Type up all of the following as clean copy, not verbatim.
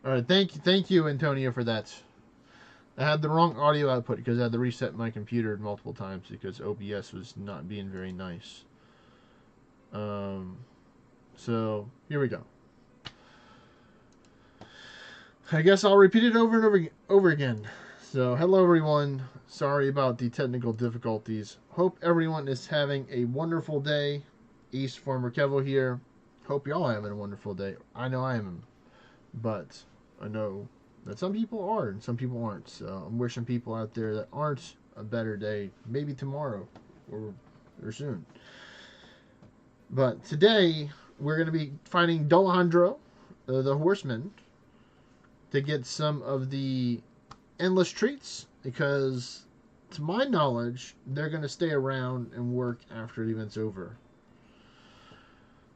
All right, thank you, Antonio, for that. I had the wrong audio output because I had to reset my computer multiple times because OBS was not being very nice. Um, so here we go. I guess I'll repeat it over and over again. So hello everyone. Sorry about the technical difficulties. Hope everyone is having a wonderful day. East Former Kevo here. Hope y'all having a wonderful day. I know I am, but I know that some people are and some people aren't. So I'm wishing people out there that aren't a better day, maybe tomorrow or soon. But today we're going to be fighting Dullahandro, the horseman, to get some of the endless treats because, to my knowledge, they're going to stay around and work after the event's over.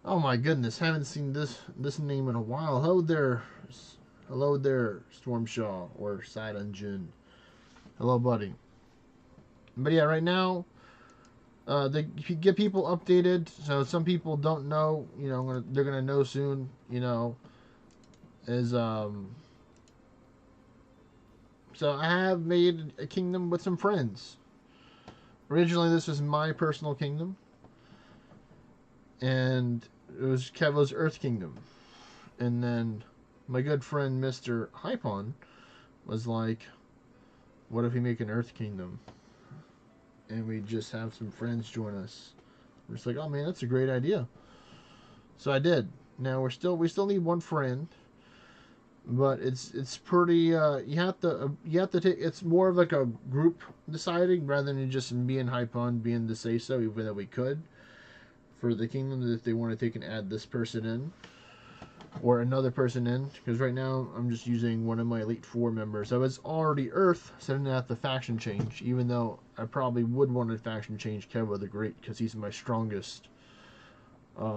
Oh my goodness, haven't seen this name in a while. Hello there, Stormshaw or Sidon Jun. Hello, buddy. But yeah, right now, they get people updated. So some people don't know. You know, they're gonna know soon. You know, is So I have made a kingdom with some friends. Originally, this was my personal kingdom, and it was Kevo's Earth Kingdom. And then my good friend Mr. Hypon was like, "What if we make an Earth Kingdom, and we just have some friends join us?" We're just like, "Oh man, that's a great idea." So I did. Now we still need one friend, but it's pretty. You have to take. It's more of like a group deciding rather than just me and Hypon being the say so, even though we could for the kingdom that if they want to take and add this person in or another person in. Because right now I'm just using one of my Elite Four members. I was already Earth, so I didn't have the faction change. Even though I probably would want to faction change Kevo the Great because he's my strongest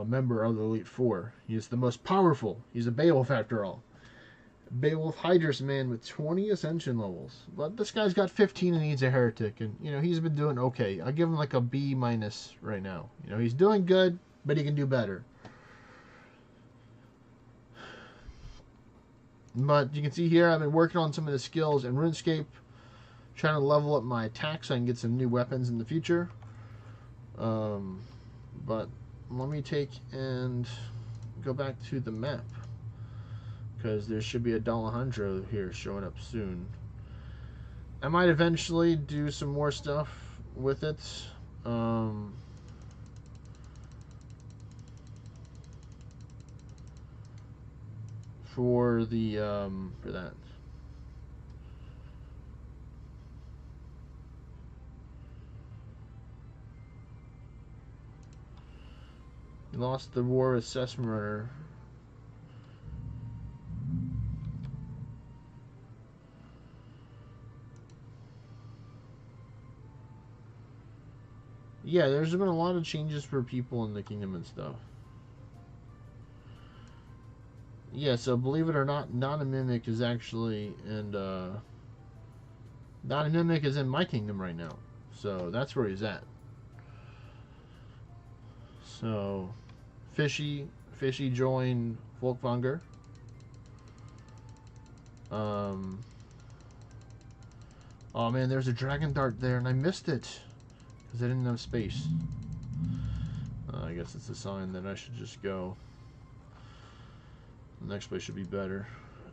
member of the Elite Four. He's the most powerful. He's a Beowulf after all. Beowulf Hydrus man with 20 ascension levels. But this guy's got 15 and needs a heretic. And, you know, he's been doing okay. I'll give him like a B minus right now. You know, he's doing good, but he can do better. But you can see here I've been working on some of the skills in RuneScape. Trying to level up my attack so I can get some new weapons in the future. But let me take and go back to the map. Because there should be a Dullahandro here showing up soon. I might eventually do some more stuff with it. For that. We lost the war with Sesmarunner. Yeah, there's been a lot of changes for people in the kingdom and stuff. Yeah, so believe it or not, Mimic is actually Mimic is in my kingdom right now. So that's where he's at. So Fishy joined Folkvanger. Oh man, there's a dragon dart there and I missed it. Because I didn't have space. I guess it's a sign that I should just go. The next place should be better.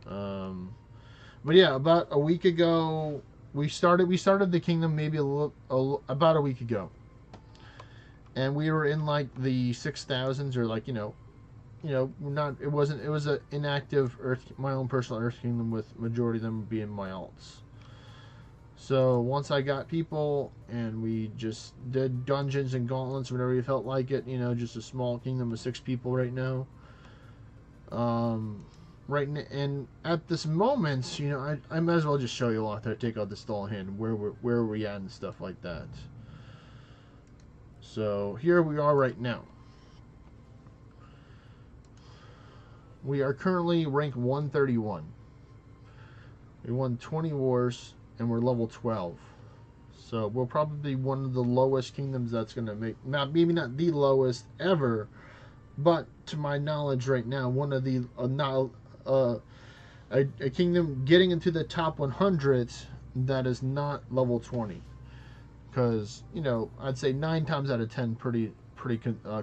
But yeah, about a week ago, we started the kingdom maybe about a week ago. And we were in like the 6,000s or like, not, it was an inactive Earth, my own personal Earth Kingdom with majority of them being my alts. So once I got people and we just did dungeons and gauntlets whenever we felt like it, just a small kingdom of 6 people right now. And at this moment, I might as well just show you a lot there. Take out the stall hand, where we at and stuff like that. So here we are right now. We are currently ranked 131. We won 20 wars. And we're level 12. So we're probably one of the lowest kingdoms that's going to make, maybe not the lowest ever, but to my knowledge right now, one of the a kingdom getting into the top 100 that is not level 20. Because, you know, I'd say 9 times out of 10 pretty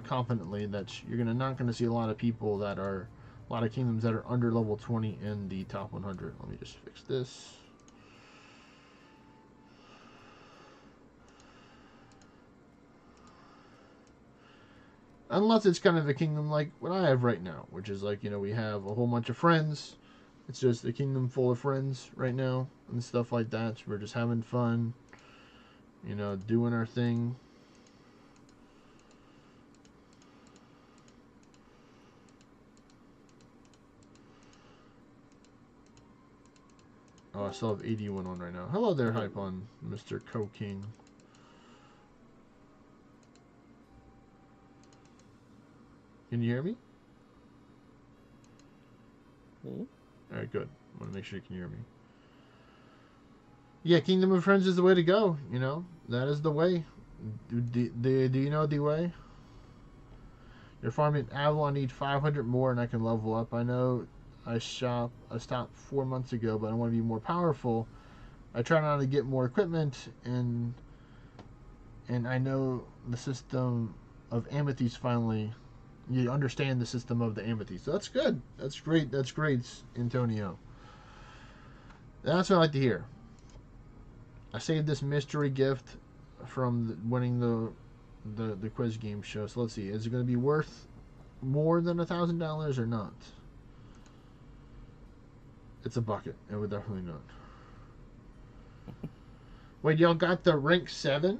confidently that you're not going to see a lot of people that are, a lot of kingdoms that are under level 20 in the top 100. Let me just fix this. Unless it's kind of a kingdom like what I have right now, which is like, you know, we have a whole bunch of friends. It's just a kingdom full of friends right now and stuff like that. So we're just having fun, you know, doing our thing. Oh, I still have 81 on right now. Hello there, hype on Mr. Co-King. Can you hear me? Alright, good. I want to make sure you can hear me. Yeah, Kingdom of Friends is the way to go, you know? That is the way. Do you know the way? You're farming Avalon, need 500 more and I can level up. I know I stopped 4 months ago, but I want to be more powerful. I try not to get more equipment, and I know the system of Amethyst finally. You understand the system of the Amethyst. So that's good. That's great. That's great, Antonio. That's what I like to hear. I saved this mystery gift from winning the quiz game show. So let's see. Is it going to be worth more than $1,000 or not? It's a bucket. It would definitely not. Wait, y'all got the rank 7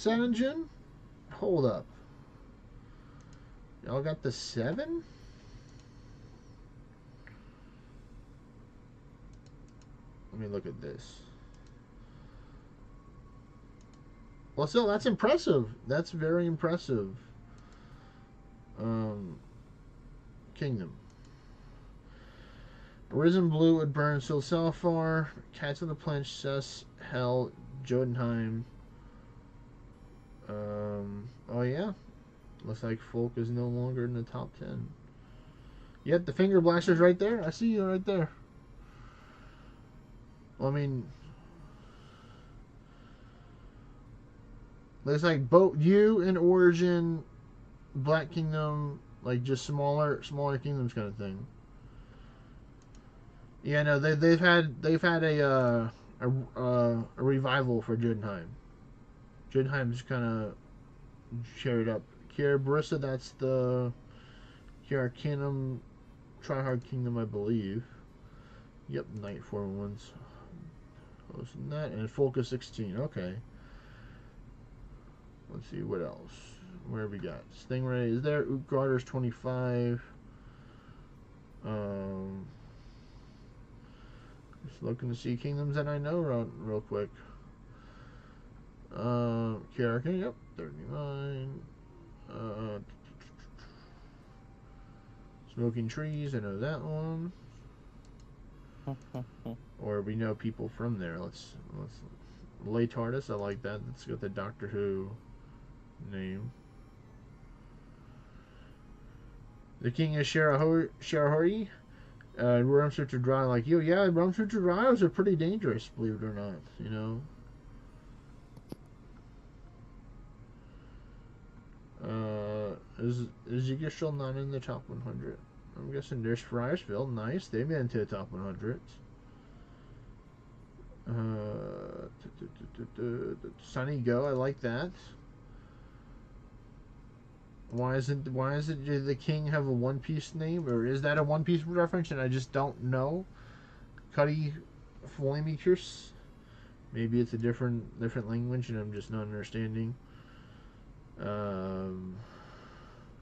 engine? Hold up. Y'all got the 7? Let me look at this. Well, still, that's impressive. That's very impressive. Kingdom. Arisen Blue would burn Silsalfar, Cats of the Princess, Hell, Jotunheim. Oh yeah. Looks like Folk is no longer in the top 10. Yep, the finger blaster's right there. I see you right there. Well, I mean, looks like both you and Origin, Black Kingdom, like just smaller kingdoms kind of thing. Yeah, no, they've had a revival for Jotunheim. Jotunheim's kind of cheered up. Kiera Barissa, that's the Kiera Kingdom, Tryhard Kingdom, I believe. Yep, Knight 4-1s. Hosting that, and Focus 16. Okay. Let's see what else. Where have we got? Stingray is there. Utgarder's 25. Just looking to see kingdoms that I know real quick. Kiara, yep, 39. Smoking Trees, I know that one. Or we know people from there. Let's Lay TARDIS, I like that. Let's get the Doctor Who name. The King of Sharahori. Rumsutra Dry like you. Yeah, Rumsutra Dryos are pretty dangerous, believe it or not, you know. Is Yggdrasil not in the top 100? I'm guessing there's Fryersville. Nice. They made it into the top 100. Sunny Go. I like that. Why isn't did the king have a One Piece name, or is that a One Piece reference and I just don't know? Cuddy Flamekers. Maybe it's a different language and I'm just not understanding.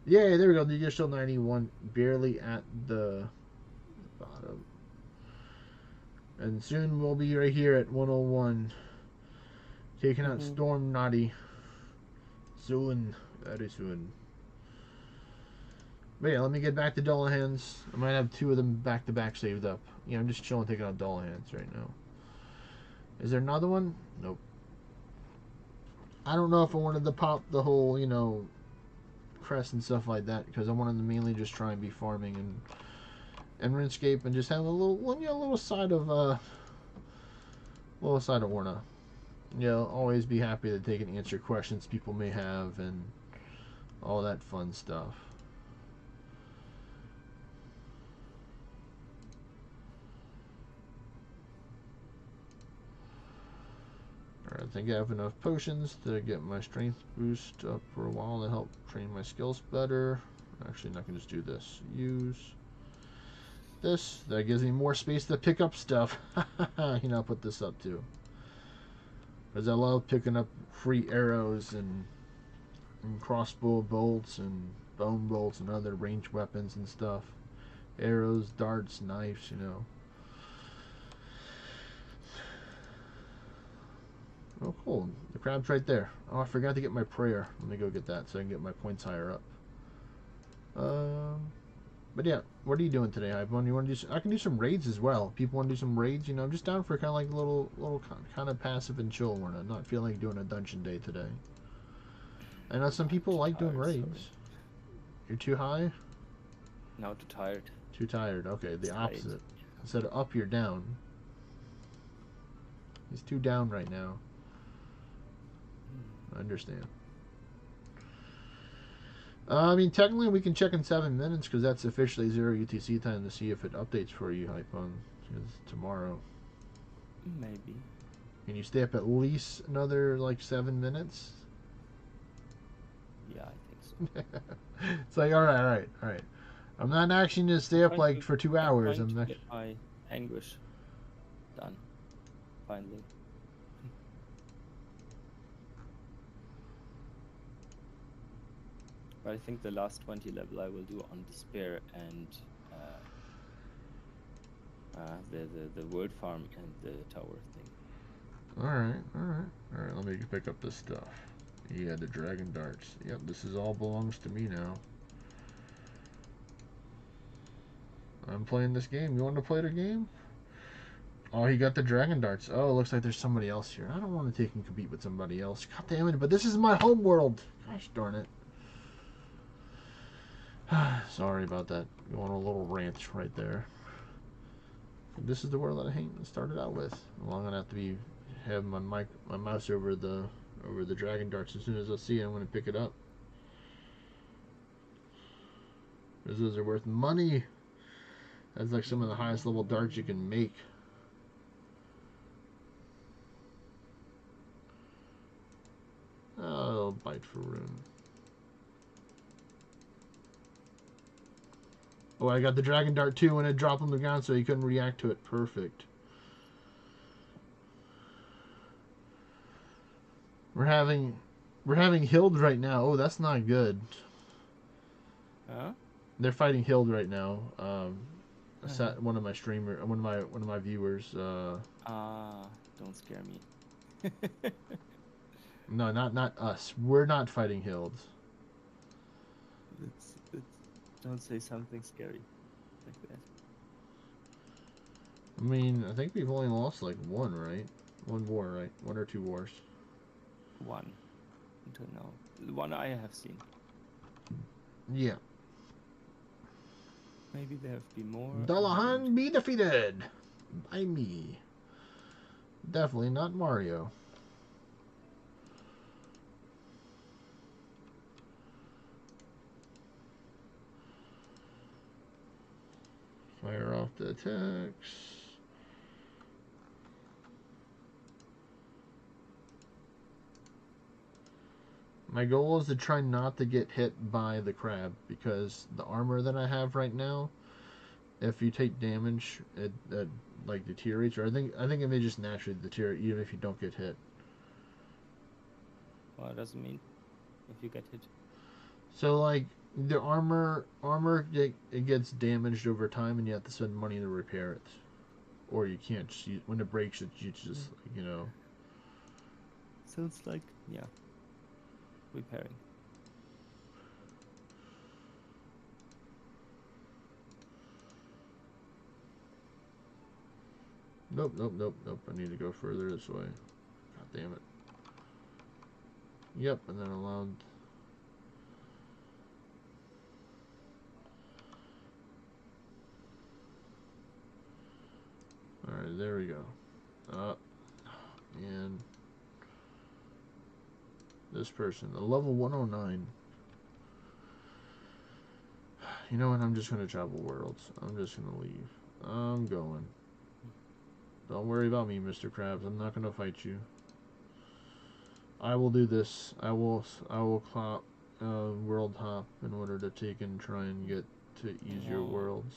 Yeah, there we go. You're still 91, barely at the bottom. And soon we'll be right here at 101, taking out Storm Naughty. Soon, very soon. But yeah, let me get back to Dullahands. I might have 2 of them back to back saved up. Yeah, I'm just chilling, taking out Dullahands right now. Is there another one? Nope. I don't know if I wanted to pop the whole, you know, crest and stuff like that, because I wanted to mainly just try and be farming and RuneScape, and just have a little side of ORNA. Always be happy that they can answer questions people may have and all that fun stuff. Alright, I think I have enough potions to get my strength boost up for a while to help train my skills better. Actually, I can just do this. Use this. That gives me more space to pick up stuff. I'll put this up too. Because I love picking up free arrows and crossbow bolts and bone bolts and other ranged weapons and stuff. Arrows, darts, knives, Oh, cool. The crab's right there. Oh, I forgot to get my prayer. Let me go get that so I can get my points higher up. But yeah, what are you doing today, Hypon? You want to do? I can do some raids as well. People want to do some raids. I'm just down for kind of like a little kind of passive and chill. We're not feeling like doing a dungeon day today. I know some people like doing raids. Sorry. You're too high? No, too tired. Too tired. Okay, the opposite. Instead of up, you're down. He's too down right now. I understand. I mean, technically we can check in 7 minutes because that's officially 0 UTC time to see if it updates for you, Hypon. It's tomorrow. Maybe. Can you stay up at least another, 7 minutes? Yeah, I think so. It's like, alright. I'm not actually going to stay up, for 2 hours. I'm trying to get my anguish done. Finally. But I think the last 20 level I will do on Despair and the word farm and the tower thing. Alright, let me pick up this stuff. Yeah, the dragon darts. Yep, this all belongs to me now. I'm playing this game. You want to play the game? Oh, he got the dragon darts. Oh, it looks like there's somebody else here. I don't want to take and compete with somebody else. God damn it, but this is my home world. Gosh darn it. Sorry about that. Going on a little rant right there. This is the world that I started out with. Well, I'm gonna have to have my mouse over the dragon darts. As soon as I see it, I'm gonna pick it up. Because those are worth money. That's like some of the highest level darts you can make. Oh, bite for rune. Oh, I got the dragon dart too when it dropped on the ground so he couldn't react to it. Perfect. We're having Hild right now. Oh, that's not good. Huh? They're fighting Hild right now. One of my viewers. Don't scare me. No, not us. We're not fighting Hild. Don't say something scary like that. I mean, I think we've only lost one, right? One war, right? 1 or 2 wars. One. I don't know. The one I have seen. Yeah. Maybe there have been more. Dullahandro be defeated by me. Definitely not Mario. Fire off the attacks. My goal is to try not to get hit by the crab because the armor that I have right now, if you take damage, it deteriorates. Or I think it may just naturally deteriorate even if you don't get hit. Well, it doesn't mean if you get hit. So the armor it gets damaged over time, and you have to spend money to repair it, or you can't. When it breaks, you just Sounds like repairing. Nope. I need to go further this way. God damn it. Yep, and then allowed. Alright, there we go. And this person, a level 109. You know what? I'm just going to travel worlds. I'm just going to leave. I'm going. Don't worry about me, Mr. Krabs. I'm not going to fight you. I will do this. I will clop world hop in order to take and try and get to easier worlds,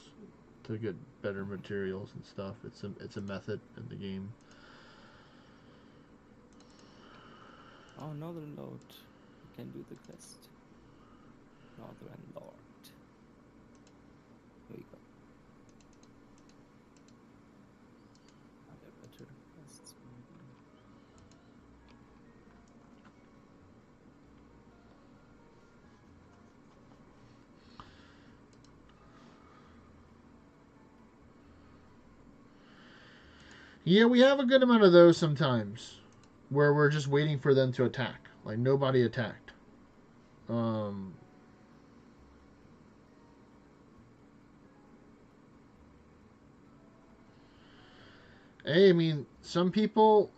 to get better materials and stuff. It's a method in the game. Oh, Northern Lord. You can do the quest. Northern Lord. Here we go. Are there better quests? Yeah, we have a good amount of those sometimes, where we're just waiting for them to attack. Like, nobody attacked. Hey, I mean, some people,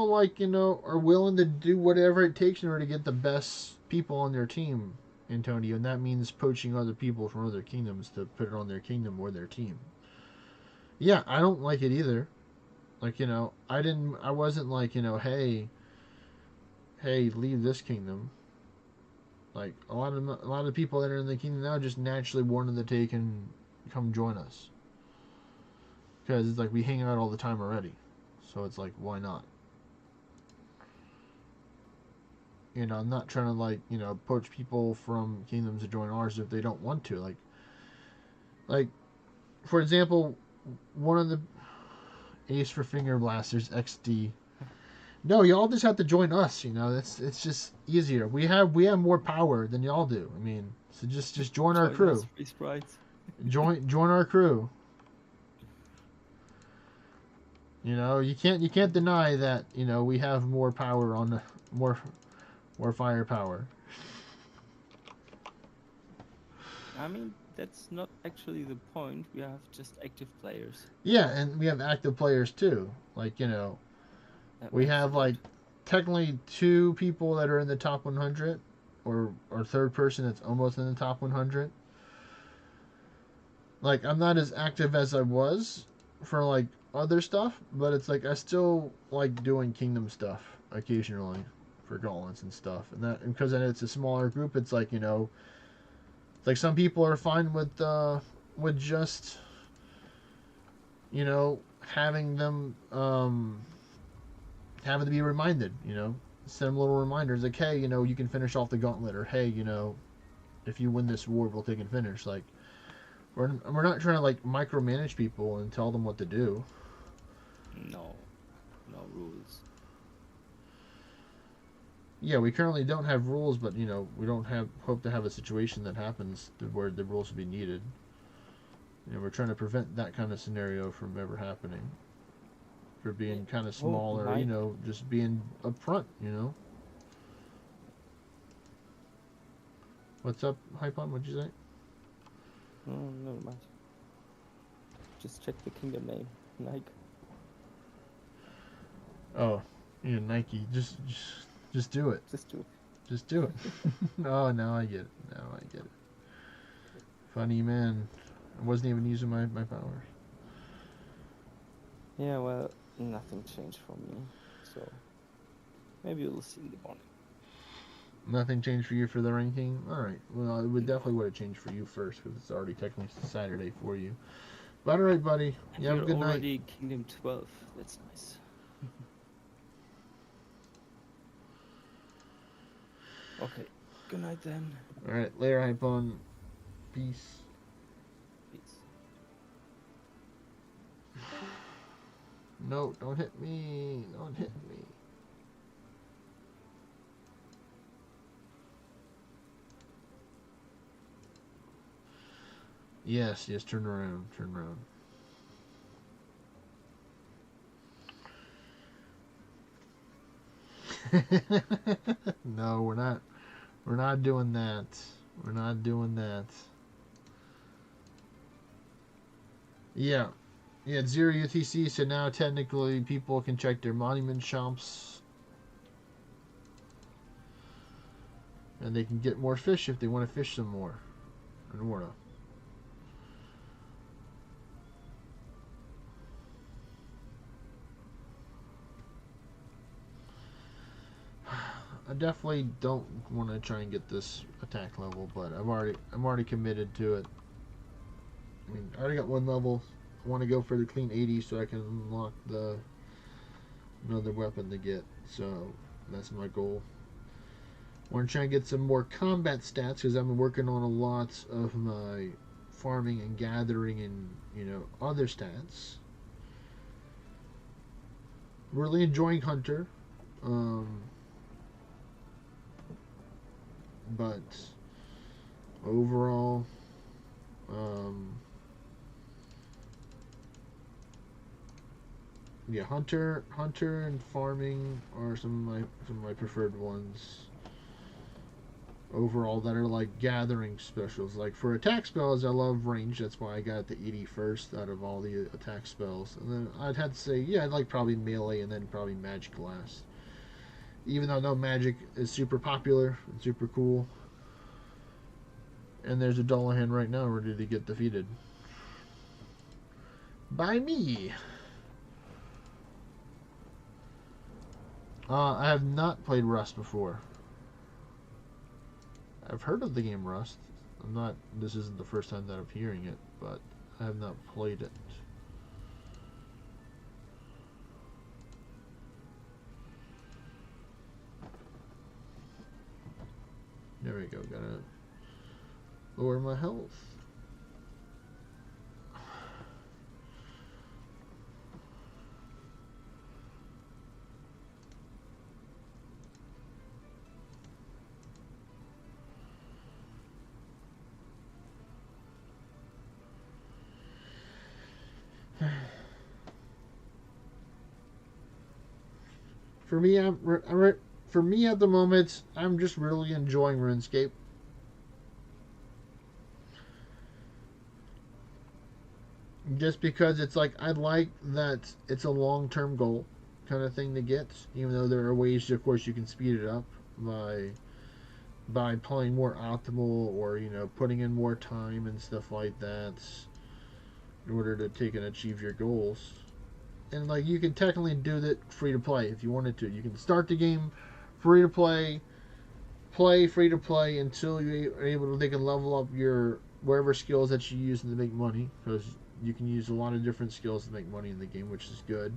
like, you know, are willing to do whatever it takes in order to get the best people on their team, Antonio, and that means poaching other people from other kingdoms to put it on their kingdom or their team. Yeah, I don't like it either. Like, you know, I wasn't like, you know, hey, leave this kingdom. Like, a lot of people that are in the kingdom now just naturally wanted to take and come join us. Because it's like we hang out all the time already. So it's like, why not? You know, I'm not trying to, like, you know, poach people from kingdoms to join ours if they don't want to. Like, for example, one of the Ace for Finger Blasters XD. No, y'all just have to join us. You know, it's just easier. We have more power than y'all do. I mean, so just join our crew. Join our crew. You know, you can't deny that, you know, we have more power on the more firepower. I mean, that's not actually the point. We have just active players. Yeah, and we have active players too. Like, you know, we have like technically 2 people that are in the top 100, or third person that's almost in the top 100. Like, I'm not as active as I was for like other stuff, but it's like I still like doing kingdom stuff occasionally for gauntlets and stuff, and that because then it's a smaller group. It's like, you know, like some people are fine with just, you know, having them having to be reminded, you know, send them little reminders like, hey, you know, you can finish off the gauntlet, or hey, you know, if you win this war, we'll take and finish. Like, we're not trying to like micromanage people and tell them what to do. No rules. Yeah, we currently don't have rules, but, you know, we don't hope to have a situation that happens where the rules will be needed. You know, we're trying to prevent that kind of scenario from ever happening. For being kind of smaller, you know, just being upfront, you know. What's up, Hypon? What'd you say? No, never mind. Just check the kingdom name, Nike. Oh, yeah, Nike. Just do it. Just do it. Just do it. Oh, now I get it. Now I get it. Funny man. I wasn't even using my powers. Yeah, well, nothing changed for me, so maybe we'll see in the morning. Nothing changed for you for the ranking? Alright, well, it definitely would have changed for you first, because it's already technically Saturday for you. But alright, buddy. You have a good night. Already Kingdom 12. That's nice. Okay. Good night then. Alright, later, Hypon. Peace. Peace. No, don't hit me. Don't hit me. Yes, turn around. Turn around. No, we're not. We're not doing that. We're not doing that. Yeah. Yeah, it's 0 UTC, so now technically people can check their monument shops. And they can get more fish if they want to fish some more in ORNA. I definitely don't want to try and get this attack level, but I'm already committed to it. I mean, I already got one level. I want to go for the clean 80 so I can unlock the another weapon to get. So that's my goal. I want to try and get some more combat stats because I've been working on a lot of my farming and gathering and other stats. Really enjoying Hunter. But overall, yeah, Hunter and farming are some of my preferred ones. Overall, that are like gathering specials. Like for attack spells, I love range. That's why I got the 80 first out of all the attack spells. And then I'd have to say, yeah, I'd like probably melee and then probably magic last. Even though no magic is super popular and super cool. And there's a Dullahandro right now ready to get defeated. By me. I have not played Rust before. I've heard of the game Rust. This isn't the first time that I'm hearing it, but I have not played it. There we go, gotta lower my health. For me, at the moment, I'm just really enjoying RuneScape. Just because it's like, I like that it's a long-term goal kind of thing to get, even though there are ways, of course, you can speed it up by playing more optimal or, putting in more time and stuff like that in order to take and achieve your goals. And like, you can technically do that free to play if you wanted to. You can start the game free to play free to play until you're able to, they can level up your whatever skills that you use to make money, because you can use a lot of different skills to make money in the game, which is good.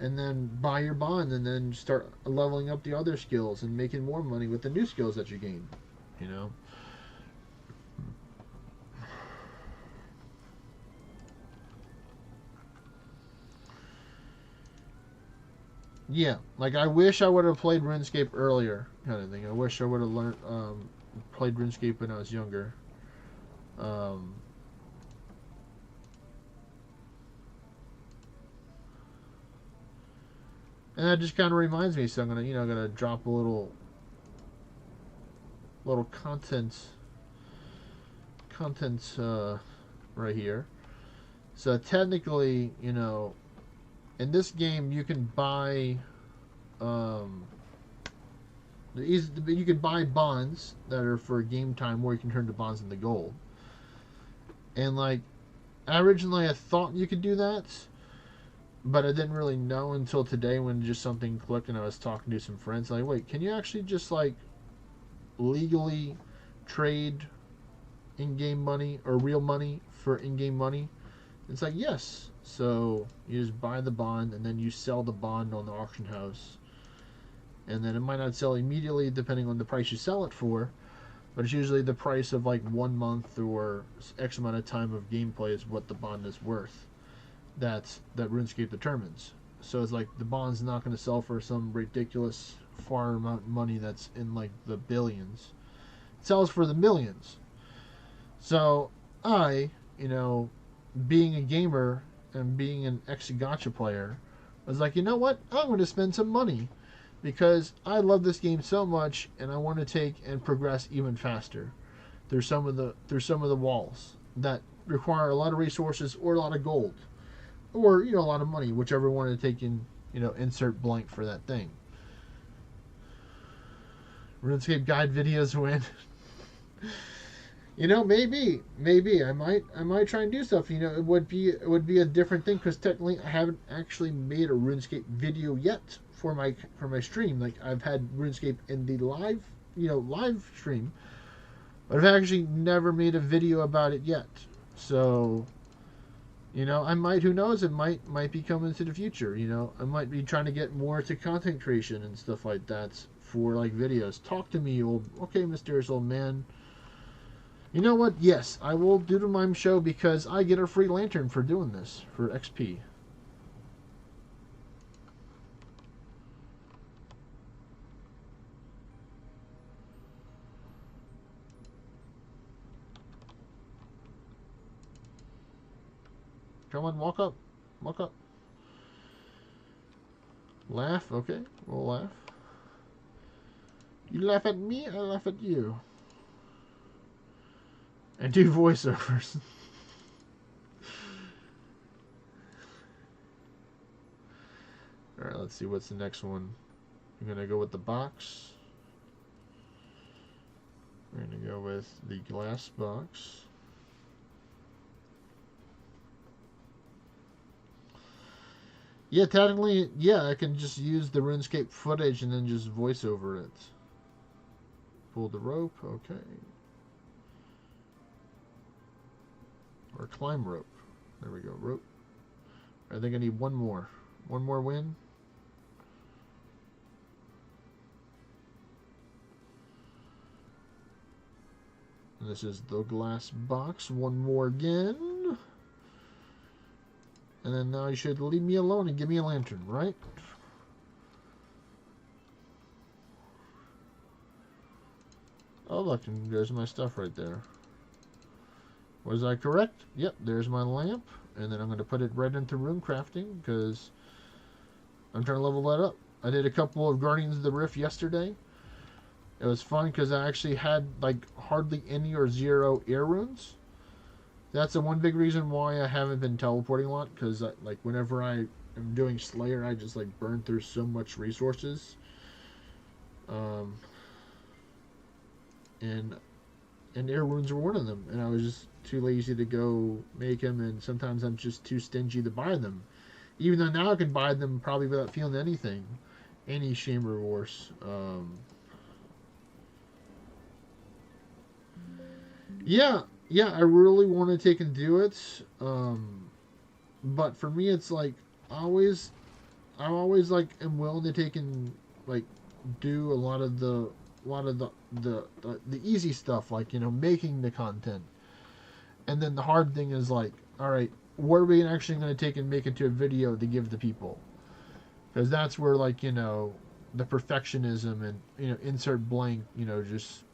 And then buy your bond and then start leveling up the other skills and making more money with the new skills that you gain, Yeah, like I wish I would have played RuneScape earlier, kind of thing. I wish I would have learned, played RuneScape when I was younger. And that just kind of reminds me, so I'm gonna drop a little content right here. So technically, in this game, you can buy, you can buy bonds that are for game time, where you can turn the bonds into gold. And like, originally I thought you could do that, but I didn't really know until today when just something clicked and I was talking to some friends. Like, wait, can you actually just like legally trade in-game money or real money for in-game money? It's like, yes. So you just buy the bond and then you sell the bond on the auction house. And then it might not sell immediately depending on the price you sell it for, but it's usually the price of like 1 month or X amount of time of gameplay is what the bond is worth. That RuneScape determines. So it's like the bond's not going to sell for some ridiculous far amount of money that's in like the billions. It sells for the millions. So I, being a gamer and being an ex-gacha player, I was like, you know what? I'm going to spend some money because I love this game so much and I want to take and progress even faster through some of the walls that require a lot of resources or a lot of gold. or a lot of money, whichever one to take in, insert blank for that thing. RuneScape guide videos win. Maybe I might try and do stuff. It would be a different thing because technically I haven't actually made a RuneScape video yet for my stream. Like I've had RuneScape in the live stream, but I've actually never made a video about it yet. So, I might. Who knows? It might be coming into the future. I might be trying to get more to content creation and stuff like that for like videos. Talk to me, okay, mysterious old man. You know what? Yes, I will do the mime show because I get a free lantern for doing this for XP. Come on, walk up. Walk up. Laugh, okay? We'll laugh. You laugh at me, I laugh at you. And do voiceovers. Alright, let's see what's the next one. I'm going to go with the box. We're going to go with the glass box. Yeah, technically, I can just use the RuneScape footage and then just voice over it. Pull the rope, okay. Or climb rope. There we go, rope. I think I need one more. One more win. And this is the glass box. One more again. And then now you should leave me alone and give me a lantern, right? Oh, look, and there's my stuff right there. Was I correct? Yep, there's my lamp. And then I'm going to put it right into rune crafting because I'm trying to level that up. I did a couple of Guardians of the Rift yesterday. It was fun because I actually had like hardly any or zero air runes. That's the one big reason why I haven't been teleporting a lot, because like whenever I am doing Slayer, I just like burn through so much resources. And air runes were one of them, and I was just too lazy to go make them, and sometimes I'm just too stingy to buy them. Even though now I can buy them probably without feeling anything, any shame or remorse. Yeah, I really want to take and do it. But for me, it's like I'm always like am willing to take and like do a lot of the easy stuff, like making the content, and then the hard thing is like, all right, what are we actually going to take and make into a video to give the people? Because that's where like the perfectionism and insert blank just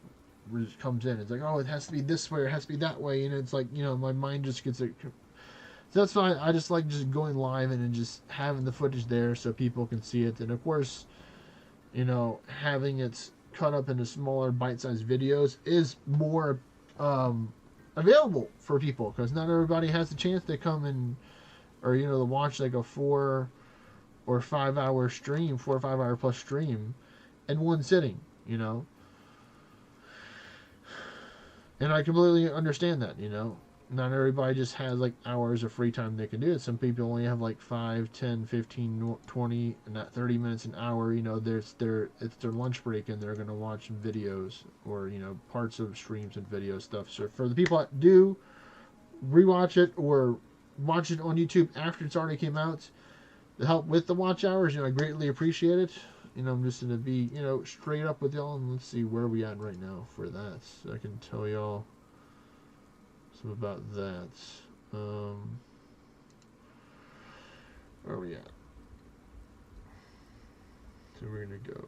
comes in. It's like, oh, it has to be this way or it has to be that way, and it's like my mind just gets it. So that's why I just like just going live and just having the footage there so people can see it, and of course having it cut up into smaller bite-sized videos is more available for people, because not everybody has the chance to come and or to watch like a 4 or 5 hour stream, 4 or 5 hour plus stream in one sitting, and I completely understand that. Not everybody just has like hours of free time they can do it. Some people only have like 5, 10, 15, 20, and not 30 minutes, an hour. It's their lunch break and they're going to watch videos or parts of streams and video stuff. So for the people that do rewatch it or watch it on YouTube after it's already came out, the help with the watch hours, I greatly appreciate it. I'm just going to be straight up with y'all, and let's see where we at right now for that, so I can tell y'all some about that. Where are we at? So we're going to go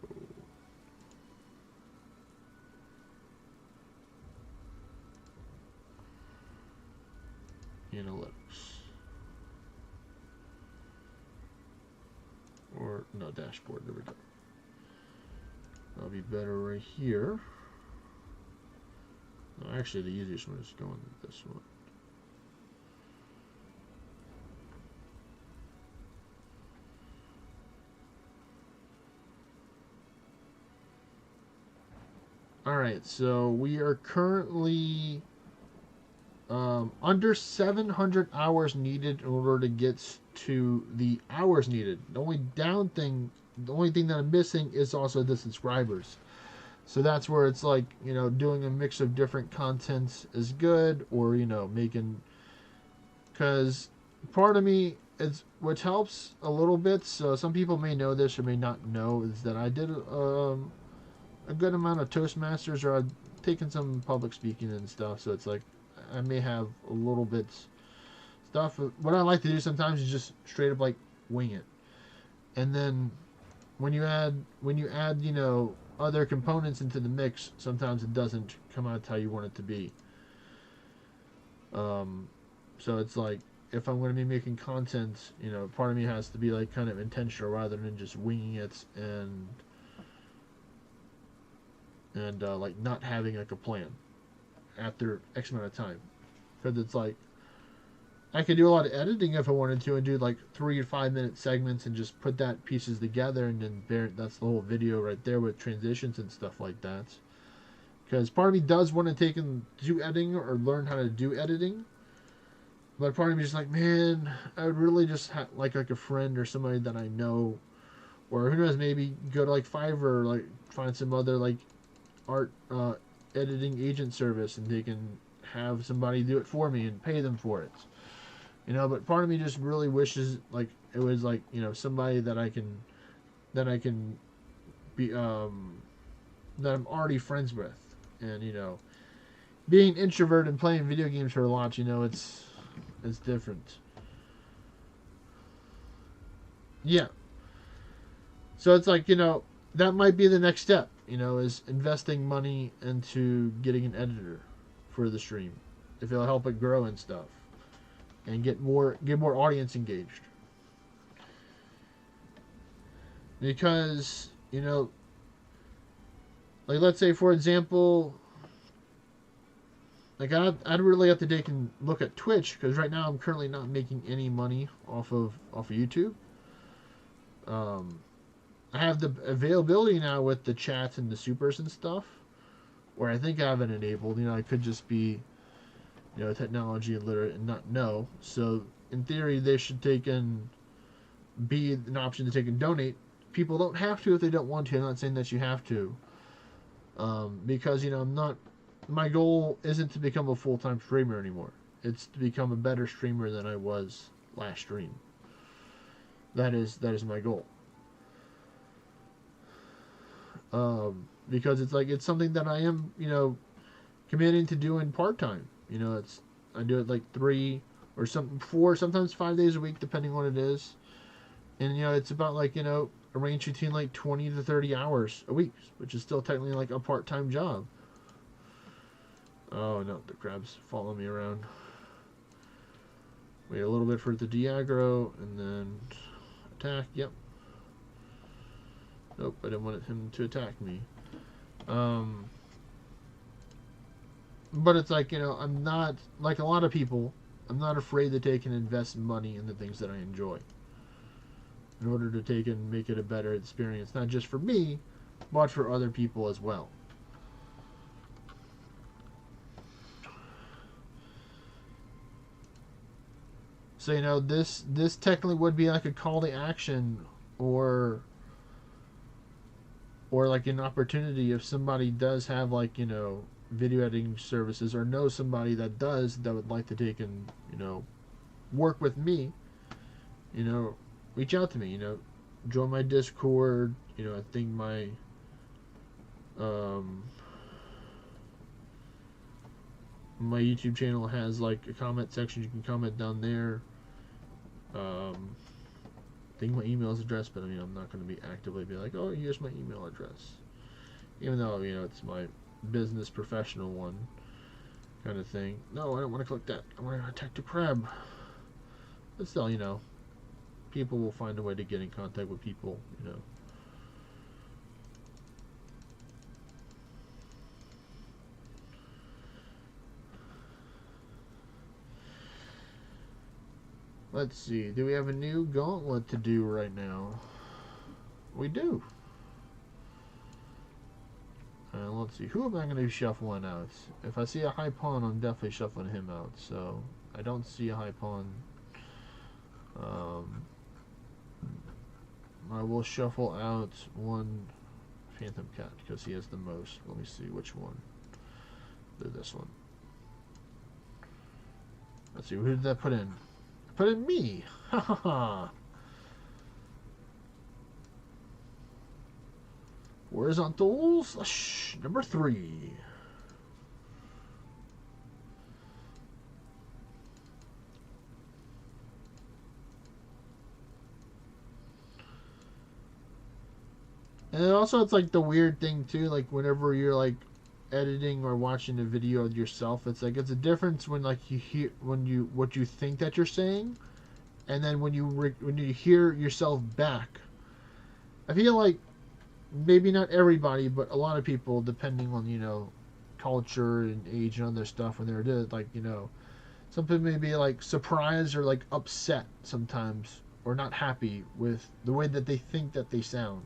analytics. Or, no, dashboard. There we go. That'll be better right here. No, actually, the easiest one is going with this one. Alright, so we are currently under 700 hours needed in order to get to the hours needed. The only thing that I'm missing is also the subscribers. So that's where it's like, doing a mix of different contents is good, or, making, because part of me, it's which helps a little bit. So some people may know this or may not know, is that I did a good amount of Toastmasters, or I've taken some public speaking and stuff. So it's like I may have a little bit stuff. What I like to do sometimes is just straight up like wing it, and then when you add other components into the mix, sometimes it doesn't come out how you want it to be. So it's like, if I'm going to be making content, part of me has to be like kind of intentional rather than just winging it and like not having like a plan after X amount of time. Because it's like, I could do a lot of editing if I wanted to, and do like 3 or 5 minute segments and just put that pieces together, and then that's the whole video right there with transitions and stuff like that. Because part of me does want to take and do editing or learn how to do editing, but part of me is like, man, I would really just like a friend or somebody that I know, or who knows, maybe go to like Fiverr, or like find some other like art editing agent service, and they can have somebody do it for me and pay them for it. But part of me just really wishes like it was like, somebody that I can be that I'm already friends with. And being introvert and playing video games for a lot, it's different. Yeah. So it's like, that might be the next step, is investing money into getting an editor for the stream, if it'll help it grow and stuff, and get more audience engaged. Because, like, let's say, for example, like, I'd really have to take and look at Twitch, because right now I'm currently not making any money off of YouTube. I have the availability now with the chats and the supers and stuff, where I think I have it enabled. I could just be, technology illiterate and not know. So in theory, they should take and be an option to take and donate. People don't have to if they don't want to. I'm not saying that you have to, because I'm not. My goal isn't to become a full-time streamer anymore. It's to become a better streamer than I was last stream. That is my goal. Because it's something that I am, committing to doing part-time. I do it like 3 or 4, sometimes 5 days a week, depending on what it is. And, it's about like, a range between like 20 to 30 hours a week, which is still technically like a part-time job. Oh no, the crab's following me around. Wait a little bit for the de-aggro, and then attack. Yep. Nope, I didn't want him to attack me. But it's like, I'm not, like a lot of people, I'm not afraid to take and invest money in the things that I enjoy, in order to take and make it a better experience, not just for me, but for other people as well. So, this technically would be like a call to action, or like an opportunity if somebody does have like, video editing services, or knows somebody that would like to take and, work with me, reach out to me, join my Discord. I think my my YouTube channel has like a comment section. You can comment down there. I think my email is addressed, but I'm not going to be actively be like, oh, here's my email address, even though it's my business professional one kind of thing. No, I don't want to click that. I want to attack the crab. But still, people will find a way to get in contact with people. Let's see. Do we have a new gauntlet to do right now? We do. Let's see. Who am I going to be shuffling out? If I see a high pawn, I'm definitely shuffling him out. So I don't see a high pawn. I will shuffle out one Phantom Cat because he has the most. Let me see which one. This one. Let's see. Who did that put in? Put in me. Ha ha ha. Horizontal slash number 3. And also, it's like the weird thing too. Like whenever you're like editing or watching a video of yourself, it's like it's a difference when like you hear what you think that you're saying, and then when you hear yourself back. I feel like maybe not everybody, but a lot of people, depending on culture and age and other stuff, when they're like some people may be like surprised or like upset sometimes, or not happy with the way that they think that they sound.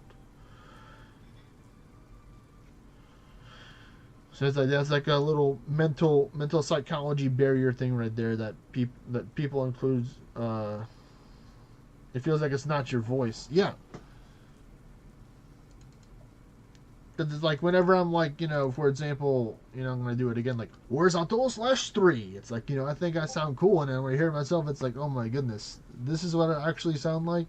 So it's like that's like a little mental psychology barrier thing right there that people includes. It feels like it's not your voice. Yeah. Because it's like whenever I'm like for example I'm gonna do it again like horizontal slash 3. It's like I think I sound cool, and then when I hear myself, it's like, oh my goodness, this is what I actually sound like.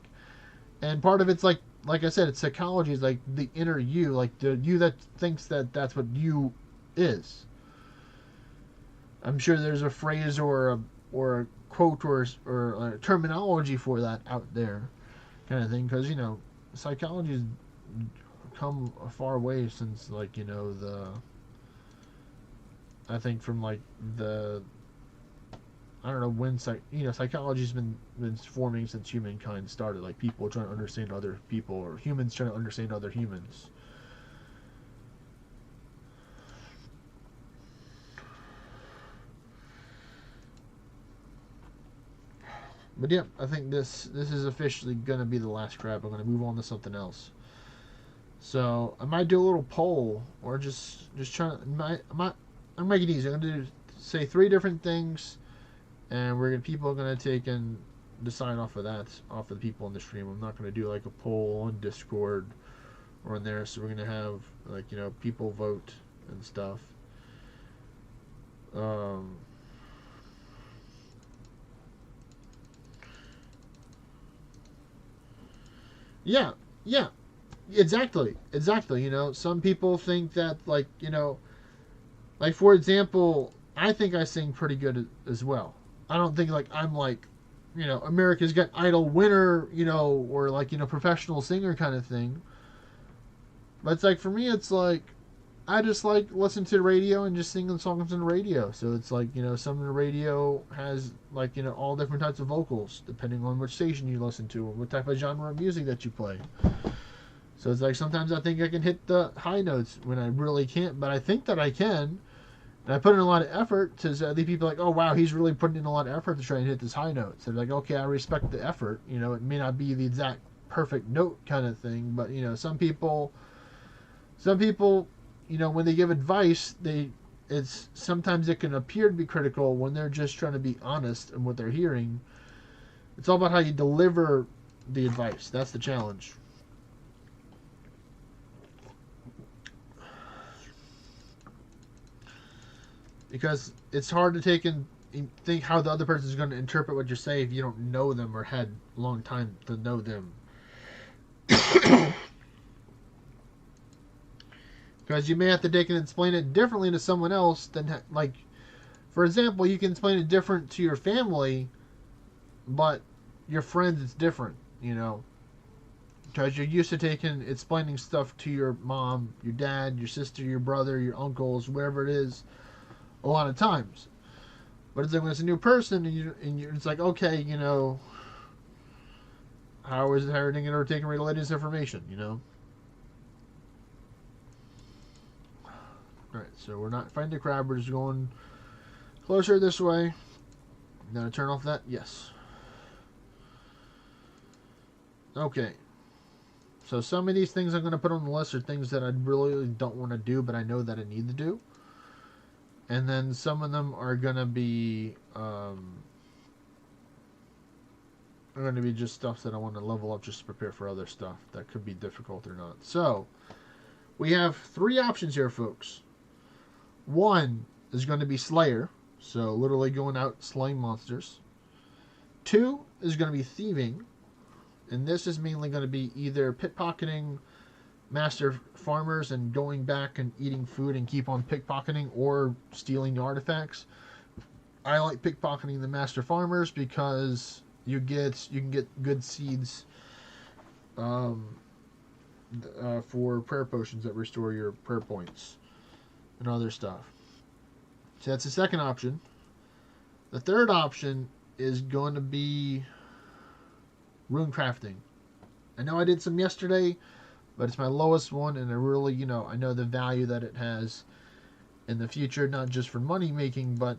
And part of it's like I said, it's psychology. It's like the inner you, like the you that thinks that that's what you is. I'm sure there's a phrase or a quote or a terminology for that out there, kind of thing. Because psychology has come a far way since I think from like the I don't know when psychology's been forming since humankind started. Like people trying to understand other people, or humans trying to understand other humans. But yeah, I think this is officially gonna be the last crab. I'm gonna move on to something else. So I might do a little poll, or just try. I'm make it easy. I'm gonna say 3 different things, and people are gonna take and decide off of the people in the stream. I'm not gonna do like a poll on Discord or in there. So we're gonna have like people vote and stuff. Yeah, exactly. Some people think that like for example, I think I sing pretty good as well. I don't think like I'm like America's Got Idol winner, or like professional singer kind of thing. But it's like for me, it's like I just like listen to the radio and just singing songs on the radio. So it's like some of the radio has like all different types of vocals depending on which station you listen to or what type of genre of music that you play. So it's like sometimes I think I can hit the high notes when I really can't, but I think that I can. And I put in a lot of effort to the people like, oh wow, he's really putting in a lot of effort to try and hit this high note. So they're like, okay, I respect the effort. It may not be the exact perfect note kind of thing, but some people, when they give advice, sometimes it can appear to be critical when they're just trying to be honest in what they're hearing. It's all about how you deliver the advice. That's the challenge. Because it's hard to take and think how the other person is going to interpret what you say if you don't know them or had a long time to know them. Because you may have to take and explain it differently to someone else than, like, for example, you can explain it different to your family, but your friends it's different, because you're used to explaining stuff to your mom, your dad, your sister, your brother, your uncles, wherever it is, a lot of times. But it's like when it's a new person and it's like, okay, how is everything or taking related this information, Alright, so we're not fighting the crab, we're just going closer this way. Now to turn off that, yes. Okay. So some of these things I'm going to put on the list are things that I really don't want to do, but I know that I need to do. And then some of them are going to be just stuff that I want to level up just to prepare for other stuff that could be difficult or not. So we have 3 options here, folks. One is going to be Slayer, so literally going out slaying monsters. 2 is going to be thieving, and this is mainly going to be either pickpocketing master farmers and going back and eating food and keep on pickpocketing, or stealing the artifacts. I like pickpocketing the master farmers because you can get good seeds for prayer potions that restore your prayer points and other stuff. So that's the second option. The third option is going to be rune crafting. I know I did some yesterday, but it's my lowest one, and I really, I know the value that it has in the future, not just for money making, but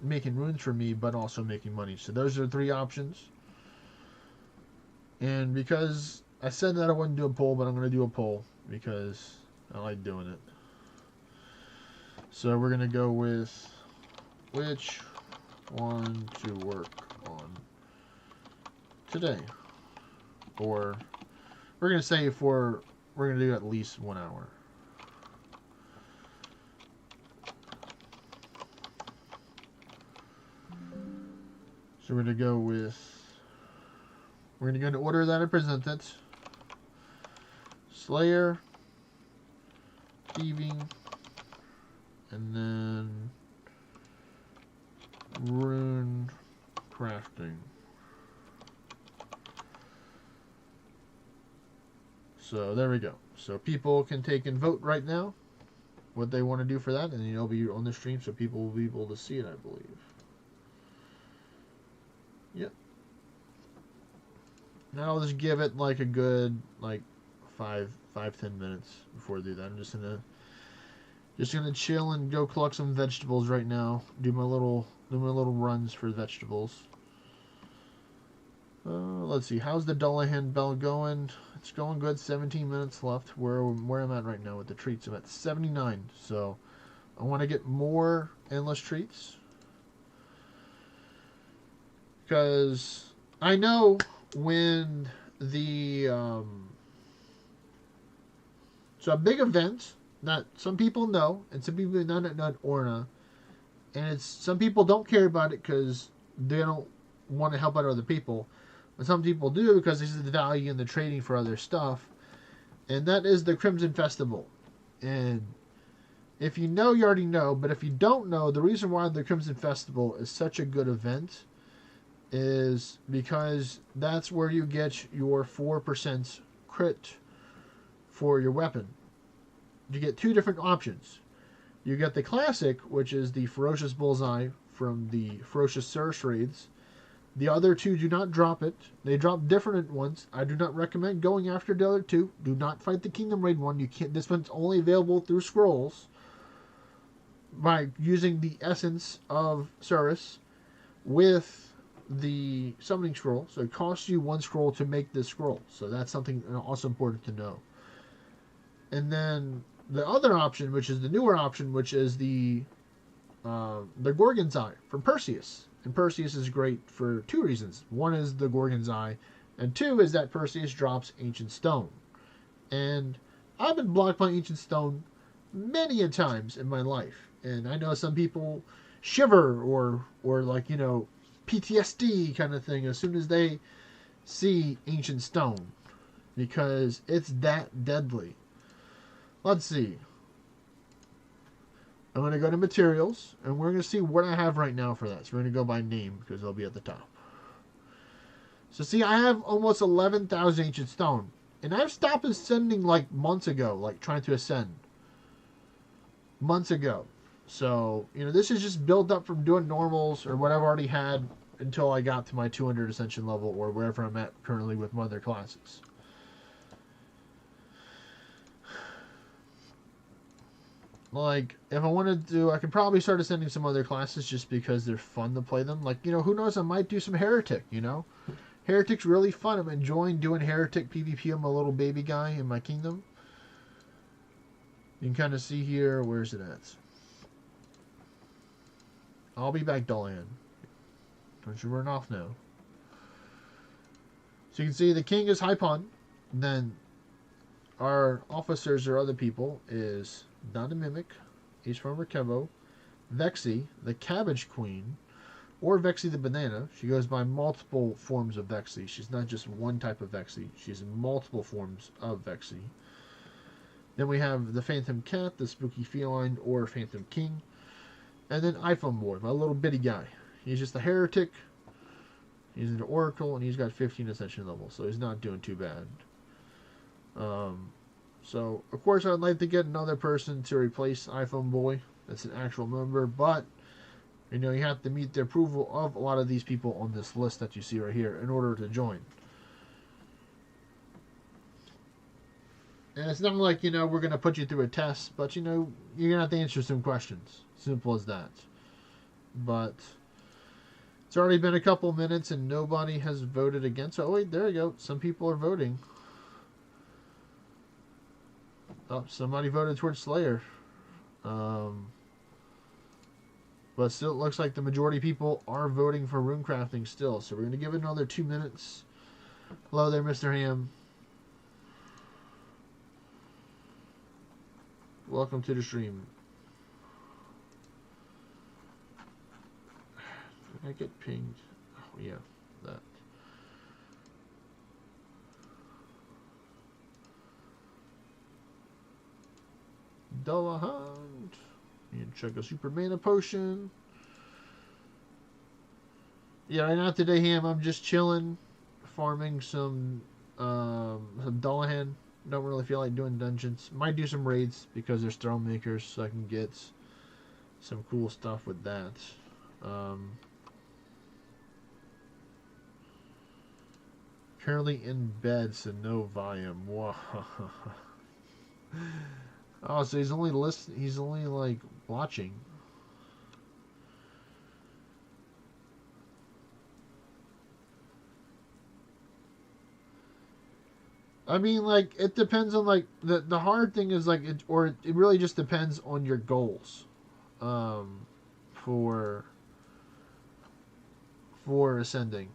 making runes for me, but also making money. So those are 3 options. And because I said that I wouldn't do a poll, but I'm going to do a poll because I like doing it. So we're going to go with which one to work on today. Or we're going to say we're going to do at least 1 hour. So we're going to go in order that I presented. Slayer, thieving, and then rune crafting. So there we go. So people can take and vote right now what they want to do for that, and it'll be on the stream so people will be able to see it, I believe. Yep. Now I'll just give it like a good 5-10 minutes before I do that. I'm just gonna chill and go collect some vegetables right now. Do my little runs for vegetables. Let's see. How's the Dullahandro bell going? It's going good. 17 minutes left. Where I'm at right now with the treats, I'm at 79. So I want to get more endless treats because I know when the so a big event that some people know and some people not ORNA, and it's some people don't care about it because they don't want to help out other people, but some people do because this is the value in the trading for other stuff, and that is the Crimson Festival. And if you know, you already know, but if you don't know, the reason why the Crimson Festival is such a good event is because that's where you get your 4% crit for your weapon. You get 2 different options. You get the classic, which is the Ferocious Bullseye from the Ferocious Surus raids. The other 2 do not drop it. They drop different ones. I do not recommend going after the other 2. Do not fight the Kingdom Raid one. You can't. This one's only available through scrolls by using the essence of Surus with the summoning scroll. So it costs you 1 scroll to make this scroll. So that's something also important to know. And then the other option, which is the newer option, which is the Gorgon's Eye from Perseus. And Perseus is great for 2 reasons. 1 is the Gorgon's Eye, and 2 is that Perseus drops Ancient Stone. And I've been blocked by Ancient Stone many a times in my life. And I know some people shiver or PTSD kind of thing as soon as they see Ancient Stone because it's that deadly. Let's see. I'm going to go to materials, and we're going to see what I have right now for that. So we're going to go by name because they'll be at the top. So see, I have almost 11,000 Ancient Stone, and I've stopped ascending months ago, trying to ascend. Months ago. So, this is just built up from doing normals or what I've already had until I got to my 200 ascension level or wherever I'm at currently with my other classes. If I wanted to, I could probably start ascending some other classes just because they're fun to play them. Who knows, I might do some Heretic, Heretic's really fun. I'm enjoying doing Heretic PvP. I'm a little baby guy in my kingdom. You can kind of see here. Where's it at? I'll be back, Dullahandro. Don't you run off now. So you can see the king is Hypon. Then our officers or other people is Donna Mimic, Ace Farmer Kevo, Vexy, the Cabbage Queen, or Vexy the Banana. She goes by multiple forms of Vexy. She's not just one type of Vexy. She's multiple forms of Vexy. Then we have the Phantom Cat, the Spooky Feline, or Phantom King. And then iPhone Boy, my little bitty guy. He's just a heretic. He's an Oracle, and he's got 15 Ascension levels, so he's not doing too bad. So, of course, I'd like to get another person to replace iPhone Boy. That's an actual member, but, you know, you have to meet the approval of a lot of these people on this list that you see right here in order to join. And it's not like, you know, we're going to put you through a test, but, you know, you're going to have to answer some questions. Simple as that. But it's already been a couple minutes and nobody has voted against. Oh, wait, there you go. Some people are voting. Oh, somebody voted towards Slayer. But still, it looks like the majority of people are voting for runecrafting still. So we're going to give it another 2 minutes. Hello there, Mr. Ham. Welcome to the stream. Did I get pinged? Oh, yeah, that. Dullahandro. You can check a super mana potion. Yeah, right now today, Ham, I'm just chilling, farming some Dullahandro. Don't really feel like doing dungeons. Might do some raids because there's throne makers, so I can get some cool stuff with that. Apparently in bed, so no volume. Wow. Oh, so he's only listening. He's only like watching. I mean, like, it depends on, like, the hard thing is, like, it really just depends on your goals, for ascending.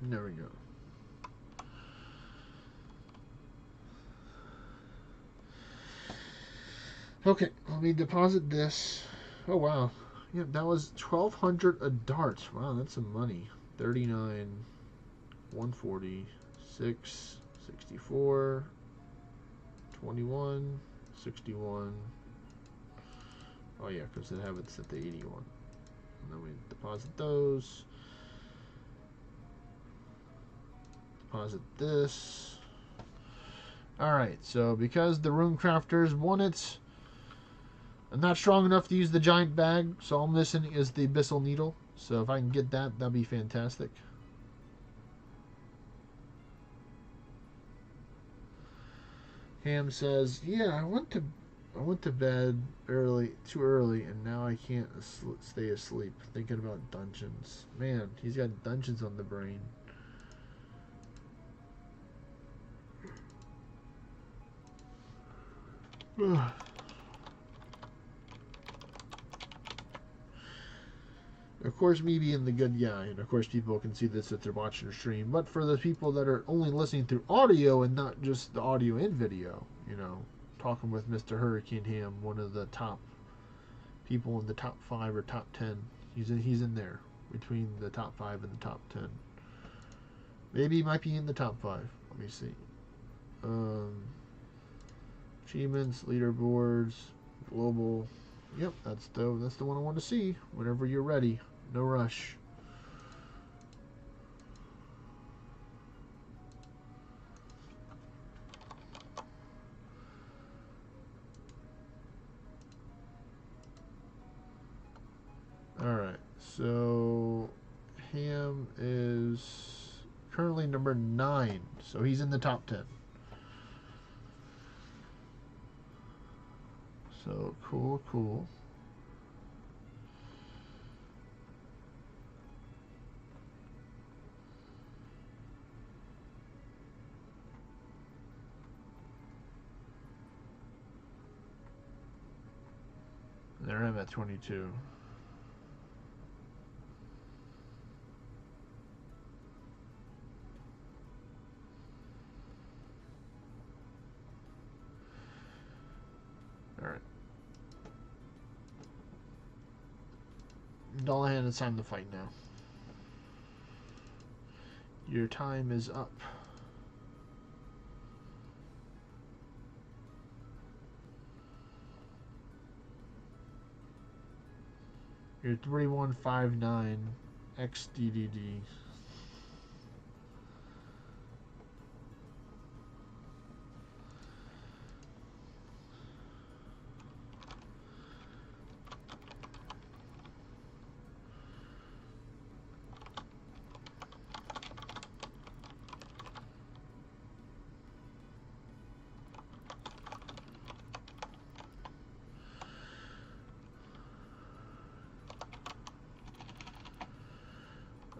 There we go. Okay, let me deposit this. Oh, wow. Yeah, that was 1,200 a dart. Wow, that's some money. 39, 140, 6, 64, 21, 61. Oh, yeah, because they have it set to 81. And then we deposit those. Deposit this. Alright, so because the rune crafters won it, I'm not strong enough to use the giant bag, so all I'm missing is the abyssal needle. So if I can get that, that'd be fantastic. Ham says, "Yeah, I went to bed too early, and now I can't stay asleep thinking about dungeons. Man, he's got dungeons on the brain." Of course, me being the good guy, and of course people can see this if they're watching the stream, but for the people that are only listening through audio and not just the audio and video, you know, talking with Mr. Hurricane Ham, one of the top people in the top 5 or top 10. He's in there, between the top 5 and the top 10. Maybe he might be in the top 5. Let me see. Achievements, leaderboards, global. Yep, that's the one I want to see. Whenever you're ready, no rush. All right, so Ham is currently number 9, so he's in the top 10. So cool, cool. There I'm at 22. Alright. Dullahandro, it's time to fight now. Your time is up. You're 3159 XDDD.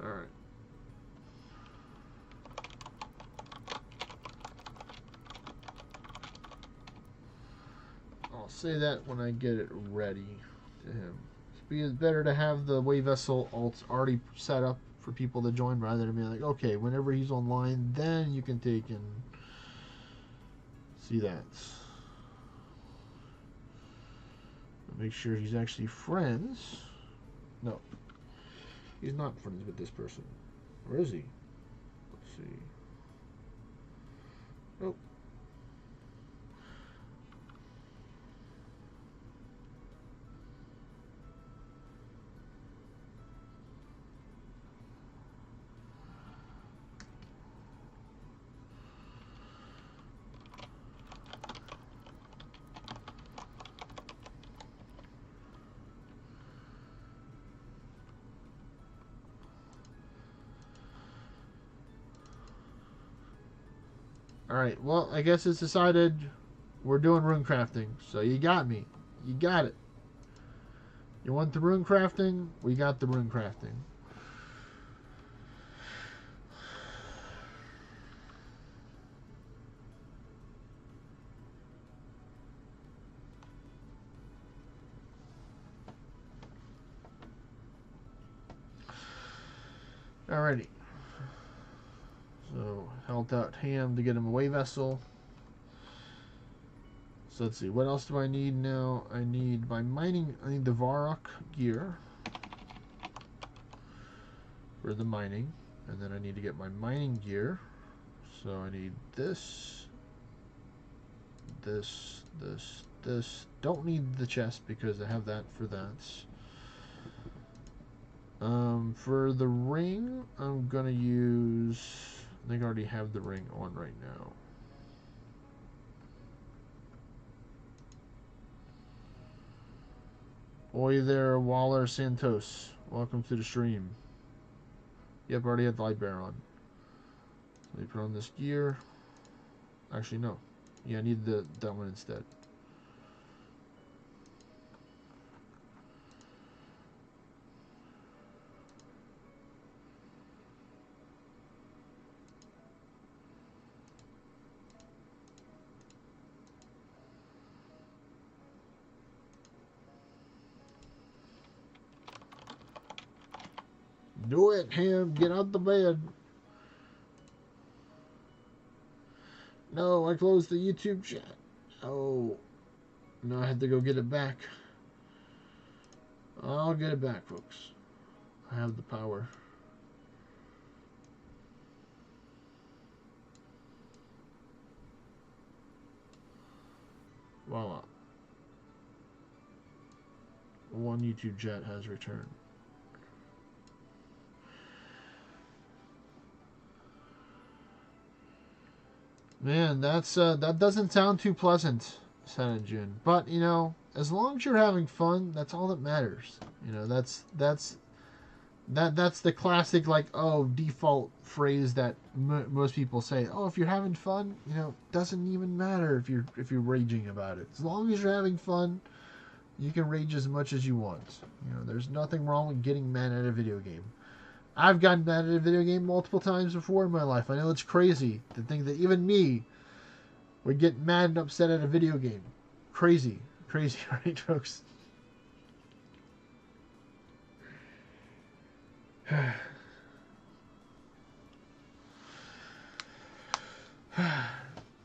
Alright. I'll say that when I get it ready to him. It's better to have the way vessel alts already set up for people to join rather than be like, okay, whenever he's online, then you can take and see that. Make sure he's actually friends. No. He's not friends with this person. Where is he? Let's see. Oh. Alright, well, I guess it's decided we're doing rune crafting. So you got me. You got it. You want the rune crafting? We got the rune crafting. Alrighty. So, helped out Ham to get him a way vessel. So let's see, what else do I need now? I need my mining, I need the Varrock gear for the mining. And then I need to get my mining gear. So I need this, this, this, this. Don't need the chest because I have that for that. For the ring, I'm gonna use, I think I already have the ring on right now. Oi there, Waller Santos. Welcome to the stream. Yep, already had the light bearer on. Let me put on this gear. Actually, no. Yeah, I need that one instead. Do it, Ham. Get out the bed. No, I closed the YouTube chat. Oh. No, I had to go get it back. I'll get it back, folks. I have the power. Voila. One YouTube chat has returned. Man, that doesn't sound too pleasant, Senate June. But you know, as long as you're having fun, that's all that matters. You know, that's That's the classic, like, oh, default phrase that most people say. Oh, if you're having fun, you know, doesn't even matter if you're raging about it. As long as you're having fun, you can rage as much as you want. You know, there's nothing wrong with getting mad at a video game. I've gotten mad at a video game multiple times before in my life. I know it's crazy to think that even me would get mad and upset at a video game. Crazy, crazy, right, folks?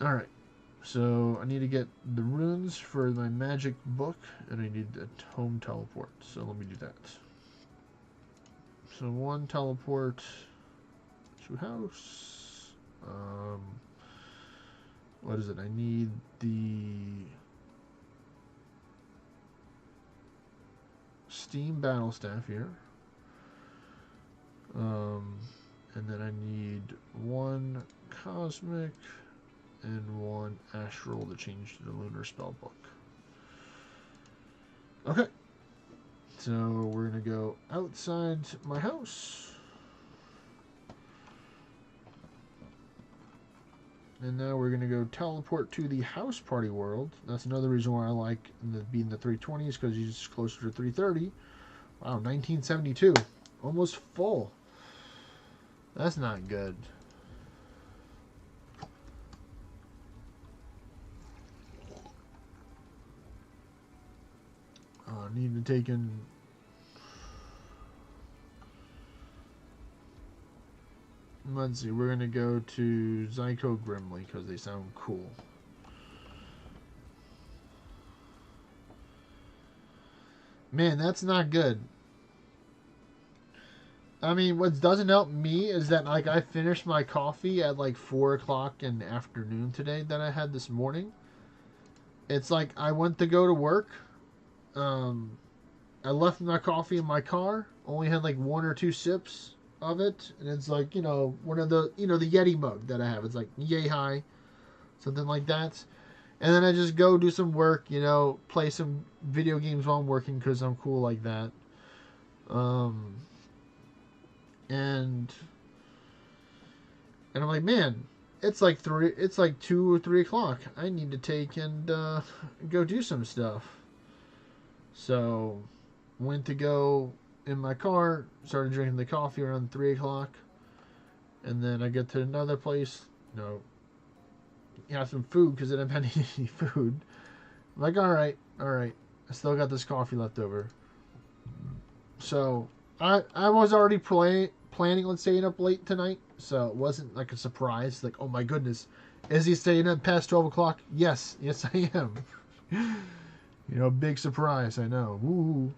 Alright, so I need to get the runes for my magic book, and I need a home teleport, so let me do that. So one teleport to house. What is it? I need the steam battle staff here. And then I need one cosmic and one astral to change to the lunar spell book. Okay. So we're going to go outside my house. And now we're going to go teleport to the house party world. That's another reason why I like being the 320s, because he's closer to 330. Wow, 1972. Almost full. That's not good. I need to take in... Let's see, we're going to go to Zyko Grimly because they sound cool. Man, that's not good. I mean, what doesn't help me is that, like, I finished my coffee at, like, 4 o'clock in the afternoon today that I had this morning. It's like I went to go to work. I left my coffee in my car. Only had, like, 1 or 2 sips of it. And it's like, you know, one of the, you know, the Yeti mug that I have. It's like, yay high. Something like that. And then I just go do some work, you know, play some video games while I'm working because I'm cool like that. And I'm like, man, it's like 2 or 3 o'clock. I need to take and go do some stuff. So went to go in my car, started drinking the coffee around 3 o'clock, and then I get to another place, you know, have some food because I didn't have any food. I'm like, all right, I still got this coffee left over. So I was already planning on staying up late tonight, so it wasn't like a surprise. Like, oh my goodness, is he staying up past 12 o'clock? Yes, I am. You know, big surprise, I know. Woo.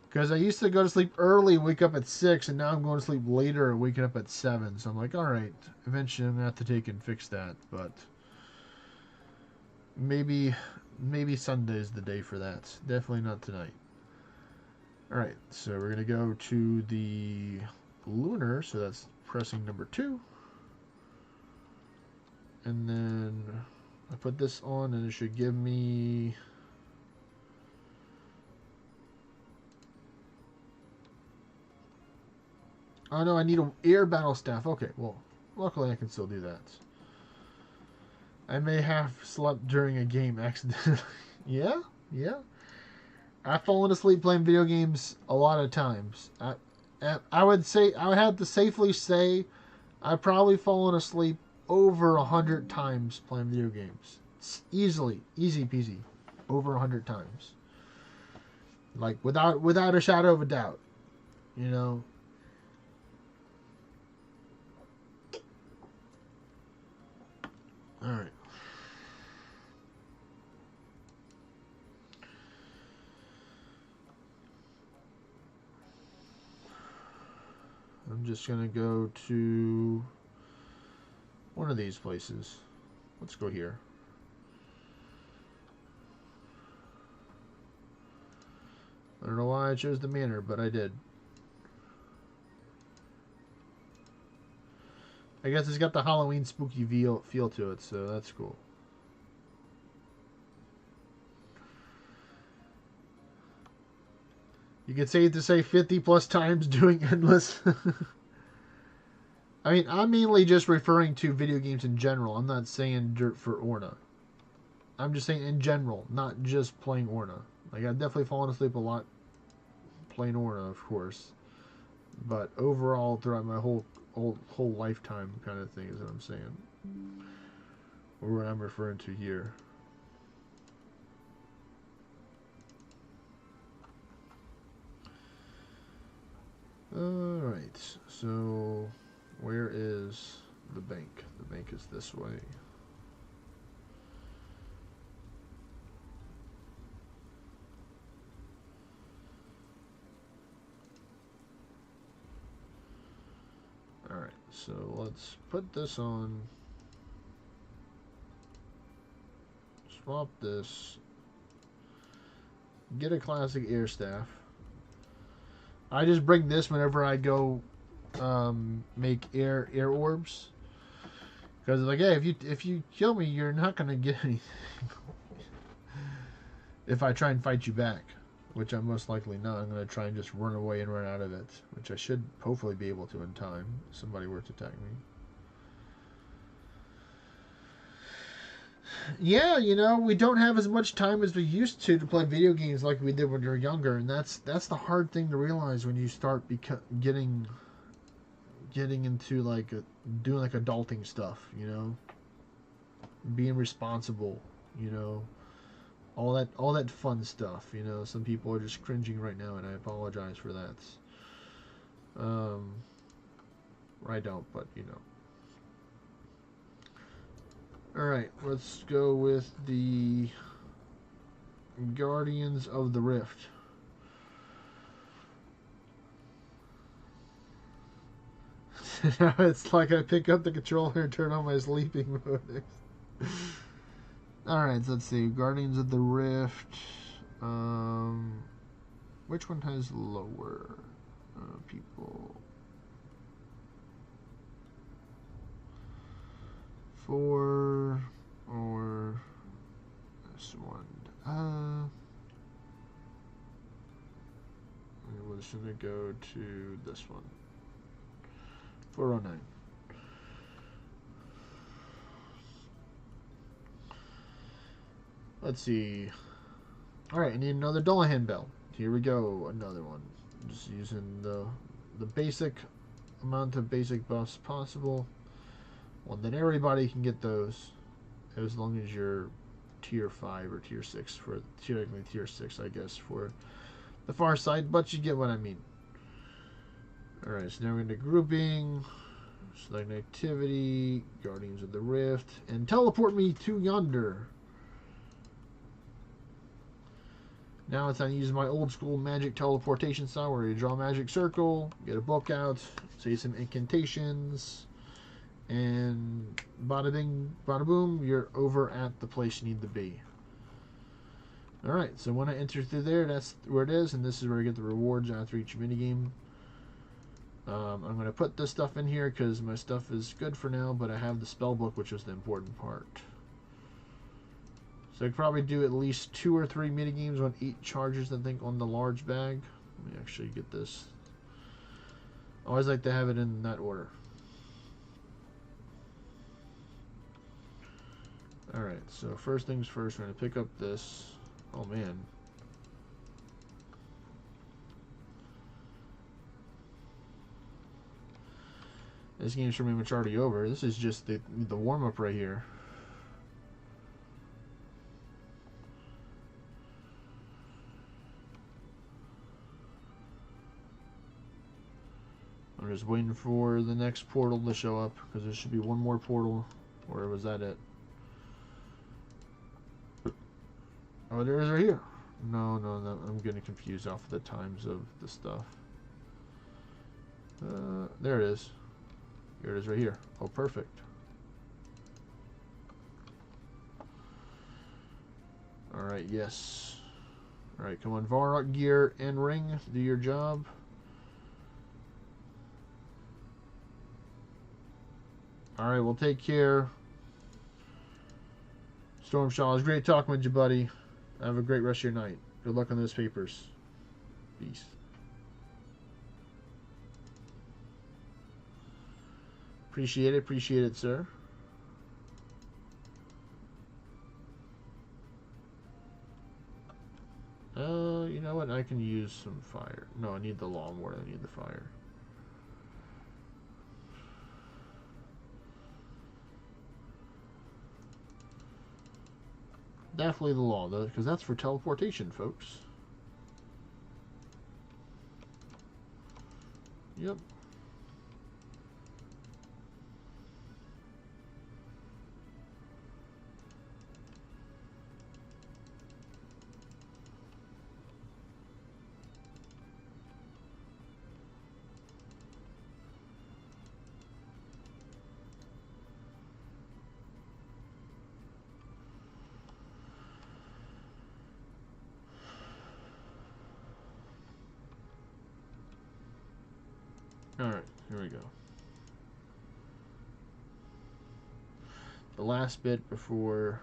Because I used to go to sleep early, wake up at 6, and now I'm going to sleep later and waking up at 7. So I'm like, alright, eventually I'm going to have to take and fix that. But maybe Sunday's the day for that. Definitely not tonight. Alright, so we're going to go to the lunar, so that's pressing number 2. And then I put this on and it should give me... Oh no, I need an air battle staff. Okay, well, luckily I can still do that. I may have slept during a game accidentally. Yeah. I've fallen asleep playing video games a lot of times. I would have to safely say I've probably fallen asleep over 100 times playing video games. It's easy peasy, over 100 times. Like without a shadow of a doubt, you know. All right. I'm just going to go to one of these places. Let's go here. I don't know why I chose the manor, but I did. I guess it's got the Halloween spooky feel to it, so that's cool. You could say it to say 50 plus times doing endless. I mean, I'm mainly just referring to video games in general. I'm not saying dirt for ORNA. I'm just saying in general, not just playing ORNA. Like, I've definitely fallen asleep a lot playing ORNA, of course. But overall, throughout my whole lifetime kind of thing is what I'm saying. Or what I'm referring to here. Alright, so where is the bank? The bank is this way. Alright, so let's put this on. Swap this. Get a classic air staff. I just bring this whenever I go make air orbs, because like, hey, if you kill me, you're not gonna get anything. If I try and fight you back, which I'm most likely not, I'm gonna try and just run away and run out of it, which I should hopefully be able to in time. If somebody were to attack me. Yeah, you know, we don't have as much time as we used to play video games like we did when we were younger, and that's the hard thing to realize when you start getting into like doing like adulting stuff, you know, being responsible, you know, all that fun stuff. You know, some people are just cringing right now, and I apologize for that. I don't, but you know. Alright, let's go with the Guardians of the Rift. Now it's like I pick up the controller and turn on my sleeping mode. Alright, so let's see. Guardians of the Rift. Which one has lower people? 4 or this one. We're just gonna go to this one. 409. Let's see. Alright, I need another Dullahandro bell. Here we go, another one. Just using the basic amount of basic buffs possible. Well, then everybody can get those as long as you're tier 5 or tier 6 for technically tier 6, I guess, for the far side, but you get what I mean. Alright, so now we're into grouping, select activity, Guardians of the Rift, and teleport me to yonder. Now it's time to use my old school magic teleportation style where you draw a magic circle, get a book out, say some incantations, and bada bing, bada boom, you're over at the place you need to be. Alright, so when I enter through there, that's where it is, and this is where I get the rewards after each minigame. I'm going to put this stuff in here because my stuff is good for now, but I have the spell book, which is the important part. So I could probably do at least 2 or 3 minigames on 8 charges, I think, on the large bag. Let me actually get this. I always like to have it in that order. Alright, so first things first, we're going to pick up this. Oh man. This game's pretty much already over. This is just the warm-up right here. I'm just waiting for the next portal to show up, because there should be one more portal. Or was that it? Oh, there it is right here. No, I'm getting confused off of the times of the stuff. There it is. Here it is right here. Oh, perfect. Alright, yes. Alright, come on. Varrock gear and ring. Do your job. Alright, well, take care. Stormshaw, it's great talking with you, buddy. Have a great rest of your night. Good luck on those papers. Peace. Appreciate it, sir. You know what? I can use some fire. No, I need the law more than I need the fire. Definitely the law, though, because that's for teleportation, folks. Yep. Alright, here we go. The last bit before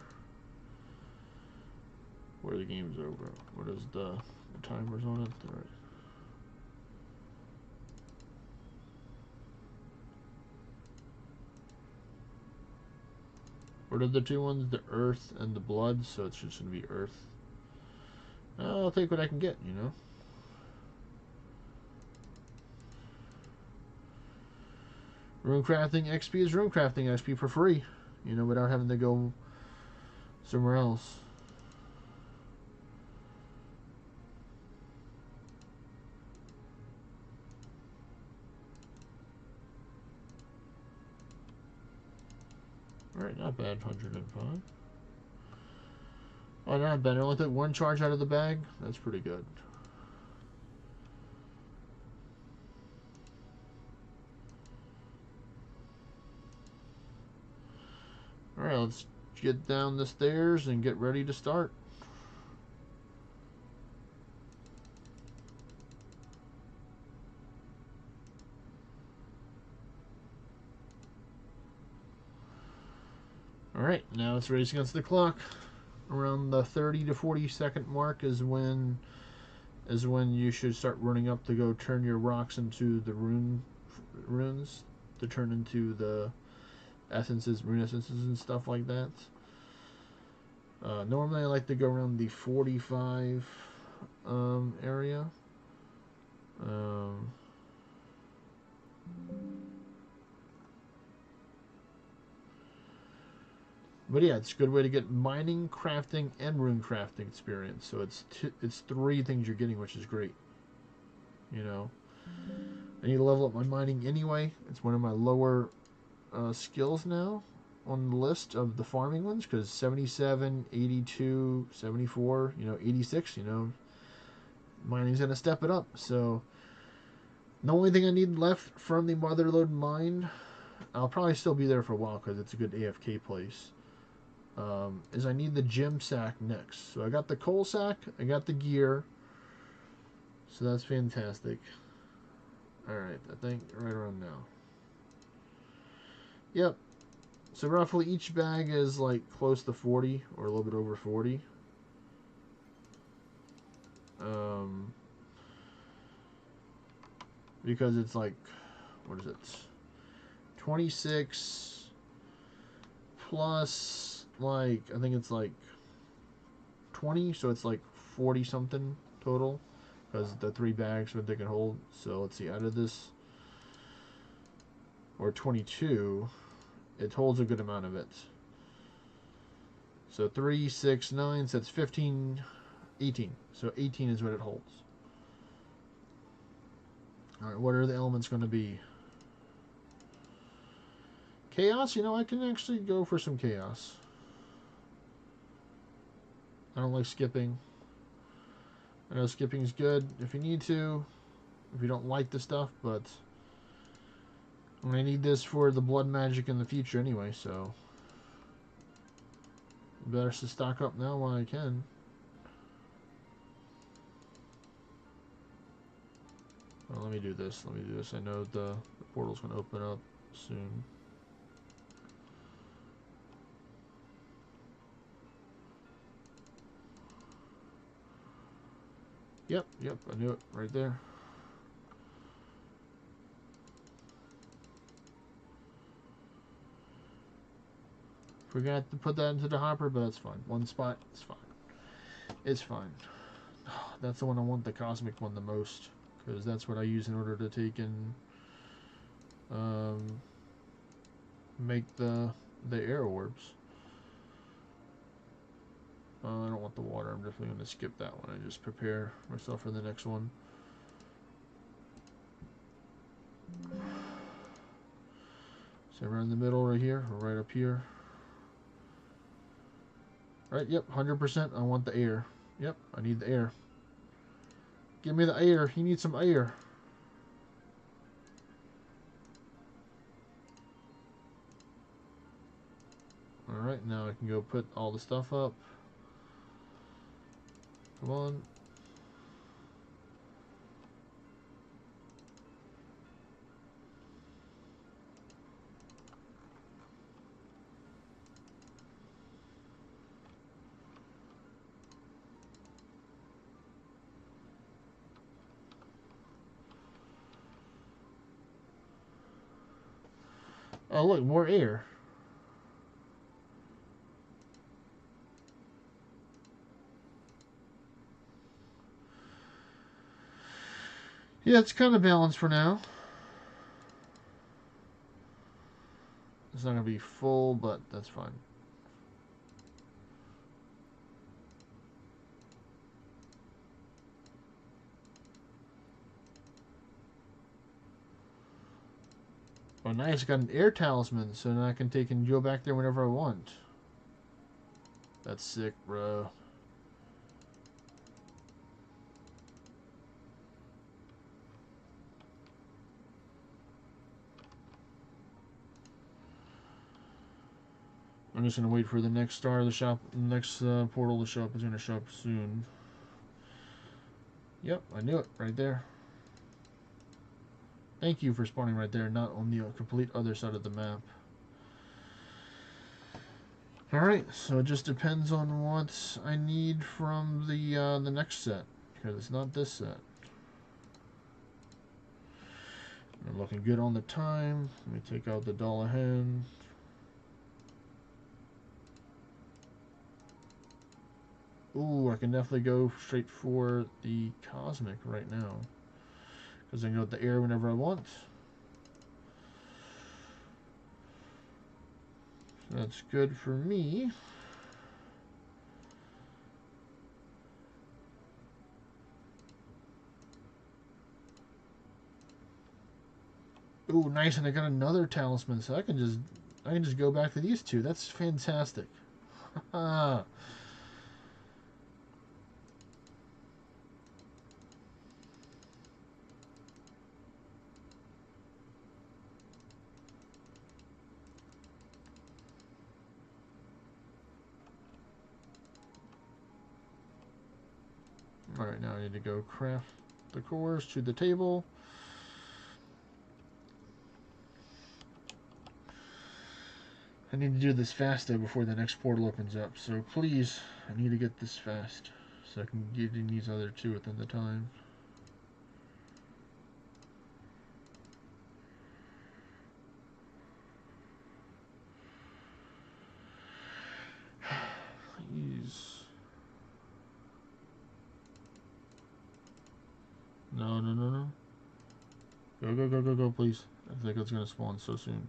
where the game's over. What is the timers on it? Alright. What are the two ones? The earth and the blood, so it's just gonna be earth. I'll take what I can get, you know? Rune crafting XP is rune crafting XP for free, you know, without having to go somewhere else. Alright, not bad, 105. Oh, not bad. I only took one charge out of the bag. That's pretty good. Alright, let's get down the stairs and get ready to start. Alright, now it's race against the clock. Around the 30 to 40 second mark is when you should start running up to go turn your rocks into the runes to turn into the essences, rune essences and stuff like that. Normally I like to go around the 45 area. But yeah, it's a good way to get mining, crafting, and rune crafting experience. So it's three things you're getting, which is great. You know, I need to level up my mining anyway. It's one of my lower skills now on the list of the farming ones, because 77, 82, 74, you know, 86, you know, mining's going to step it up. So the only thing I need left from the Motherlode mine, I'll probably still be there for a while because it's a good AFK place, is I need the gem sack next. So I got the coal sack, I got the gear, so that's fantastic. Alright, I think right around now. Yep. So roughly each bag is like close to 40 or a little bit over 40. Because it's like, what is it? 26 plus, like, I think it's like 20, so it's like 40 something total. Because the 3 bags what they can hold. So let's see, out of this, or 22, it holds a good amount of it. So 3, 6, 9, so that's 15, 18. So 18 is what it holds. Alright, what are the elements going to be? Chaos? You know, I can actually go for some chaos. I don't like skipping. I know skipping's good if you need to, if you don't like the stuff, but I'm going to need this for the blood magic in the future anyway, so better to stock up now while I can. Well, let me do this. I know the portal's going to open up soon. Yep, I knew it right there. Forgot to put that into the hopper, but that's fine. One spot, it's fine. It's fine. That's the one I want, the cosmic one, the most, because that's what I use in order to take and make the air orbs. I don't want the water. I'm definitely going to skip that one and just prepare myself for the next one. So right in the middle right here, or right up here. Right, yep, 100%. I want the air. Yep, I need the air. Give me the air. You need some air. Alright, now I can go put all the stuff up. Come on. Oh, look, more air. Yeah, it's kind of balanced for now. It's not going to be full, but that's fine. Oh, nice. I got an air talisman, so now I can take and go back there whenever I want. That's sick, bro. I'm just going to wait for the next star of the shop, the next portal to show up. Is going to show up soon. Yep, I knew it. Right there. Thank you for spawning right there, not on the complete other side of the map. Alright, so it just depends on what I need from the next set, because it's not this set. I'm looking good on the time. Let me take out the Dullahandro. Ooh, I can definitely go straight for the cosmic right now, because I can go with the air whenever I want. So that's good for me. Ooh, nice, and I got another talisman, so I can just go back to these two. That's fantastic. Alright, now I need to go craft the cores to the table. I need to do this fast though before the next portal opens up, so please, I need to get this fast so I can get in these other two within the time. Please. No, no, no, no. Go, go, go, go, go, please. I think it's gonna spawn so soon.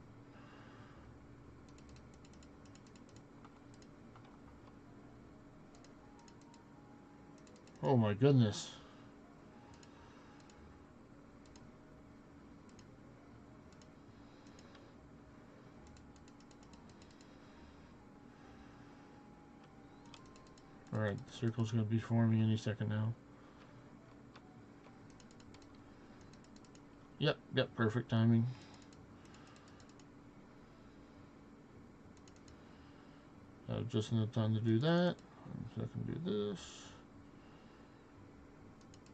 Oh my goodness. Alright, the circle's gonna be forming any second now. Yep, yep, perfect timing. I have just enough time to do that. So I can do this.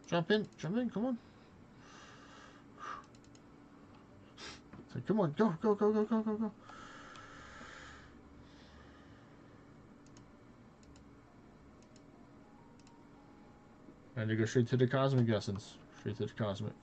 Jump in, come on. So come on, go, go, go, go, go, go, go. I had to go straight to the cosmic essence. Straight to the cosmic.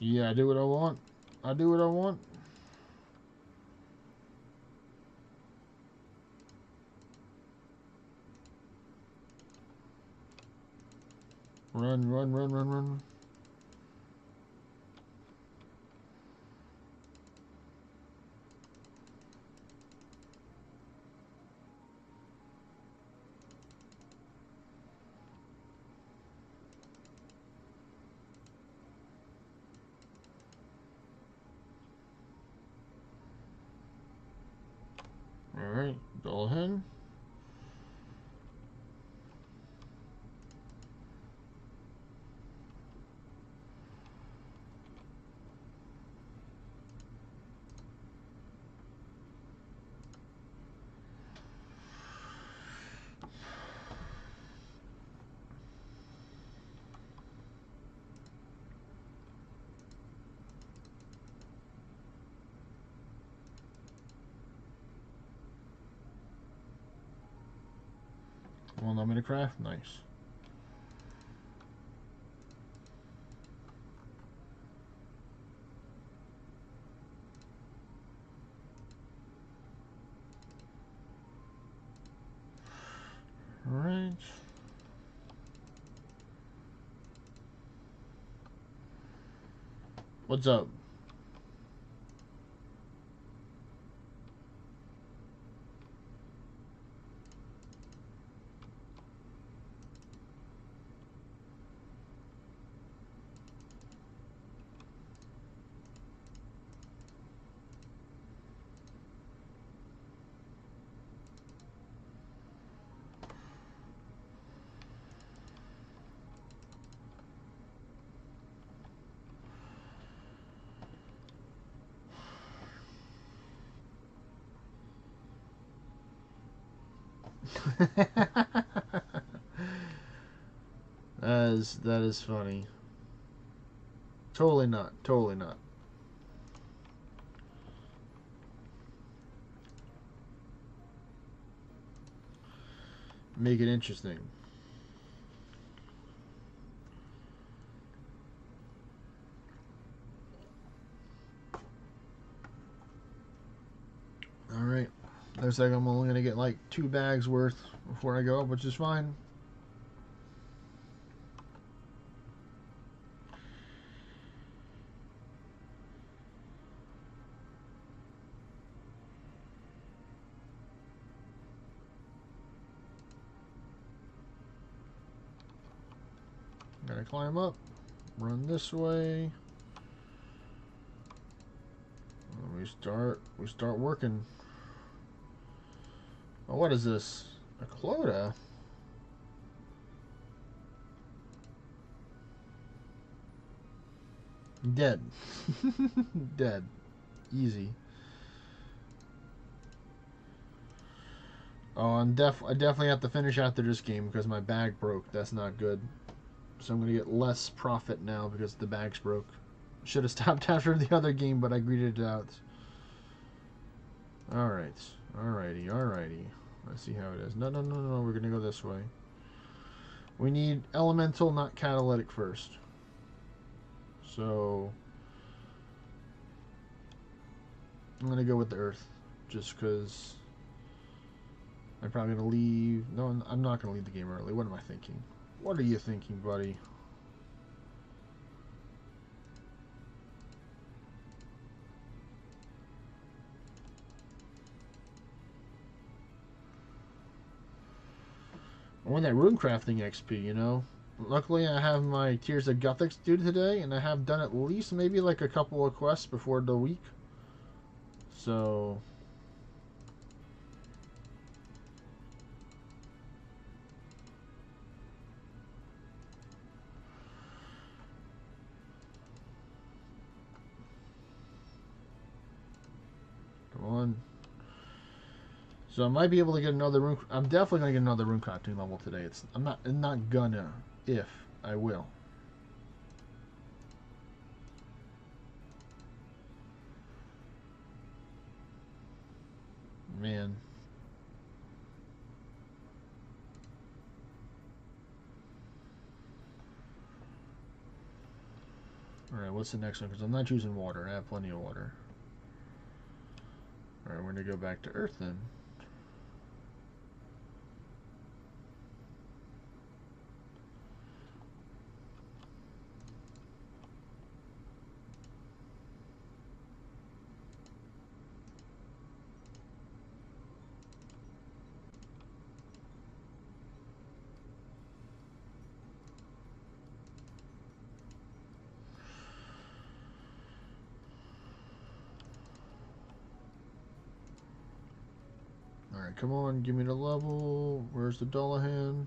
Yeah, I do what I want. I do what I want. Run, run, run, run, run. Alright, Dullahandro. Well, I'm gonna craft. Nice. Alright. What's up? That is funny. Totally not. Totally not. Make it interesting. Alright. Looks like I'm only gonna get like 2 bags worth before I go up, which is fine. Gotta climb up, run this way. We start working. Oh, what is this? A quota? Dead. Dead. Easy. Oh, I definitely have to finish after this game because my bag broke. That's not good. So I'm gonna get less profit now because the bag's broke. Should have stopped after the other game, but I greeted it out. Alright. Alrighty, alrighty. Let's see how it is. No, no, no, no, we're gonna go this way. We need elemental, not catalytic first. So I'm gonna go with the earth. Just because I'm probably gonna leave. No, I'm not gonna leave the game early. What am I thinking? What are you thinking, buddy? I want that rune crafting XP, you know? Luckily, I have my Tears of Gothics due today, and I have done at least maybe like a couple of quests before the week. So come on. So I might be able to get another rune. I'm definitely gonna get another rune crafting level today. I'm not gonna. If I will. Man. Alright, what's the next one? Because I'm not choosing water. I have plenty of water. Alright, we're going to go back to Earth then. Alright, come on, give me the level. Where's the Dullahandro?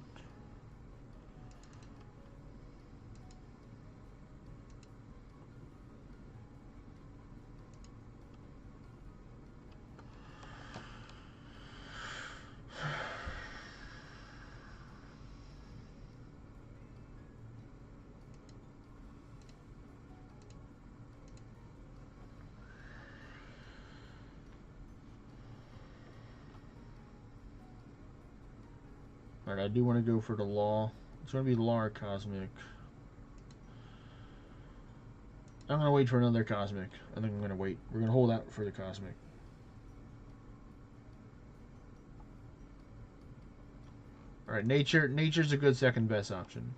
Alright, I do want to go for the law. It's going to be law or cosmic. I'm going to wait for another cosmic. I think I'm going to wait. We're going to hold out for the cosmic. Alright, nature's a good second best option.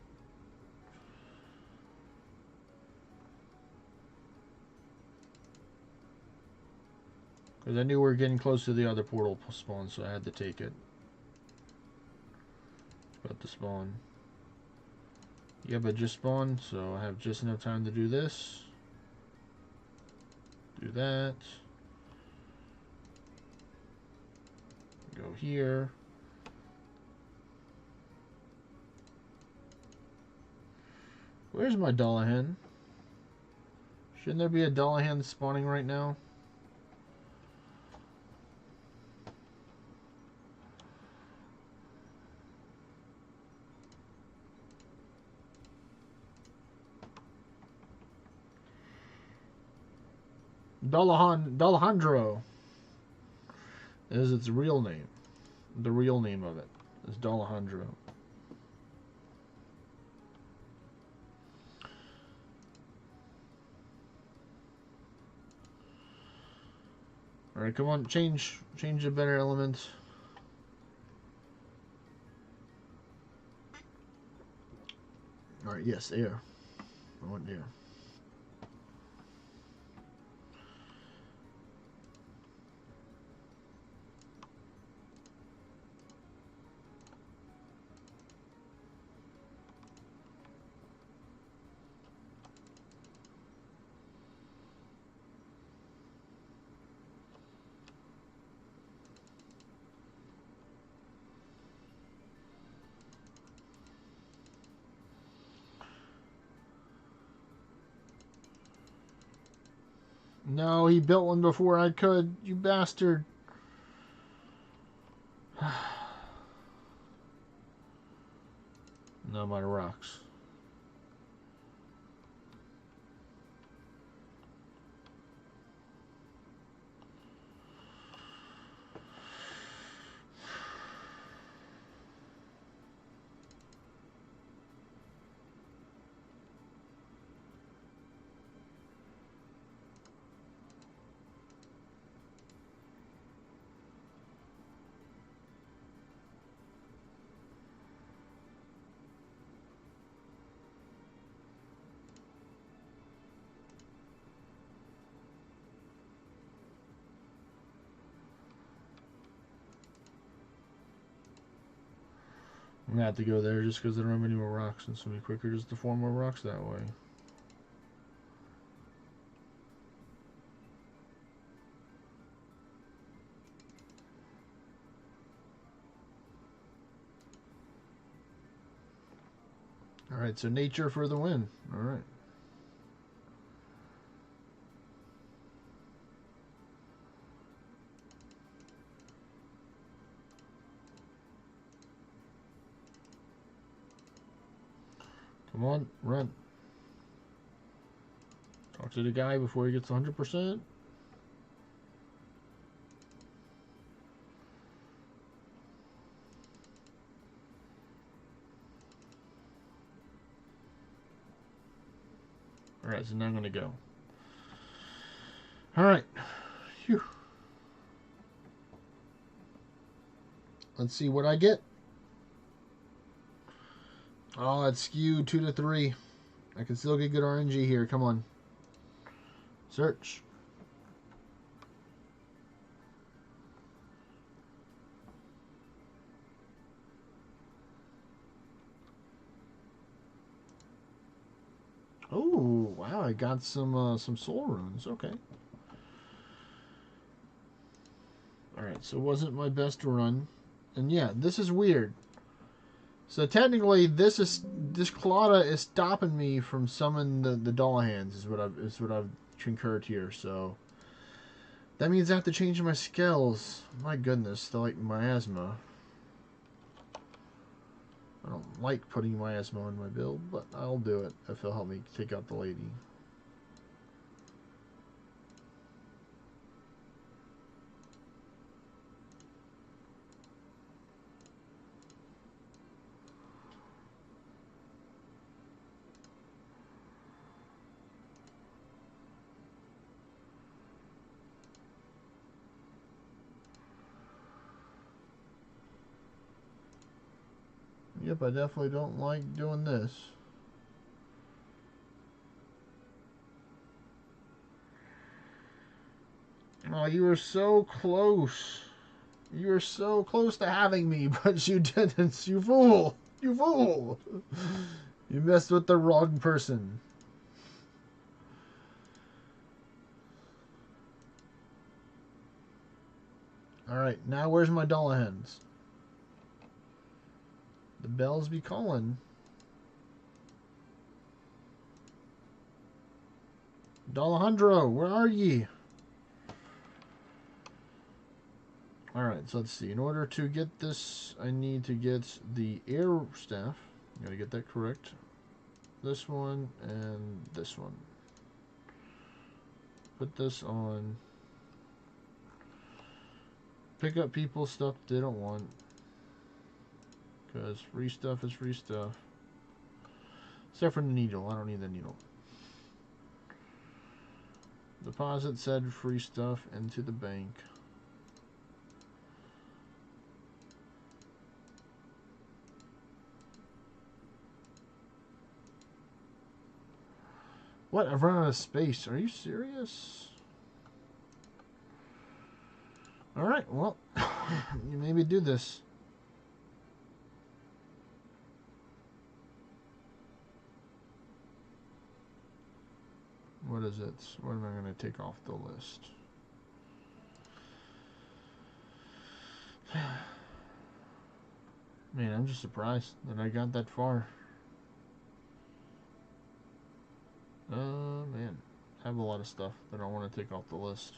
Because I knew we were getting close to the other portal spawn, so I had to take it. About to spawn. Yeah, but just spawned, so I have just enough time to do this. Do that. Go here. Where's my Dullahandro? Shouldn't there be a Dullahandro spawning right now? Dullahandro is its real name. The real name of it is Dullahandro. Alright, come on, change a better element. Alright, yes, air. I want air. No, he built one before I could, you bastard. No, my rocks. I'm gonna have to go there just because I don't have any more rocks, and it's gonna be quicker just to form more rocks that way. Alright, so nature for the win. Alright. Come on, run. Talk to the guy before he gets 100%. Alright, so now I'm going to go. Alright. Phew. Let's see what I get. Oh, it's skewed 2 to 3. I can still get good RNG here. Come on. Search. Oh, wow, I got some soul runes. Okay. Alright, so it wasn't my best run. And yeah, this is weird. So technically this Clawda is stopping me from summoning the Dullahands is what I've concurred here, so that means I have to change my skills. My goodness, they're like miasma. I don't like putting miasma in my build, but I'll do it if it'll help me take out the lady. Yep, I definitely don't like doing this. Oh, you were so close. You were so close to having me, but you didn't. You fool. You fool. You messed with the wrong person. Alright, now where's my Dullahans? The bells be calling. Dullahandro, where are ye? Alright, so let's see. In order to get this, I need to get the air staff. Gotta get that correct. This one and this one. Put this on. Pick up people's stuff they don't want. Because free stuff is free stuff. Except for the needle. I don't need the needle. Deposit said free stuff into the bank. What? I've run out of space. Are you serious? Alright, well, you made me do this. What is it? What am I going to take off the list? Man, I'm just surprised that I got that far. Man. I have a lot of stuff that I want to take off the list.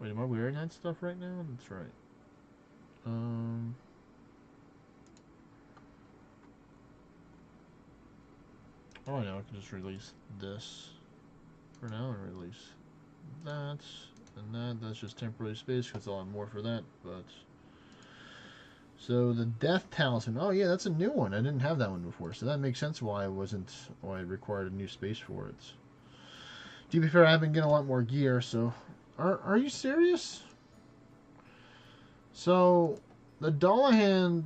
Wait, am I wearing that stuff right now? That's right. Oh, I know. I can just release this for now and release that and that. That's just temporary space because I'll have more for that. But so the Death Talisman. Oh yeah, that's a new one. I didn't have that one before, so that makes sense why I required a new space for it. To be fair, I've been getting a lot more gear. So, are you serious? So the Dullahand.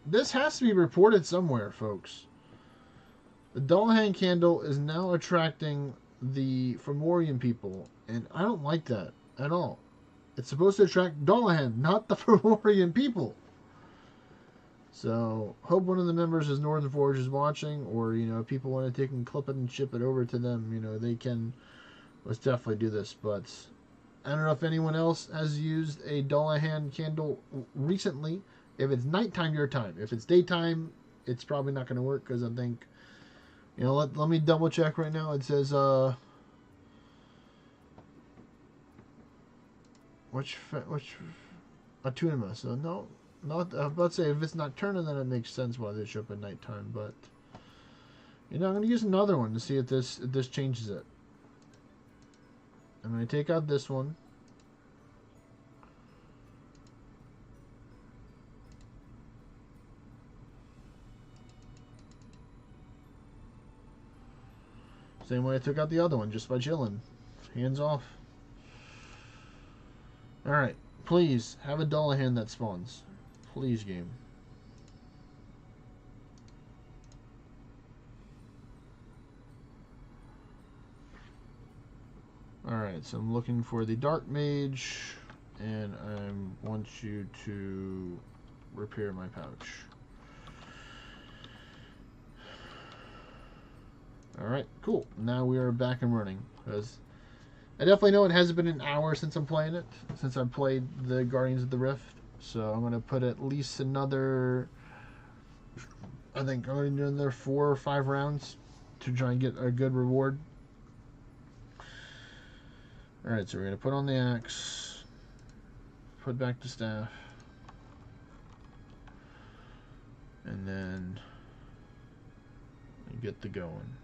This has to be reported somewhere, folks. The Dullahan candle is now attracting the Fomorian people, and I don't like that at all. It's supposed to attract Dullahan, not the Fomorian people. So, hope one of the members of Northern Forge is watching, or, you know, people want to take and clip it and ship it over to them, you know, they can, let's definitely do this, but I don't know if anyone else has used a Dullahan candle recently. If it's nighttime, your time. If it's daytime, it's probably not going to work because I think, you know, let me double check right now. It says, which Atunima. So no, not. I was about to say if it's nocturnal, then it makes sense why they show up at nighttime. But you know, I'm going to use another one to see if this changes it. I'm going to take out this one. Same way I took out the other one, just by chilling. Hands off. Alright, please, have a Dullahandro that spawns. Please, game. Alright, so I'm looking for the Dark Mage, and I want you to repair my pouch. Alright, cool. Now we are back and running. Because I definitely know it hasn't been an hour since I'm playing it, since I've played the Guardians of the Rift. So I'm going to put at least another, I think I'm going to do another 4 or 5 rounds to try and get a good reward. Alright, so we're going to put on the axe, put back the staff, and then get the going.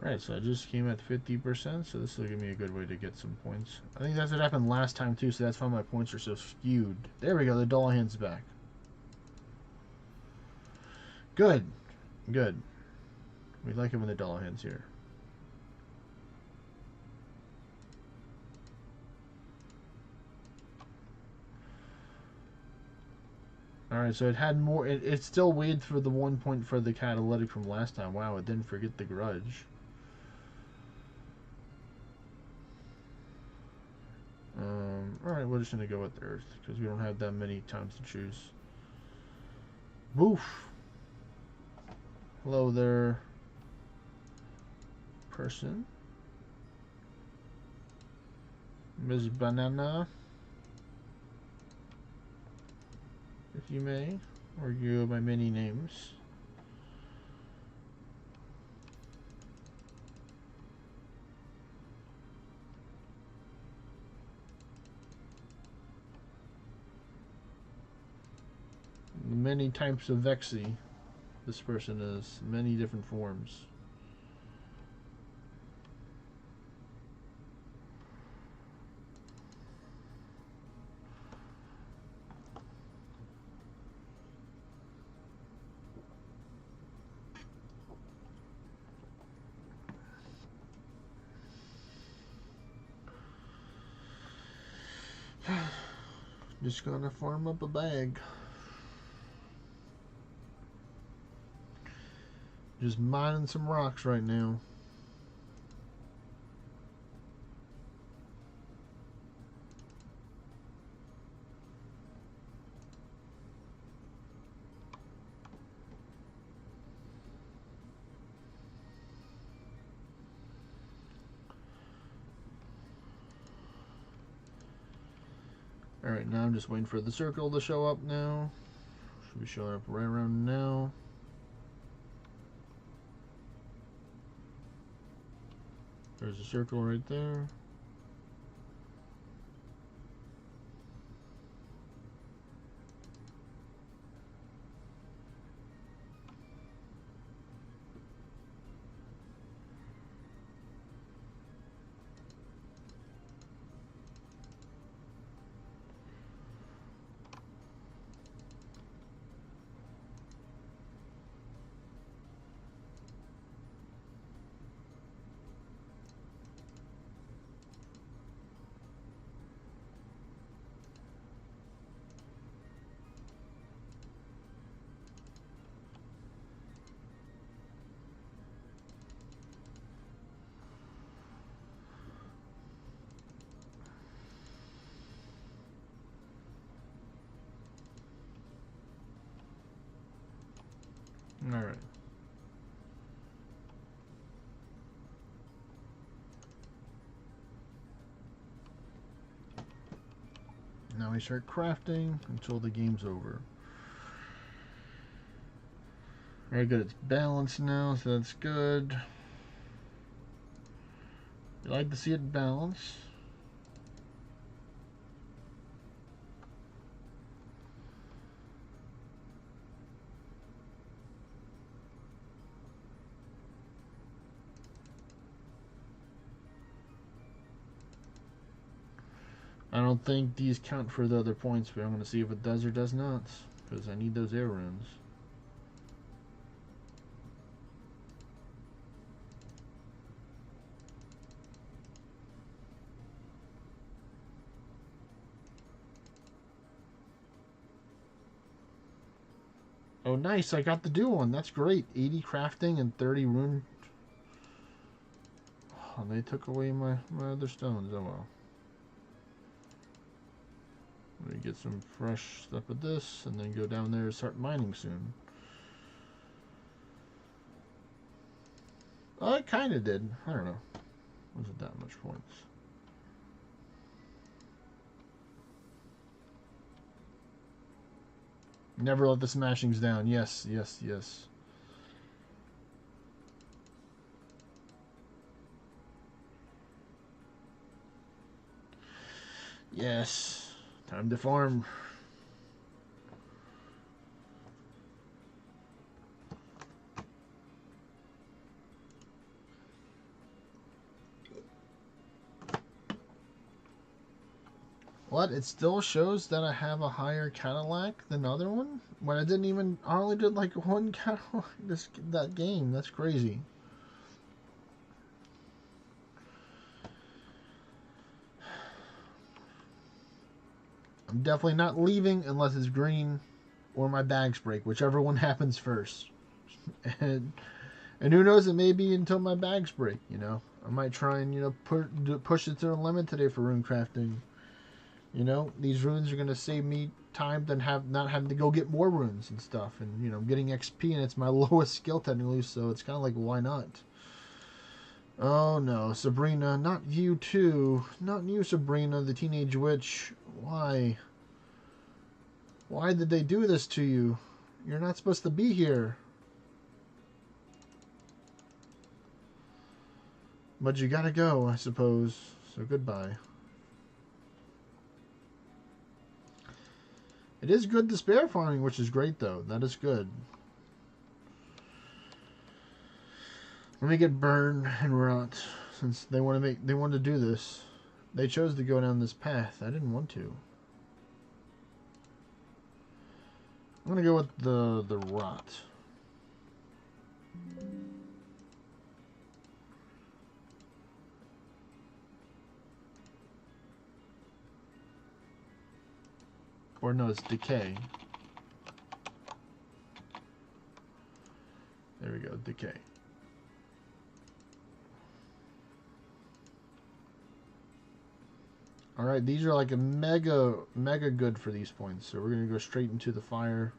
Alright, so I just came at 50%, so this will give me a good way to get some points. I think that's what happened last time too, so that's why my points are so skewed. There we go, the Dullahandro's back. Good. Good. We like it when the Dullahandro's here. Alright, so it had more, it still weighed for the 1 point for the catalytic from last time. Wow, it didn't forget the grudge. Alright, we're just going to go with the Earth, because we don't have that many times to choose. Woof! Hello there, person. Ms. Banana, if you may, or you by many names. Many types of Vexy. This person is many different forms. Just gonna farm up a bag. Just mining some rocks right now. Alright, now I'm just waiting for the circle to show up now. Should be showing up right around now. There's a circle right there. Alright. Now we start crafting until the game's over. Very good, it's balanced now, so that's good. You like to see it balanced. I don't think these count for the other points, but I'm going to see if it does or does not, because I need those air runes. Oh, nice. I got the do one. That's great. 80 crafting and 30 rune. Oh, they took away my other stones. Oh, well. Let me get some fresh stuff of this and then go down there and start mining soon. Oh, it kind of did. I don't know. Wasn't that much points. Never let the smashings down. Yes, yes, yes. Yes. Time to farm. What? It still shows that I have a higher Cadillac than the other one? When I only did like one Cadillac that game. That's crazy. I'm definitely not leaving unless it's green or my bags break, whichever one happens first. And who knows, it may be until my bags break, you know. I might try and, you know, push it to the limit today for rune crafting. You know, these runes are going to save me time than not having to go get more runes and stuff. And, you know, I'm getting XP and it's my lowest skill technically, so it's kind of like, why not? Oh no, Sabrina, not you too. Not you, Sabrina, the teenage witch. Why? Why did they do this to you? You're not supposed to be here. But you gotta go, I suppose. So goodbye. It is good despair farming, which is great though. That is good. Let me get burn and rot, since they want to do this. They chose to go down this path. I didn't want to. I'm gonna go with the rot. Or no, it's decay. There we go, decay. Alright, these are like a mega good for these points. So we're going to go straight into the fire.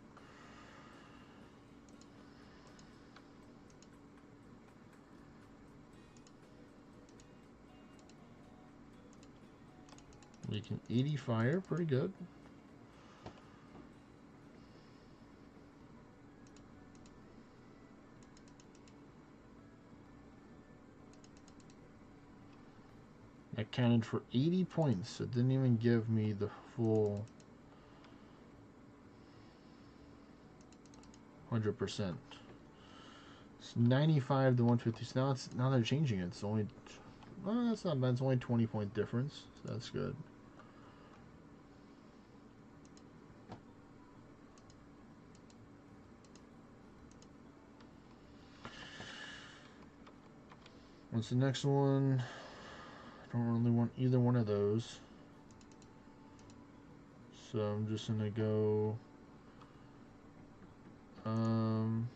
We can 80 fire, pretty good. That counted for 80 points. It didn't even give me the full 100%. It's 95 to 150. So now they're changing it. It's only, well, that's not bad. It's only 20-point difference. So that's good. What's the next one? I don't really want either one of those. So I'm just gonna go mine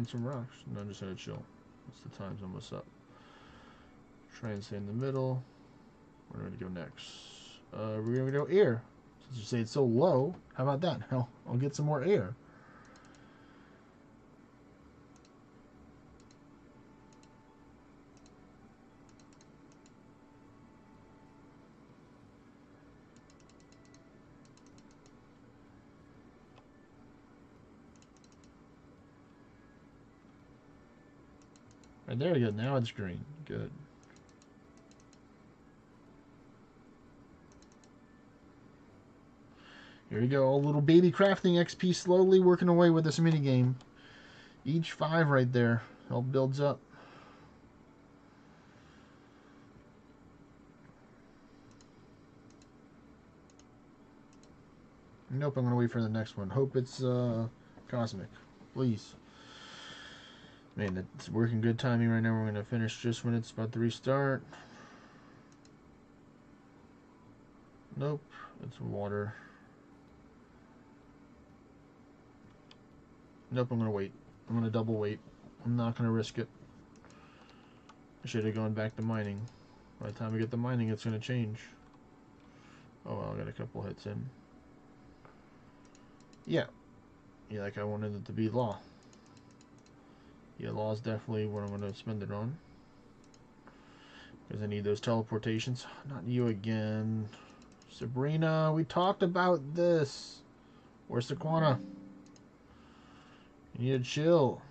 some rocks. No, I'm just gonna chill. What's the time's almost up. Try and stay in the middle. Where are we gonna go next? We're gonna go air. Since you say it's so low, how about that? I'll get some more air. Right, there we go. Now it's green. Good. Here we go. A little baby crafting XP slowly working away with this minigame. Each 5 right there. All builds up. Nope, I'm gonna wait for the next one. Hope it's cosmic. Please. Man, it's working good timing right now. We're gonna finish just when it's about to restart. Nope, it's water. Nope, I'm gonna wait. I'm gonna double wait. I'm not gonna risk it. I should have gone back to mining. By the time we get to mining, it's gonna change. Oh well, I got a couple hits in. Yeah. Yeah, like I wanted it to be law. Yeah, law is definitely what I'm gonna spend it on. Because I need those teleportations. Not you again. Sabrina, we talked about this. Where's Sequana? You need to chill.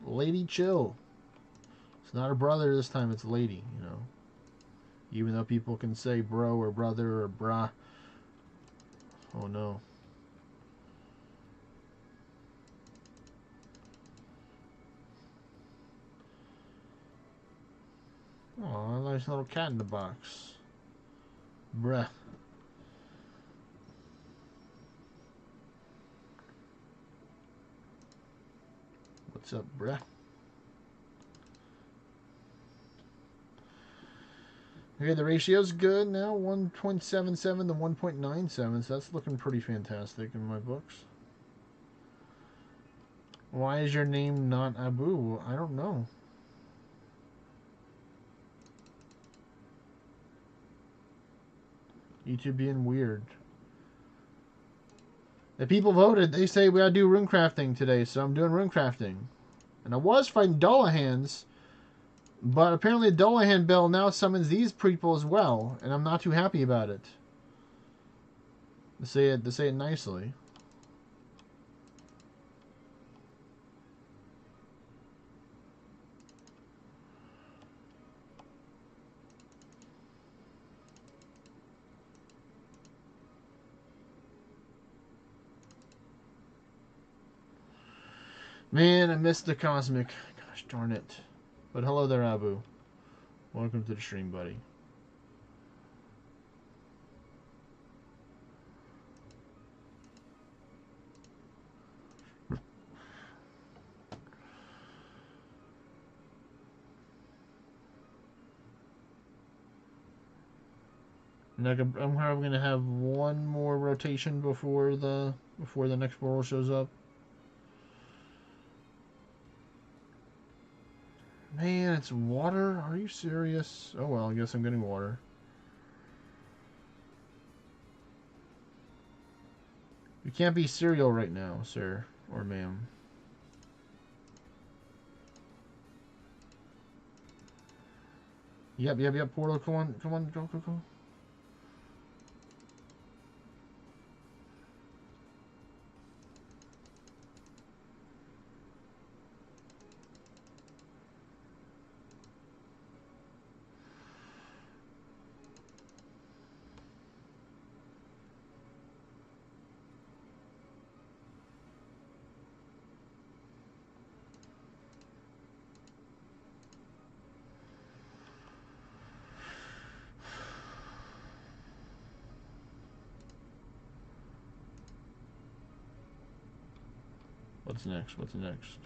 Lady, chill. It's not a brother this time, it's a lady, you know. Even though people can say bro or brother or brah. Oh no. Oh, nice little cat in the box. Bruh. What's up, bruh? Okay, the ratio's good now. 1.77 to 1.97, so that's looking pretty fantastic in my books. Why is your name not Abu? I don't know. YouTube being weird. The people voted. They say we gotta do rune crafting today, so I'm doing rune crafting. And I was fighting Dullahands, but apparently the Dullahan Bell now summons these people as well, and I'm not too happy about it. To say it nicely. Man, I missed the cosmic. Gosh darn it. But hello there, Abu. Welcome to the stream, buddy. I'm probably gonna have one more rotation before the next portal shows up. Man, it's water? Are you serious? Oh well, I guess I'm getting water. You can't be cereal right now, sir or ma'am. Yep. Portal, come on, go. What's next?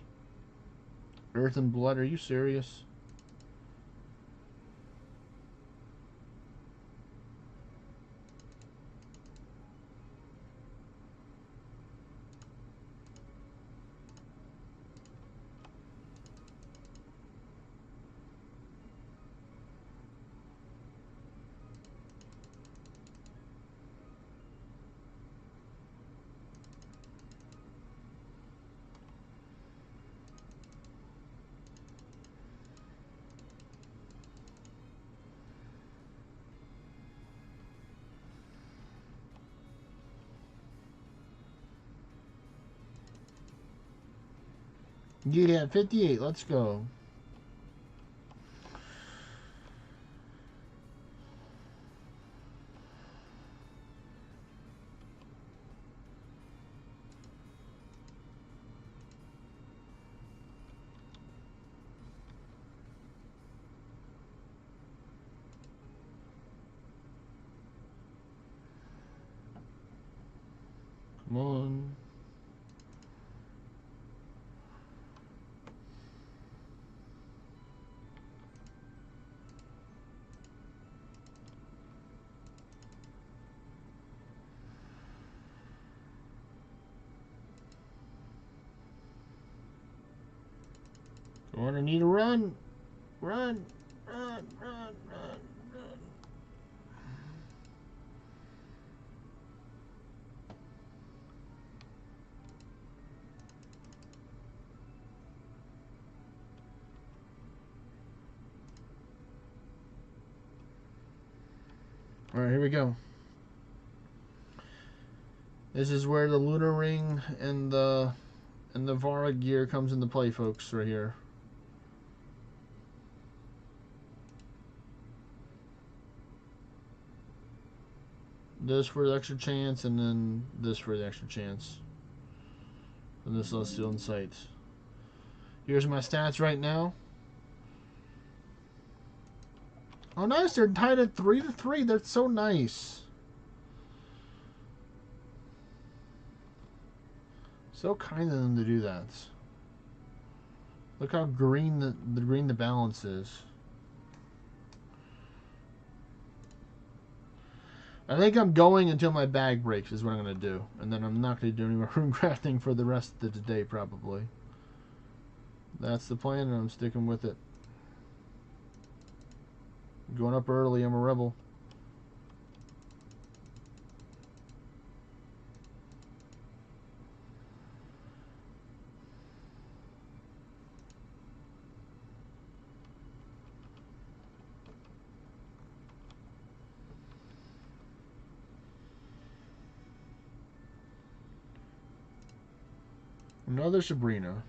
Earth and blood, are you serious? Yeah, 58, let's go. Come on. Come on, I need to run. Run. Run, run, run, run. Alright, here we go. This is where the lunar ring and the Vara gear comes into play, folks, right here. This for the extra chance, and then this for the extra chance. And this Celestial Insight. Here's my stats right now. Oh, nice. They're tied at 3-3. That's so nice. So kind of them to do that. Look how green the balance is. I think I'm going until my bag breaks is what I'm going to do. And then I'm not going to do any more rune crafting for the rest of the day, probably. That's the plan, and I'm sticking with it. Going up early, I'm a rebel. Another Sabrina.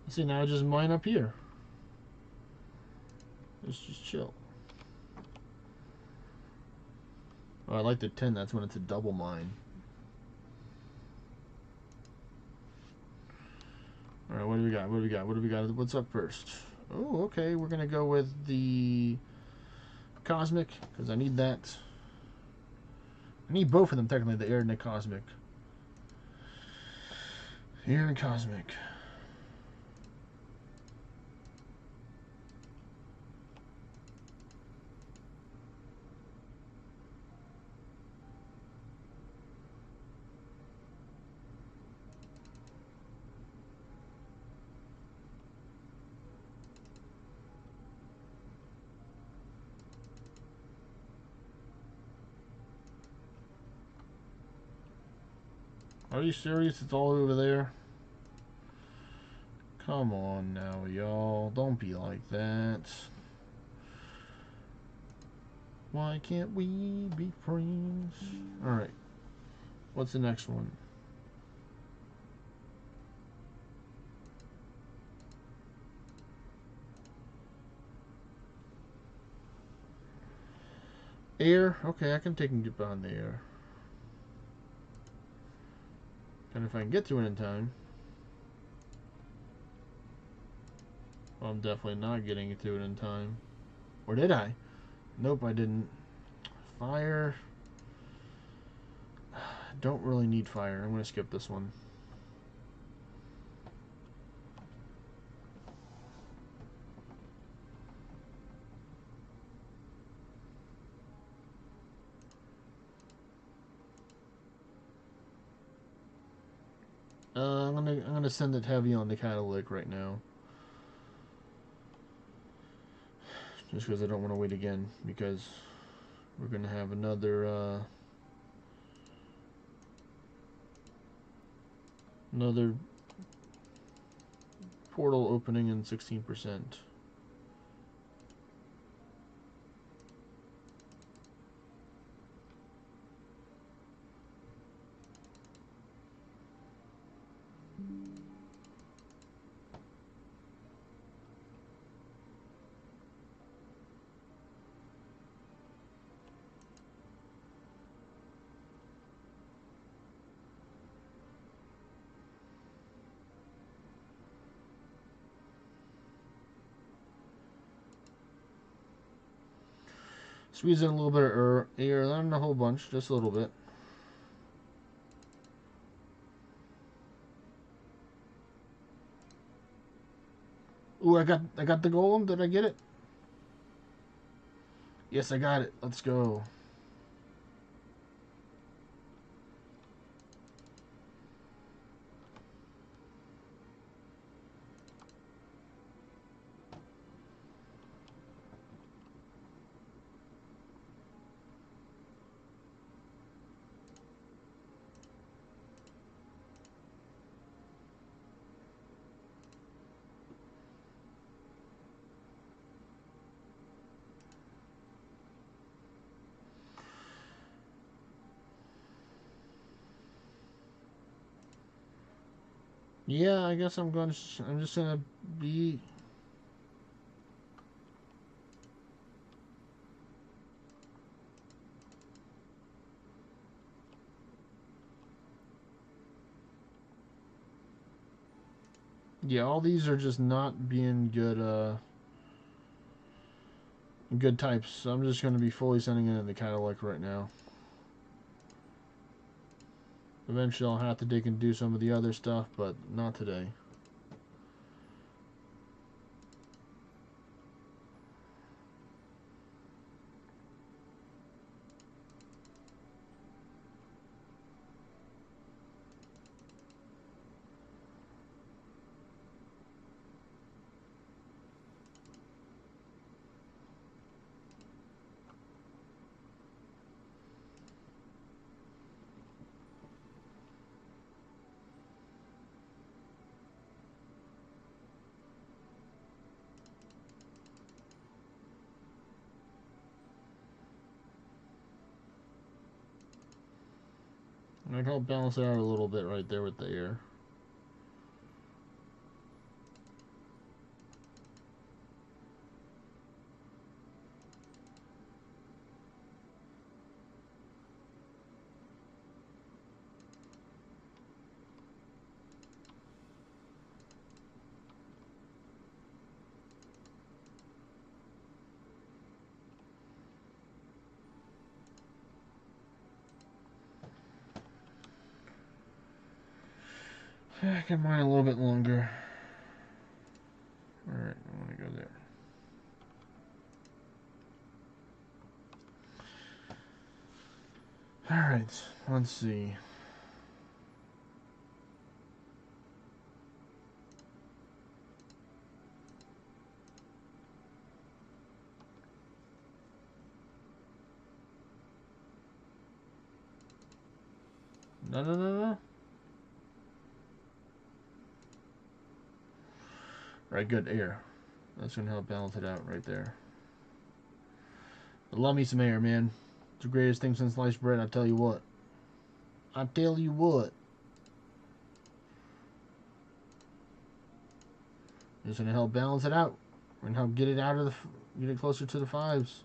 Let's see, now just mine up here. Let's just chill. Oh, I like the 10. That's when it's a double mine. Alright, what do we got? What do we got? What do we got? What's up first? Oh, okay. We're going to go with the Cosmic, because I need that. I need both of them, technically, the Air and the Cosmic. Air and Cosmic. Are you serious? It's all over there? Come on now, y'all. Don't be like that. Why can't we be friends? Alright. What's the next one? Air? Okay, I can take and get behind the air. And if I can get to it in time. Well, I'm definitely not getting to it in time. Or did I? Nope, I didn't. Fire. Don't really need fire. I'm going to skip this one. I'm gonna send it heavy on the catalytic right now. Just because I don't want to wait again, because we're gonna have another another portal opening in 16%. Squeeze in a little bit of air, not a whole bunch, just a little bit. Ooh, I got the golem. Did I get it? Yes, I got it. Let's go. Yeah, I guess I'm just gonna be. Yeah, all these are just not being good types. So I'm just gonna be fully sending it in the catalog right now. Eventually, I'll have to dig and do some of the other stuff, but not today. I'd help balance it out a little bit right there with the air. I can mine a little bit longer. Alright, I want to go there. Alright, let's see. No, no, no, no. Right, good air. That's going to help balance it out right there. I love me some air, man. It's the greatest thing since sliced bread, I tell you what. I tell you what. It's going to help balance it out. And help get it out of get it closer to the fives.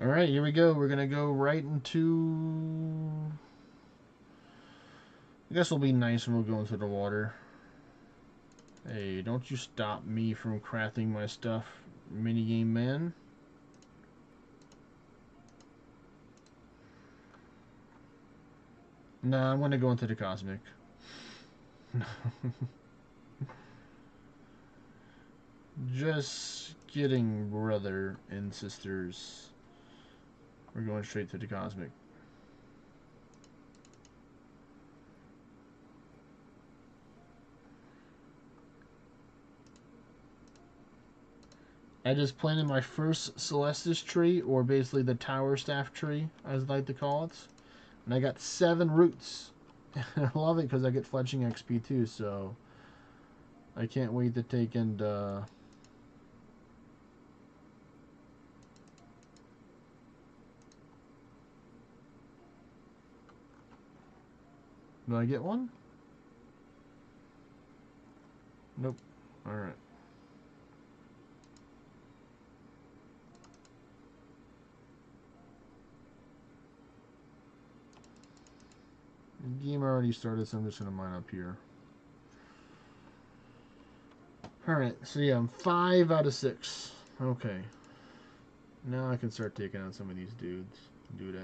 Alright, here we go. We're going to go right into... I guess it'll be nice when we'll go into the water. Hey, don't you stop me from crafting my stuff, minigame man. Nah, I'm going to go into the cosmic. Just kidding, brother and sisters. We're going straight to the cosmic. I just planted my first Celestis tree, or basically the tower staff tree, as I like to call it. And I got 7 roots. I love it because I get fletching XP too, so I can't wait to take and Do I get one? Nope. Alright. The game already started, so I'm just going to mine up here. Alright, so yeah, I'm 5 out of 6. Okay. Now I can start taking out some of these dudettes.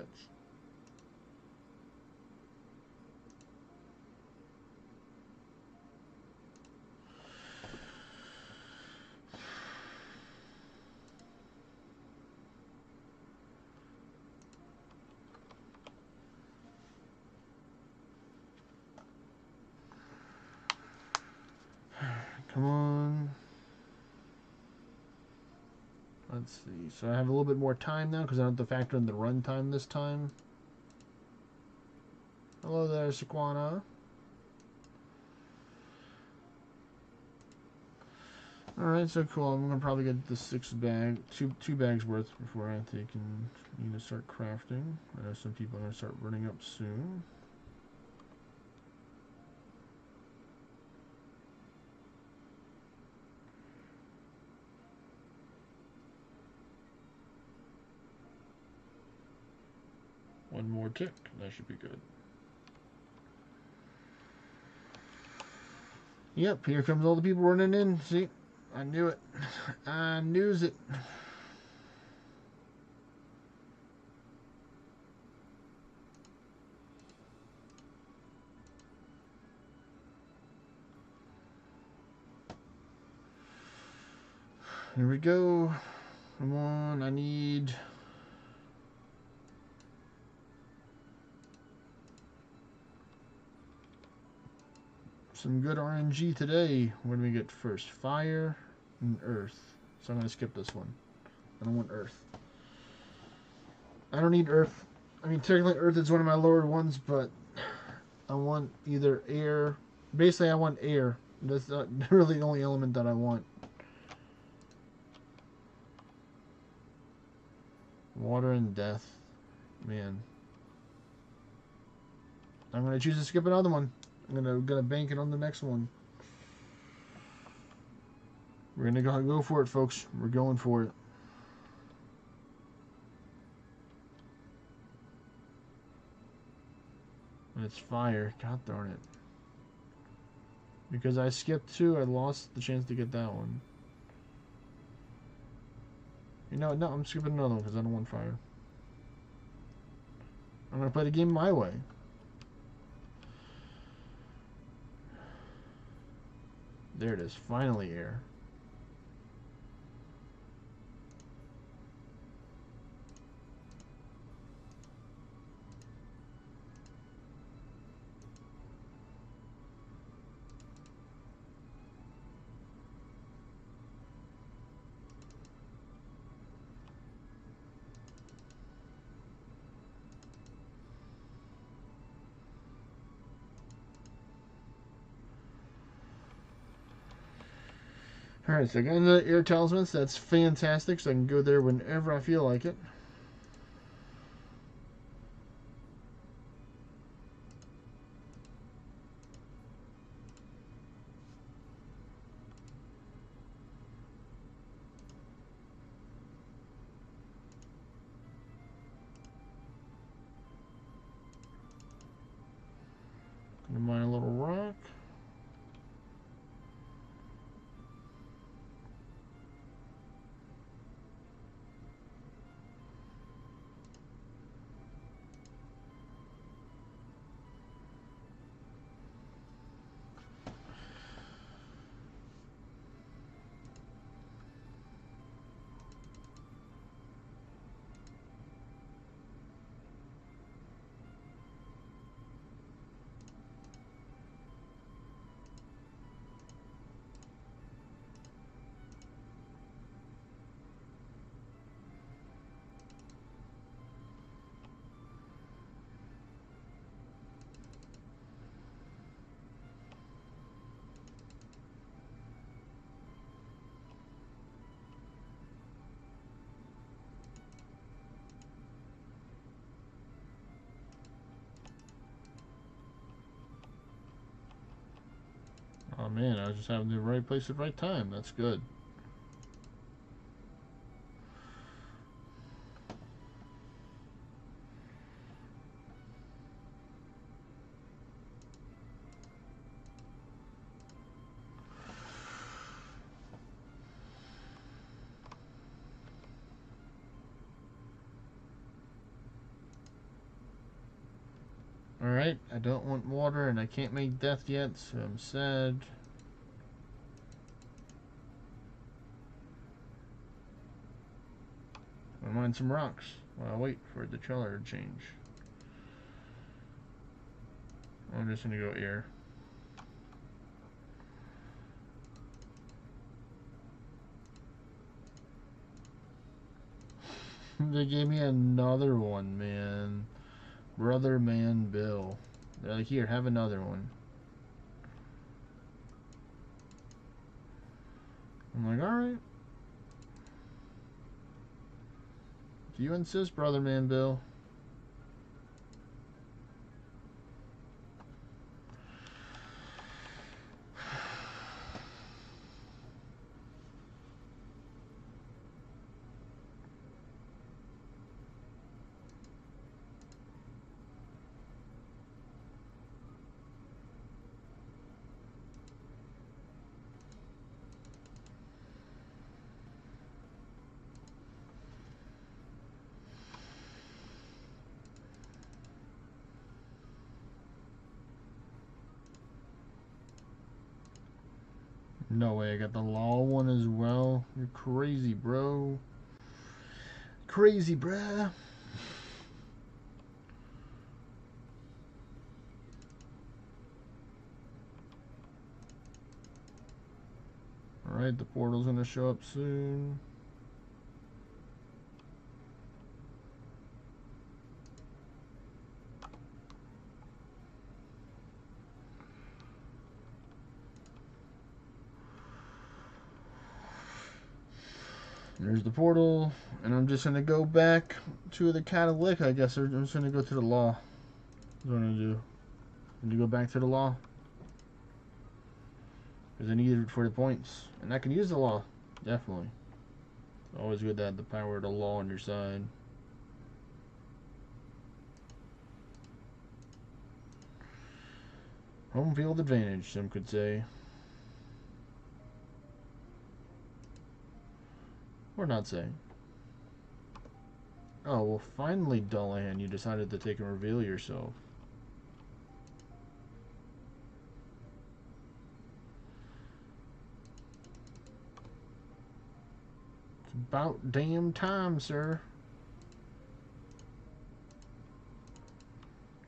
Come on. Let's see. So I have a little bit more time now because I don't have to factor in the run time this time. Hello there, Sequana. Alright, so cool. I'm gonna probably get the two bags worth before I need to start crafting. I know some people are gonna start running up soon. One more tick. That should be good. Yep, here comes all the people running in. See? I knew it. I knew it. Here we go. Come on, I need... some good RNG today. What do we get first? Fire and earth. So I'm going to skip this one. I don't want earth. I don't need earth. I mean, technically earth is one of my lower ones, but I want either air. Basically, I want air. That's not really the only element that I want. Water and death. Man. I'm going to choose to skip another one. I'm gonna bank it on the next one. We're gonna go for it, folks. We're going for it. And it's fire. God darn it. Because I skipped 2, I lost the chance to get that one. You know, no, I'm skipping another one because I don't want fire. I'm gonna play the game my way. There it is. Finally air. Alright, so I got the air talismans. That's fantastic, so I can go there whenever I feel like it. Gonna mine a little rock. Oh man, I was just having the right place at the right time. That's good. Alright, I don't want water and I can't make death yet, so I'm sad. I mine some rocks while I wait for the color to change. I'm just gonna go air. They gave me another one, man. Brother Man Bill. They're like, here, have another one. I'm like, alright. If you insist, Brother Man Bill. No way, I got the law one as well. You're crazy, bro. Crazy, bruh. Alright, the portal's gonna show up soon. There's the portal, and I'm just gonna go back to the catalytic, I guess. I'm just gonna go to the law. That's what I'm gonna do. I'm gonna go back to the law. Because I need it for the points. And I can use the law. Definitely. Always good to have the power of the law on your side. Home field advantage, some could say. Or not say. Oh, well, finally, Dullahandro, you decided to take and reveal yourself. It's about damn time, sir.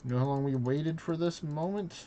You know how long we waited for this moment?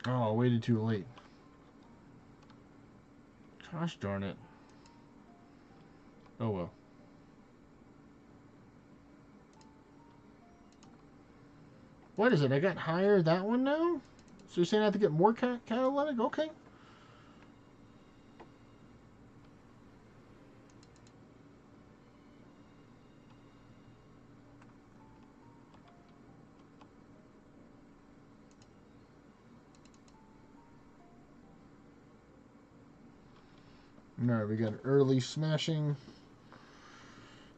Oh, I waited too late. Gosh darn it. Oh well. What is it? I got higher that one now? So you're saying I have to get more catalytic? Okay. Alright, we got early smashing.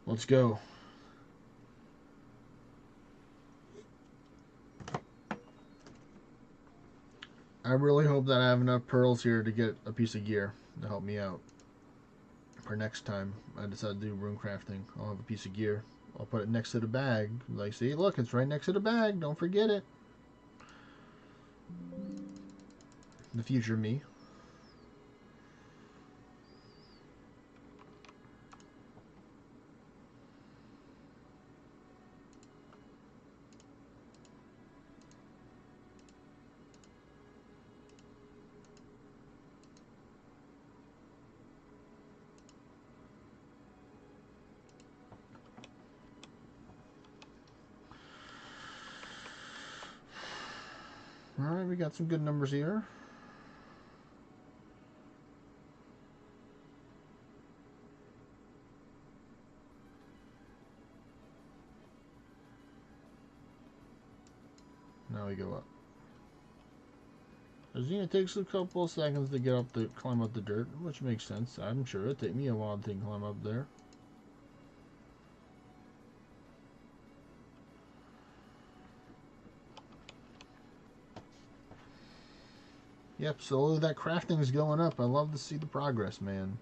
Let's go. I really hope that I have enough pearls here to get a piece of gear to help me out. For next time I decide to do rune crafting, I'll have a piece of gear. I'll put it next to the bag. Like, see, look, it's right next to the bag. Don't forget it. The future me. Alright, we got some good numbers here. Now we go up. It takes a couple of seconds to get up to climb up the dirt, which makes sense. I'm sure it'd take me a while to climb up there. Yep, slowly that crafting is going up. I love to see the progress, man.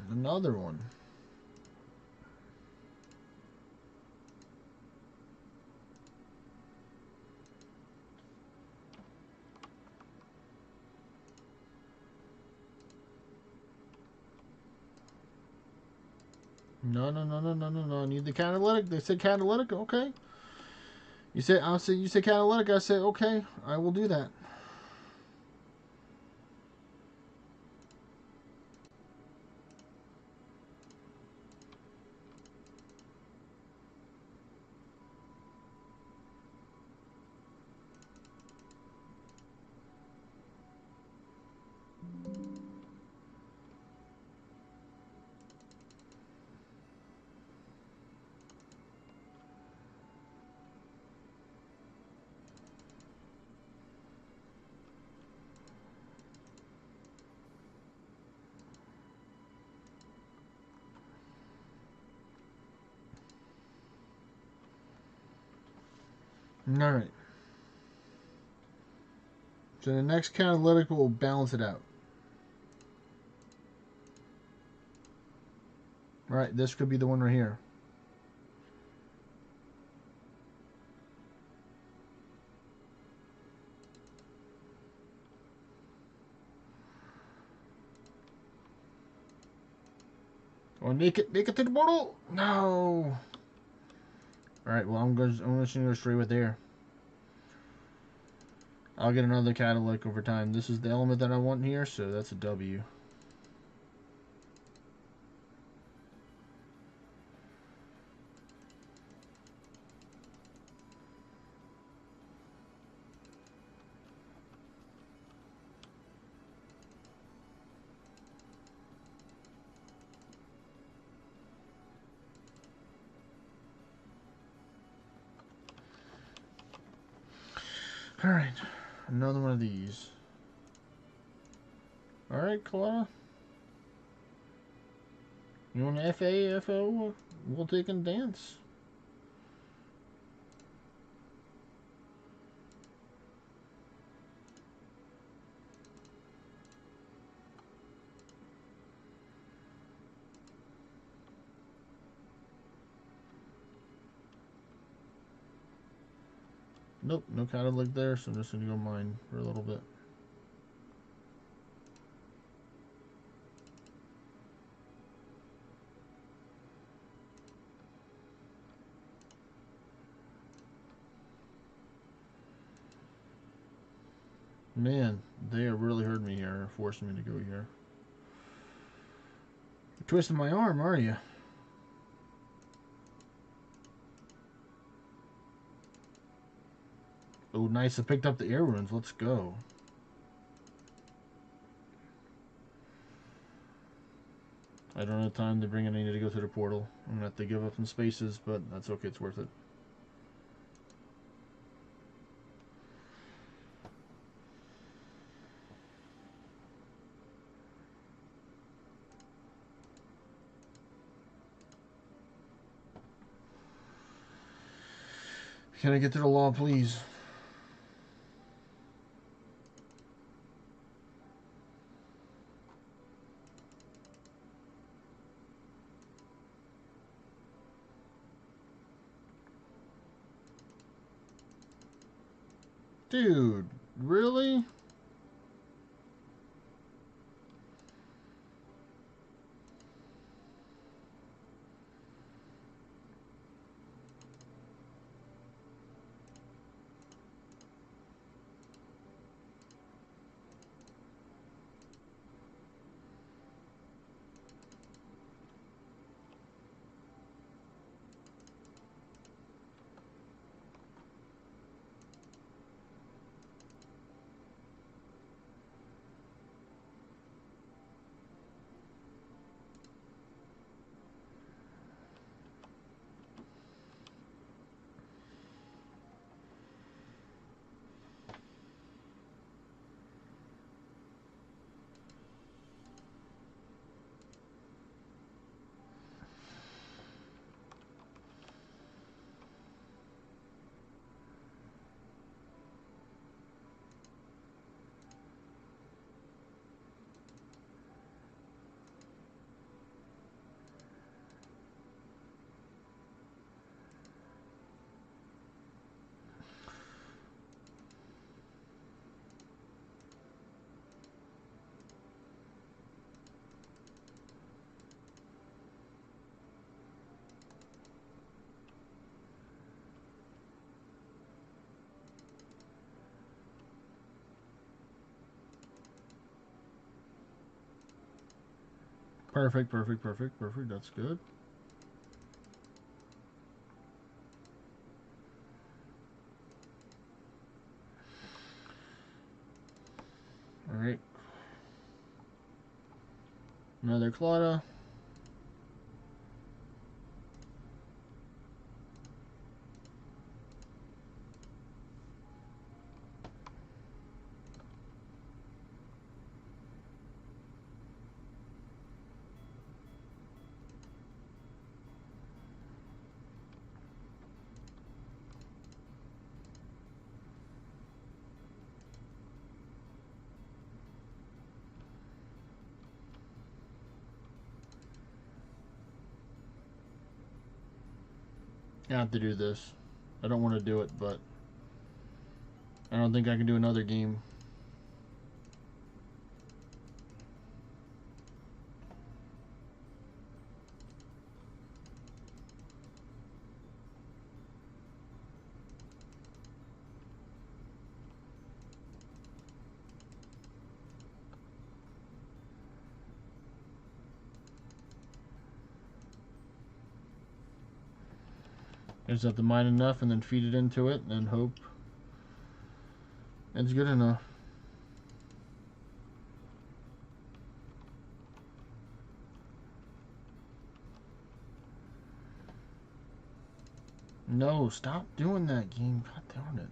Another one. No. I need the catalytic. They said catalytic. Okay. You said catalytic. I said okay. I will do that. Alright. So the next catalytic will balance it out. Alright, this could be the one right here. Oh, make it to the portal! No! Alright, well I'm just gonna go straight with there. I'll get another catalytic over time. This is the element that I want here, so that's a W. Alright, another one of these. Alright, Clara. You want FA, FO? We'll take and dance. Nope, no catalytic there, so I'm just gonna go mine for a little bit. Man, they are really hurting me here, forcing me to go here. You're twisting my arm, are you? Oh, nice. I picked up the air runes. Let's go. I don't have time to bring any to go to the portal. I'm going to have to give up some spaces, but that's okay. It's worth it. Can I get to the law, please? Dude, really? Perfect, perfect, perfect, perfect. That's good. Alright. Another Claudia. I have to do this. I don't want to do it, but I don't think I can do another game. I just have to mine enough and then feed it into it and hope it's good enough. No, stop doing that, game. God darn it.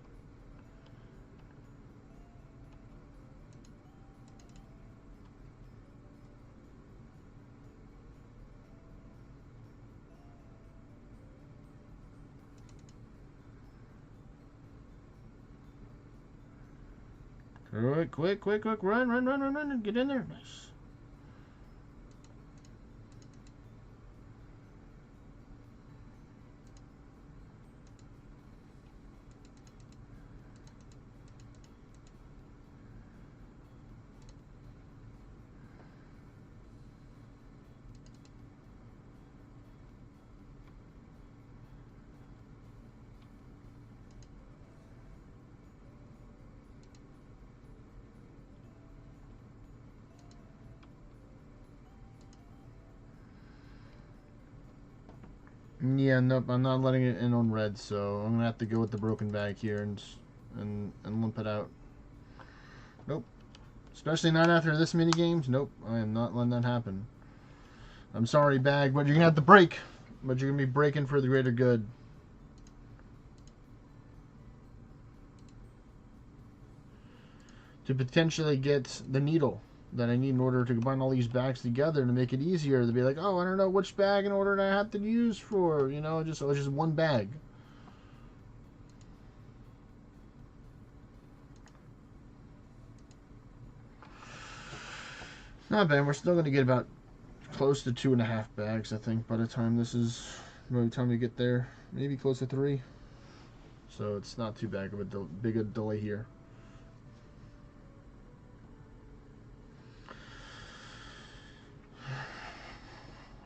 Quick, quick, quick, run, run, run, run, run, get in there. Nice. Yeah, nope, I'm not letting it in on red, so I'm gonna have to go with the broken bag here and limp it out. Nope. Especially not after this many games. Nope, I am not letting that happen. I'm sorry, bag, but you're gonna have to break. But you're gonna be breaking for the greater good. To potentially get the needle that I need in order to combine all these bags together to make it easier to be like, oh, I don't know which bag in order I have to use for, you know, just one bag. Not bad. We're still going to get about close to 2.5 bags, I think, by the time we get there. Maybe close to 3. So it's not too big of a delay here.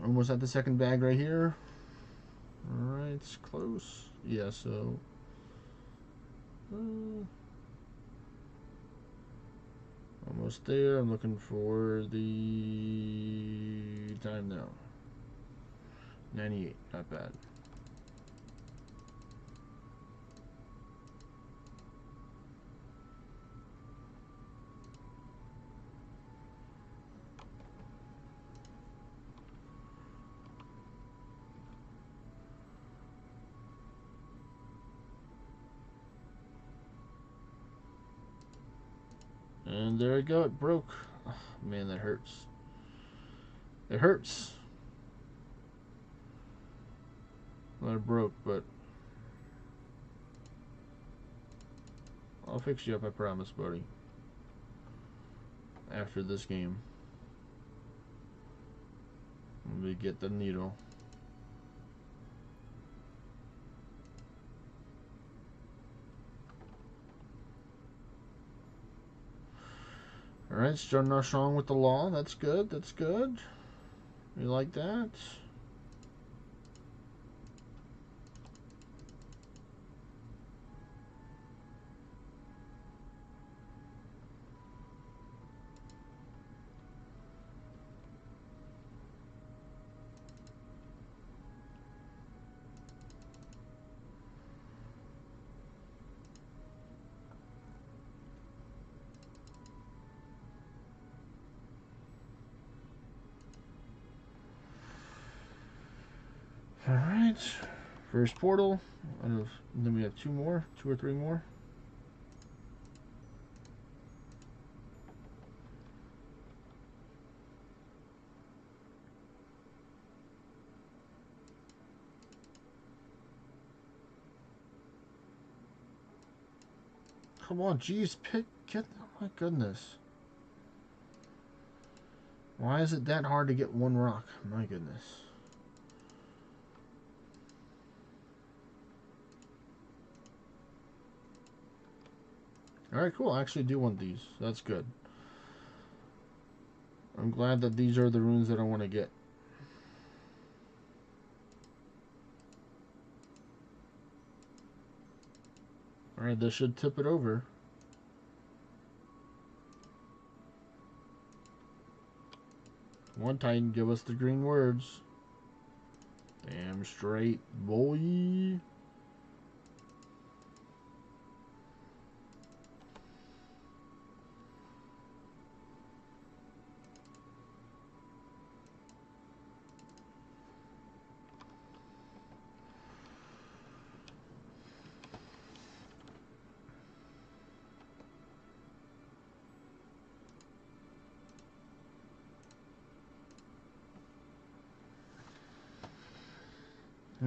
Almost at the second bag right here. Alright, it's close. Yeah, so... almost there. I'm looking for the time now. 98, not bad. And there we go, it broke. Oh, man, that hurts. It hurts. Well, it broke, but I'll fix you up, I promise, buddy. After this game. Let me get the needle. Alright, starting off strong with the law. That's good, that's good. You like that? Alright, first portal. And then we have 2 or 3 more. Come on, geez, get, oh my goodness. Why is it that hard to get one rock? My goodness. Alright, cool. I actually do want these. That's good. I'm glad that these are the runes that I want to get. Alright, this should tip it over. One Titan, give us the green words. Damn straight, boy.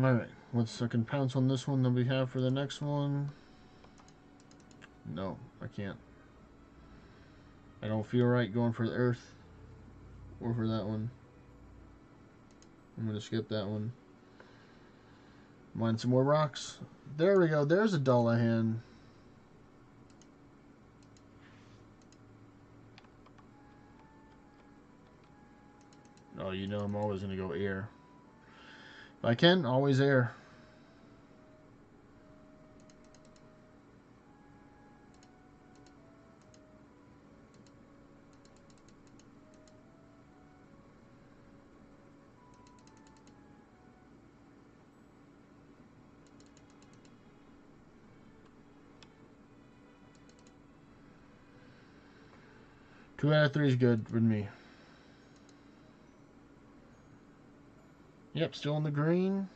Alright, let's second pounce on this one that we have for the next one. No, I can't. I don't feel right going for the earth or for that one. I'm gonna skip that one. Mine some more rocks. There we go. There's a Dullahandro. Oh, you know I'm always gonna go air. If I can, always air. Two out of 3 is good with me. Yep, still in the green.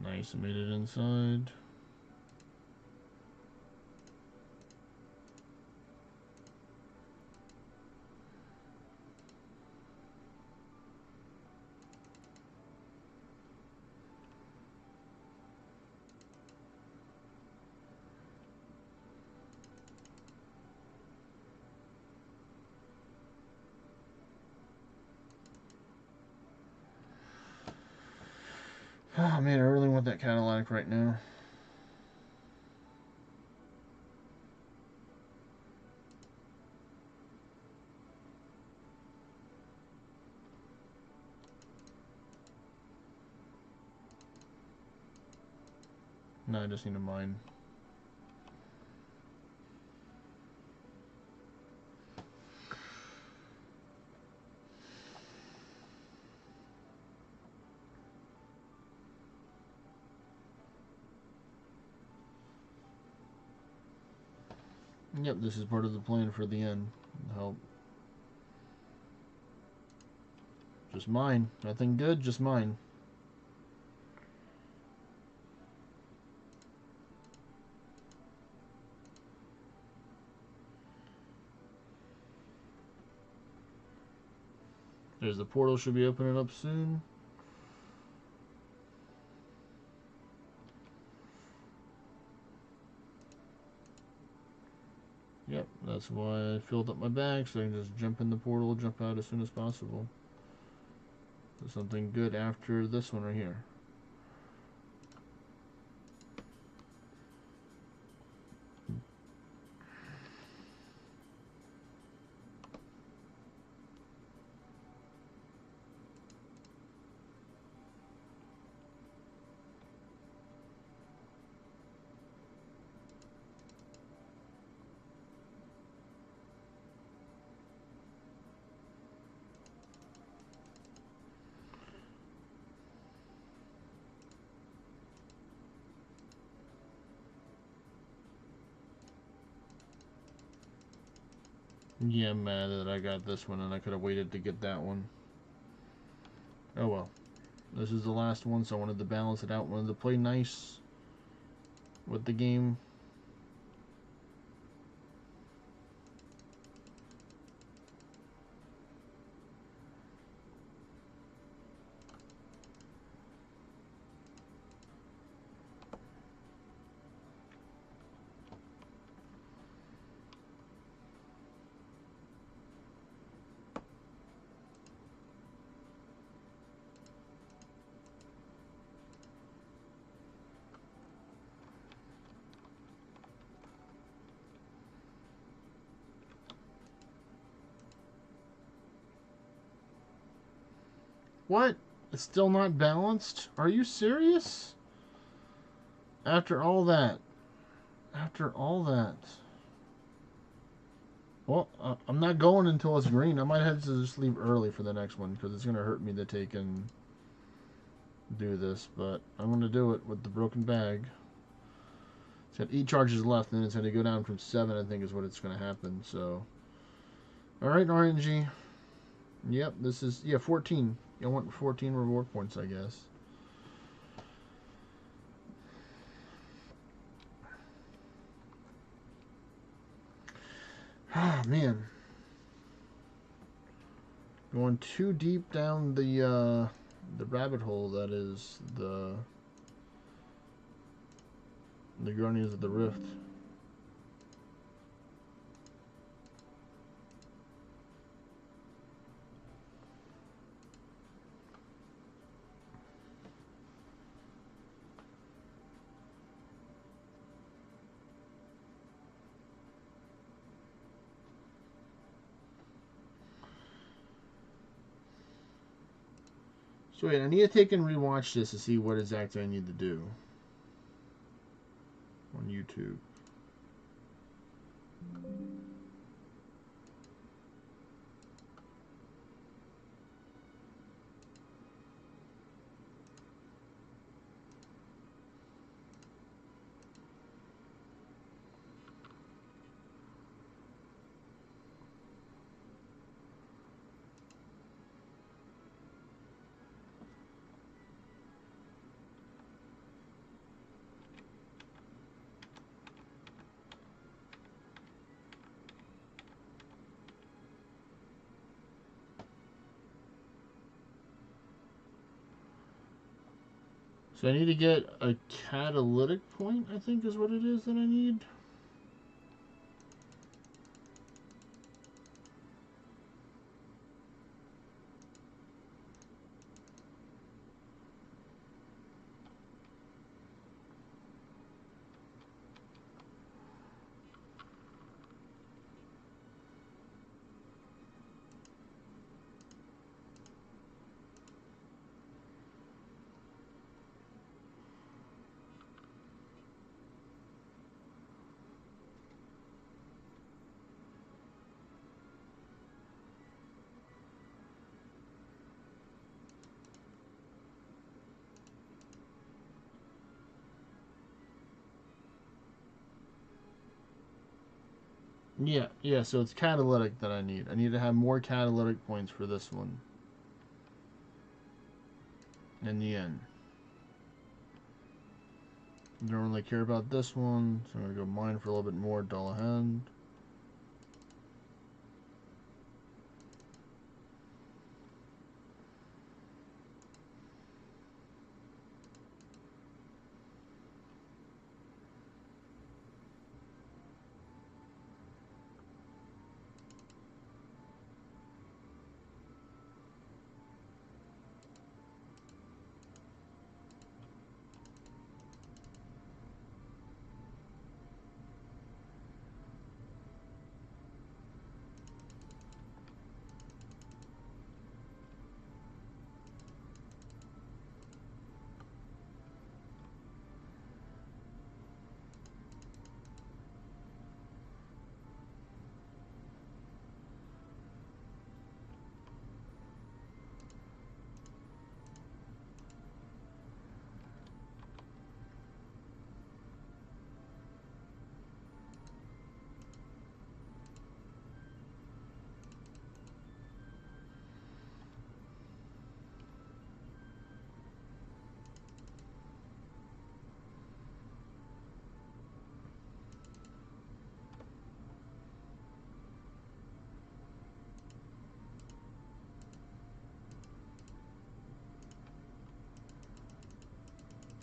Nice, made it inside. Oh man, I really want that Cadillac right now. No, I just need a mine. Yep, this is part of the plan for the end. Help. Just mine. Nothing good, just mine. There's the portal, should be opening up soon. Yep, that's why I filled up my bag, so I can just jump in the portal, jump out as soon as possible. There's something good after this one right here. Yeah, I'm mad that I got this one and I could have waited to get that one. Oh well. This is the last one, so I wanted to balance it out. Wanted to play nice with the game. What? It's still not balanced? Are you serious? After all that. After all that. Well, I'm not going until it's green. I might have to just leave early for the next one because it's going to hurt me to take and do this. But I'm going to do it with the broken bag. It's got 8 charges left, and it's going to go down from 7, I think is what it's going to happen. So, alright, RNG. Yep, this is, yeah, 14. I want 14 reward points, I guess. Oh, man. Going too deep down the rabbit hole that is the Guardians of the Rift. So wait, I need to take and rewatch this to see what exactly I need to do on YouTube. So I need to get a catalytic point, I think is what it is that I need. Yeah, yeah, so it's catalytic that I need. I need to have more catalytic points for this one. In the end. Don't really care about this one, so I'm going to go mine for a little bit more. Dullahandro.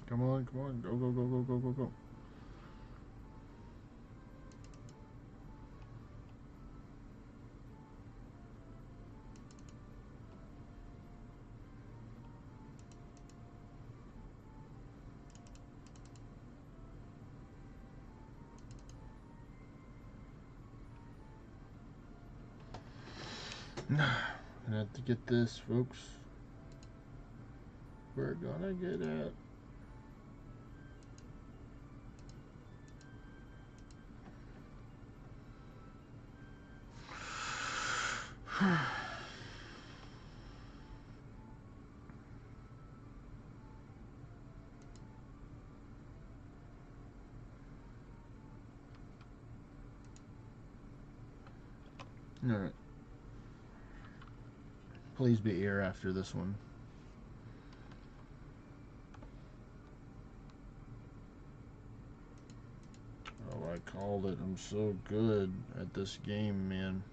Come on, come on. Go, go, go, go, go, go, go. Gonna have to get this, folks. We're gonna get it. Alright. Please be air after this one. Oh, I called it. I'm so good at this game, man.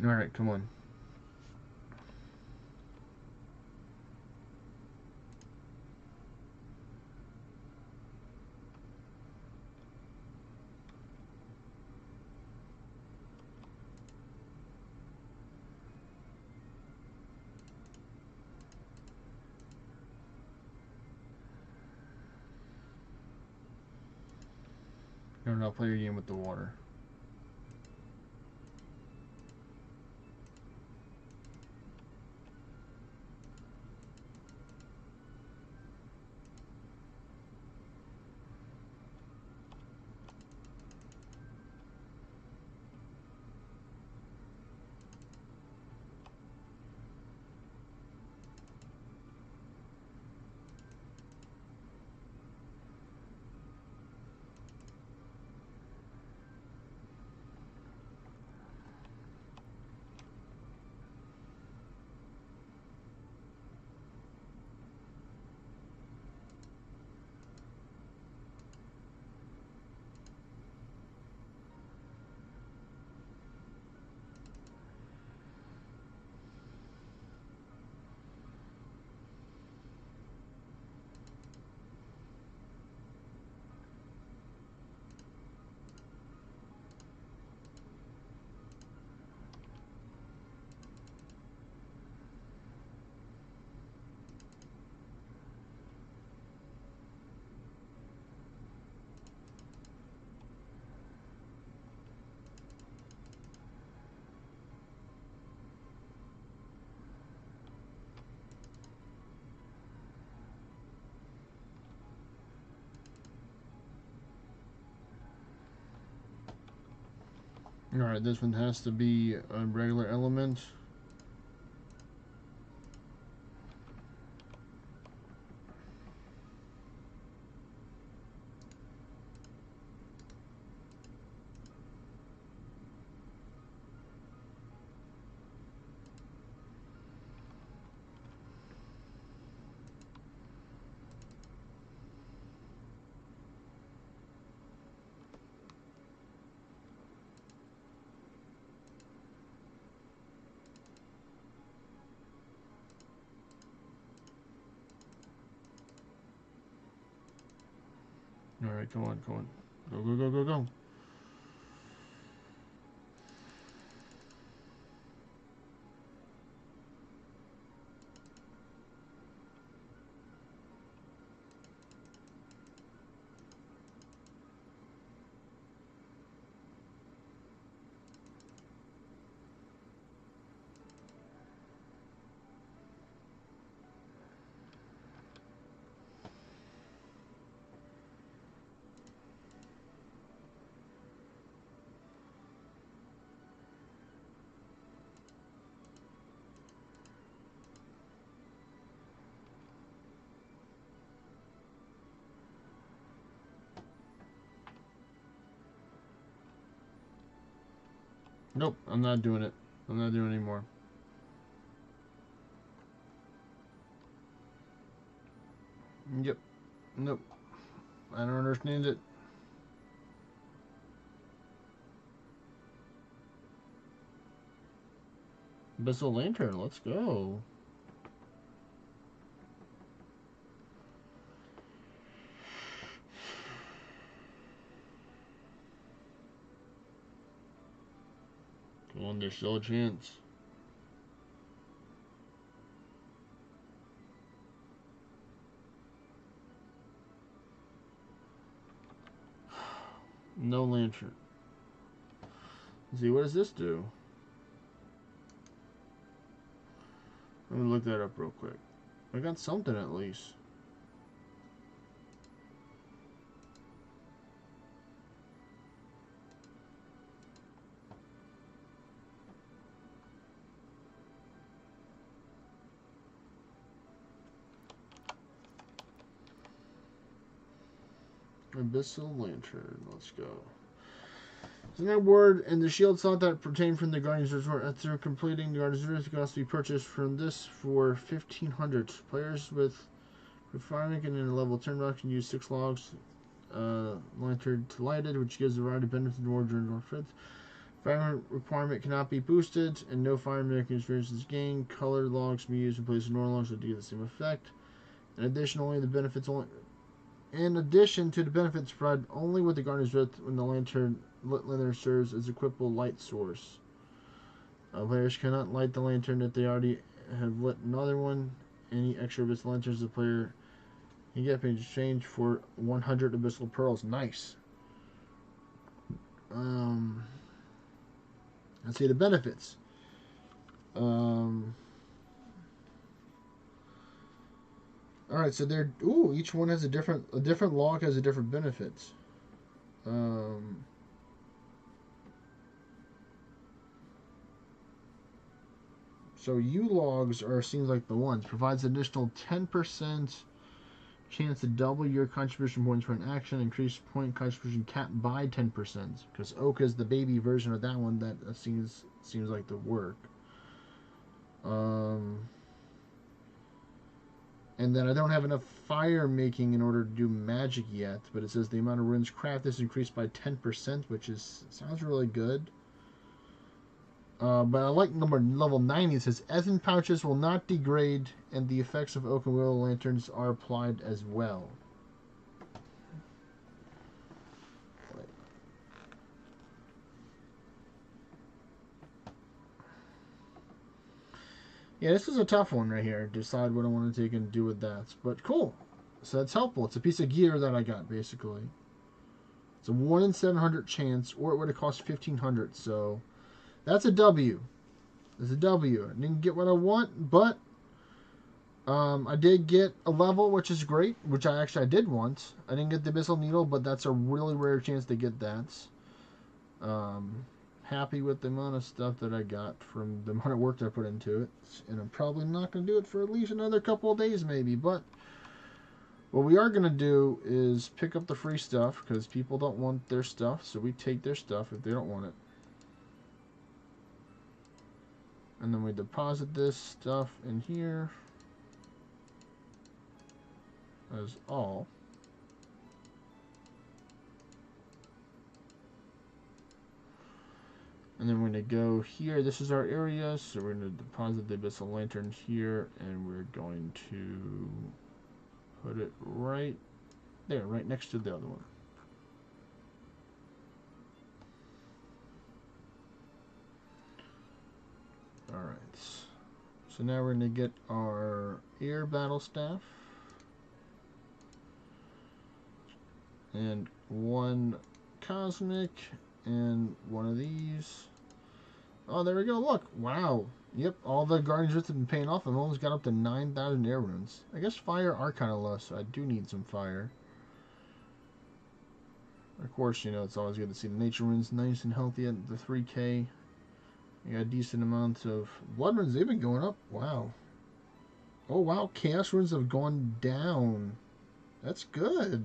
Alright, come on. No, no, play your game with the water. Alright, this one has to be a regular element. Alright, come on, come on. Go, go, go, go, go. Nope, I'm not doing it. I'm not doing it anymore. Yep. Nope. I don't understand it. Abyssal Lantern, let's go. Come on, there's still a chance. No lantern. Let's see, what does this do? Let me look that up real quick. I got something at least. Abyssal Lantern, let's go. The net word and the shield slot that pertain from the Guardian's Resort. After completing the Guardian's Resort, can also be purchased from this for 1,500. Players with refinement and in a level turn rock can use 6 logs lantern to lighted, which gives a variety of benefits more during our fifth. Fire requirement cannot be boosted, and no fire making experience is gained. Colored logs can be used in place of normal logs to get the same effect. In addition to the benefits provided only with the Guardian's Resort when the lantern serves as equipable light source. Players cannot light the lantern if they already have lit another one. Any extra abyssal lanterns the player can get in exchange for 100 abyssal pearls. Nice. Let's see the benefits. All right, so they're each one has a different log has a different benefits. So U logs seems like the ones. Provides additional 10% chance to double your contribution points for an action. Increase point contribution cap by 10%. Because Oak is the baby version of that one that seems like the work. And then I don't have enough fire making in order to do magic yet, but it says the amount of runes crafted is increased by 10%, which sounds really good. But I like level 90. It says Essen pouches will not degrade, and the effects of oak and willow lanterns are applied as well. Yeah, this is a tough one right here. Decide what I want to take and do with that. But cool. So that's helpful. It's a piece of gear that I got, basically. It's a 1 in 700 chance, or it would have cost 1,500. So that's a W. That's a W. I didn't get what I want, but I did get a level, which is great, which I did want. I didn't get the Abyssal Needle, but that's a really rare chance to get that. happy with the amount of stuff that I got from the amount of work that I put into it. And I'm probably not going to do it for at least another couple of days maybe. But what we are going to do is pick up the free stuff because people don't want their stuff. So we take their stuff if they don't want it. And then we deposit this stuff in here as all. And then we're going to go here. This is our area. So we're going to deposit the Abyssal Lantern here. And we're going to put it right there, right next to the other one. Alright. So now we're going to get our air battle staff. And one cosmic. And one of these. Oh, there we go. Look. Wow. Yep. All the Guardians Rifts have been paying off. I've almost got up to 9,000 air runes. I guess fire are kind of low, so I do need some fire. Of course, you know, it's always good to see the nature runes nice and healthy at the 3K. You got a decent amount of blood runes. They've been going up. Wow. Oh, wow. Chaos runes have gone down. That's good.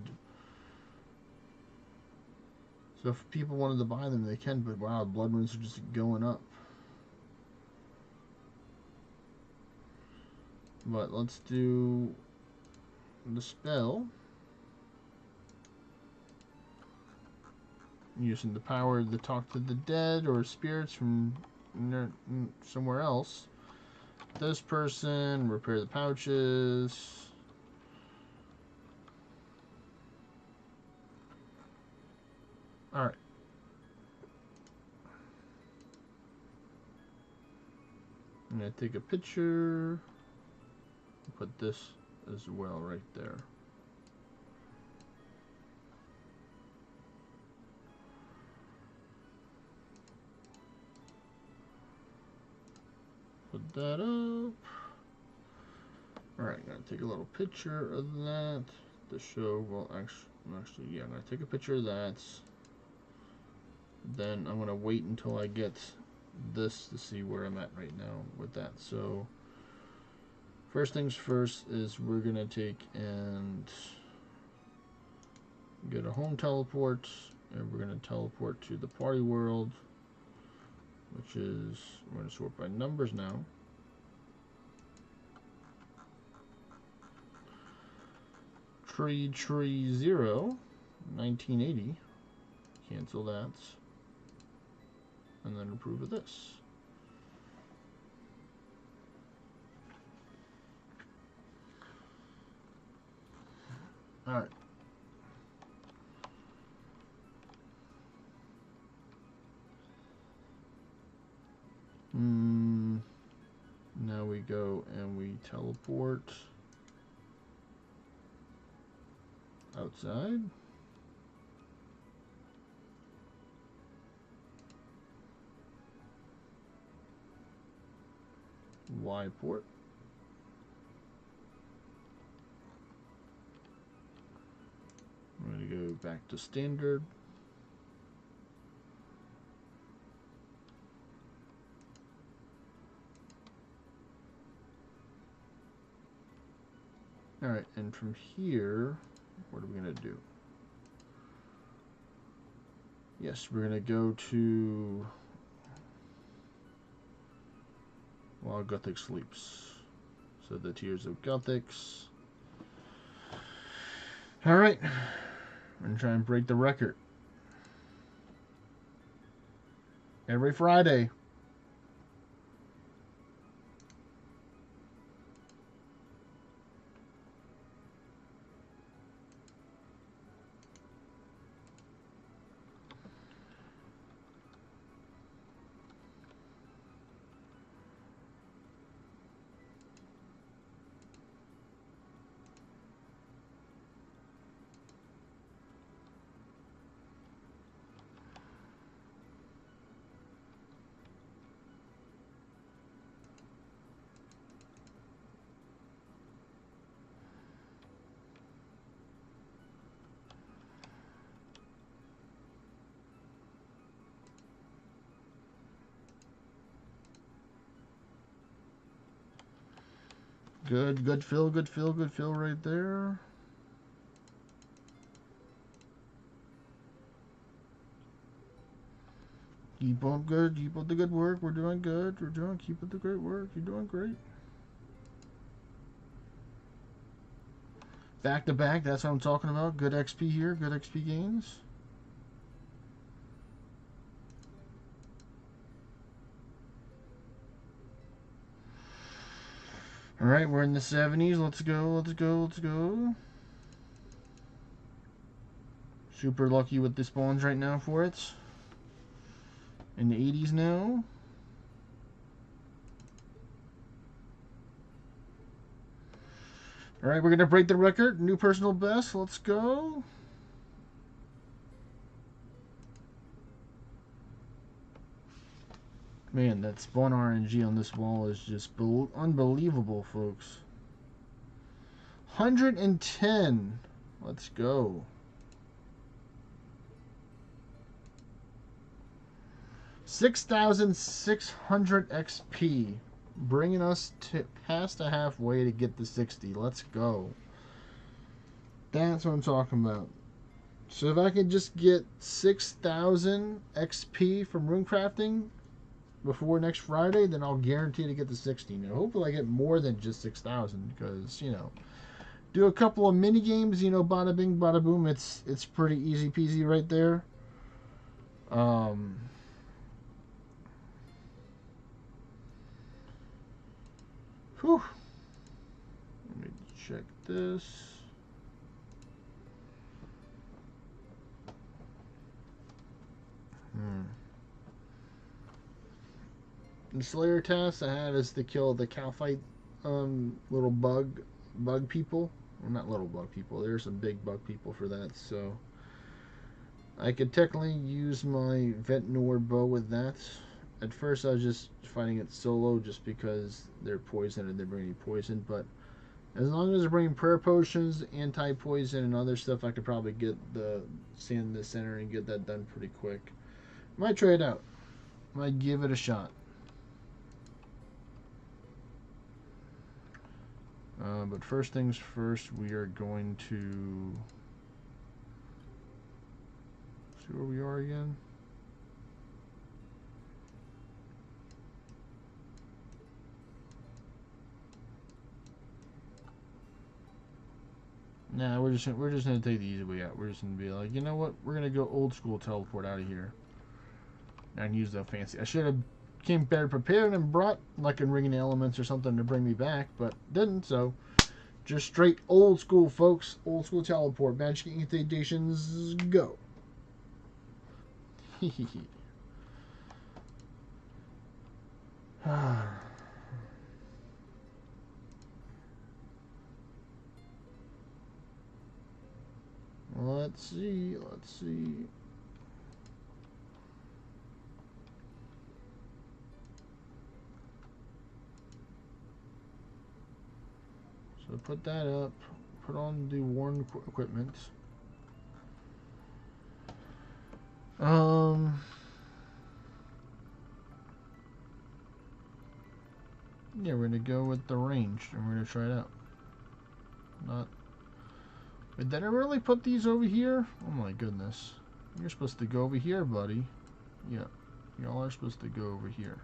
So if people wanted to buy them, they can, but wow, blood runes are just going up. But let's do the spell. Using the power to talk to the dead or spirits from somewhere else. This person, repair the pouches. Alright. I'm going to take a picture. Put this as well right there. Put that up. Alright, I'm going to take a little picture of that to show, well, actually, yeah, I'm going to take a picture of that. Then I'm going to wait until I get this to see where I'm at right now with that. So, first things first is we're going to take and get a home teleport, and we're going to teleport to the party world, which is, we're going to sort by numbers now. Tree 0, 1980. Cancel that. And then approve of this. Alright. Now we go and we teleport outside. Y port. I'm going to go back to standard. Alright, and from here, what are we going to do? Yes, we're going to go to while Gothic sleeps. So the Tears of Gothics. Alright, I'm going to try and break the record. Every Friday. Good, good fill, good fill, good fill right there. Keep up good, keep up the good work. We're doing good. Keep up the great work. You're doing great. Back to back, that's what I'm talking about. Good XP here, good XP gains. Alright, we're in the 70s. Let's go, let's go, let's go. Super lucky with the spawns right now for it. In the 80s now. Alright, we're going to break the record. New personal best. Let's go. Man, that spawn RNG on this wall is just unbelievable, folks. 110. Let's go. 6,600 XP. Bringing us to past the halfway to get the 60. Let's go. That's what I'm talking about. So if I can just get 6,000 XP from rune crafting before next Friday, then I'll guarantee to get the 60. Now, hopefully I get more than just 6,000 because, you know, do a couple of mini games, you know, bada bing, bada boom. It's pretty easy peasy right there. Whew. Let me check this. The Slayer task I have is to kill the Calphite little bug people. Well, not little bug people. There's some big bug people for that, so I could technically use my Ventnor bow with that. At first I was just fighting it solo just because they're poison and they're bringing poison, but as long as they're bringing prayer potions, anti-poison, and other stuff, I could probably get the stand in the center and get that done pretty quick. Might try it out. Might give it a shot. But first things first, we are going to see where we are again. Nah, we're just gonna take the easy way out. We're just gonna be like, you know what? We're gonna go old school teleport out of here and use the fancy. I should have came better prepared and brought like a ringing elements or something to bring me back, but didn't. So just straight old school, folks. Old school teleport. Magic incantations, go. Let's see. Let's see. So put that up. Put on the worn equipment. Yeah, we're gonna go with the range and we're gonna try it out. Wait, did I really put these over here? Oh my goodness. You're supposed to go over here, buddy. Yeah, y'all are supposed to go over here.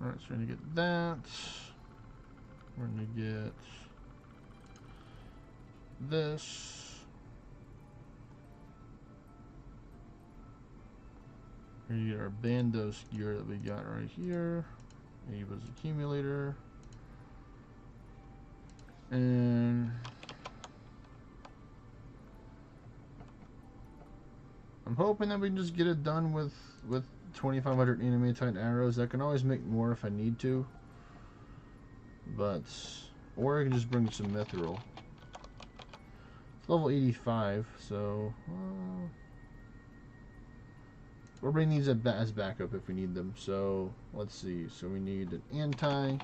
Alright, so we're gonna get that. We're gonna get this. We're gonna get our Bandos gear that we got right here. Ava's accumulator. And I'm hoping that we can just get it done with 2,500 animatite arrows. I can always make more if I need to. But, or I can just bring some mithril. It's level 85, so we'll bring these as backup if we need them. So let's see. So we need an anti.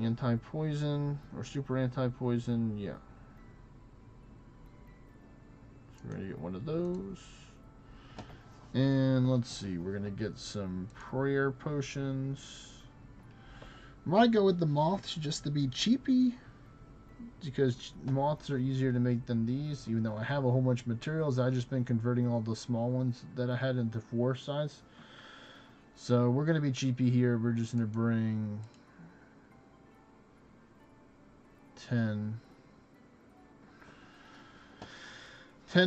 Anti-poison or super anti-poison, yeah. So we're gonna get one of those. And let's see, we're gonna get some prayer potions. Might go with the moths just to be cheapy, because moths are easier to make than these, even though I have a whole bunch of materials. I've just been converting all the small ones that I had into 4 size. So we're gonna be cheapy here. We're just gonna bring 10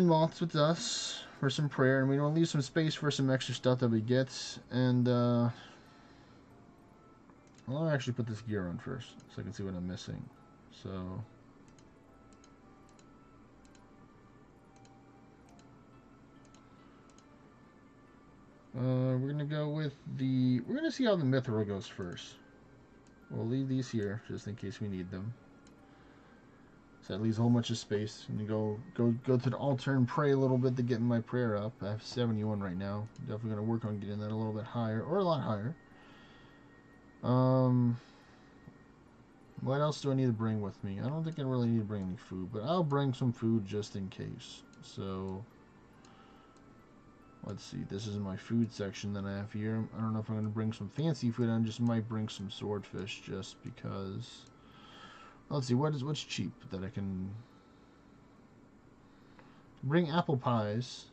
moths with us for some prayer, and we want to leave some space for some extra stuff that we get. And I'll actually put this gear on first so I can see what I'm missing. So we're gonna go with we're gonna see how the mithril goes first. We'll leave these here just in case we need them. So that leaves a whole bunch of space. I'm gonna go to the altar and pray a little bit to get my prayer up. I have 71 right now. Definitely gonna work on getting that a little bit higher, or a lot higher. What else do I need to bring with me? I don't think I really need to bring any food, but I'll bring some food just in case. So let's see. This is my food section that I have here. I don't know if I'm gonna bring some fancy food. I just might bring some swordfish just because. Let's see, what's cheap that I can bring. Apple pies,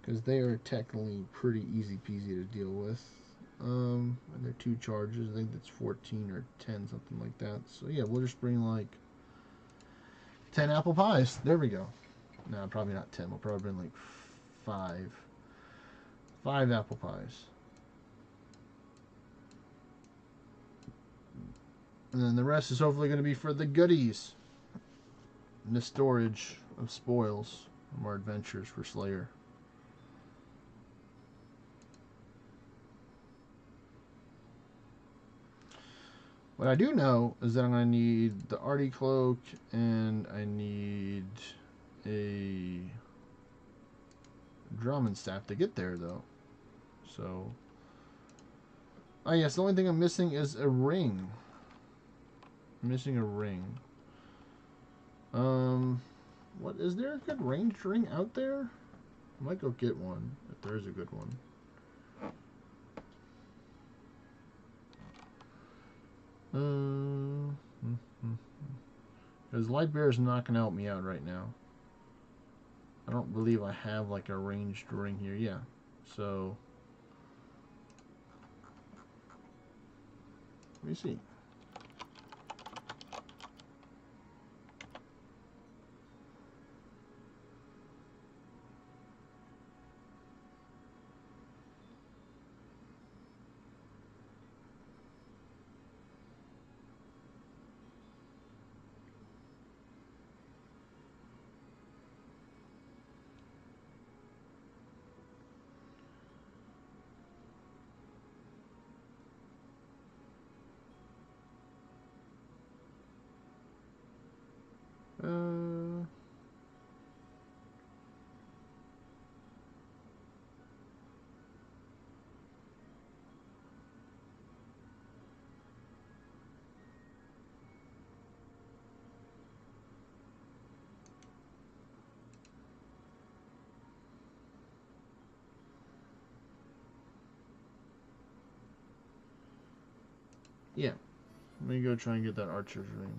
because they are technically pretty easy peasy to deal with. And they're 2 charges. I think that's 14 or 10, something like that. So yeah, we'll just bring like 10 apple pies. There we go. No, probably not 10. We'll probably bring like 5 apple pies. And then the rest is hopefully going to be for the goodies. And the storage of spoils from our adventures for Slayer. What I do know is that I'm going to need the Artie Cloak, and I need a Drummond Staff to get there, though. So, oh yes, the only thing I'm missing is a ring. I'm missing a ring. What is there a good ranged ring out there? I might go get one if there is a good one. Because Lightbearer is not going to help me out right now. I don't believe I have like a ranged ring here. Yeah, so let me see. Yeah, let me go try and get that archer's ring.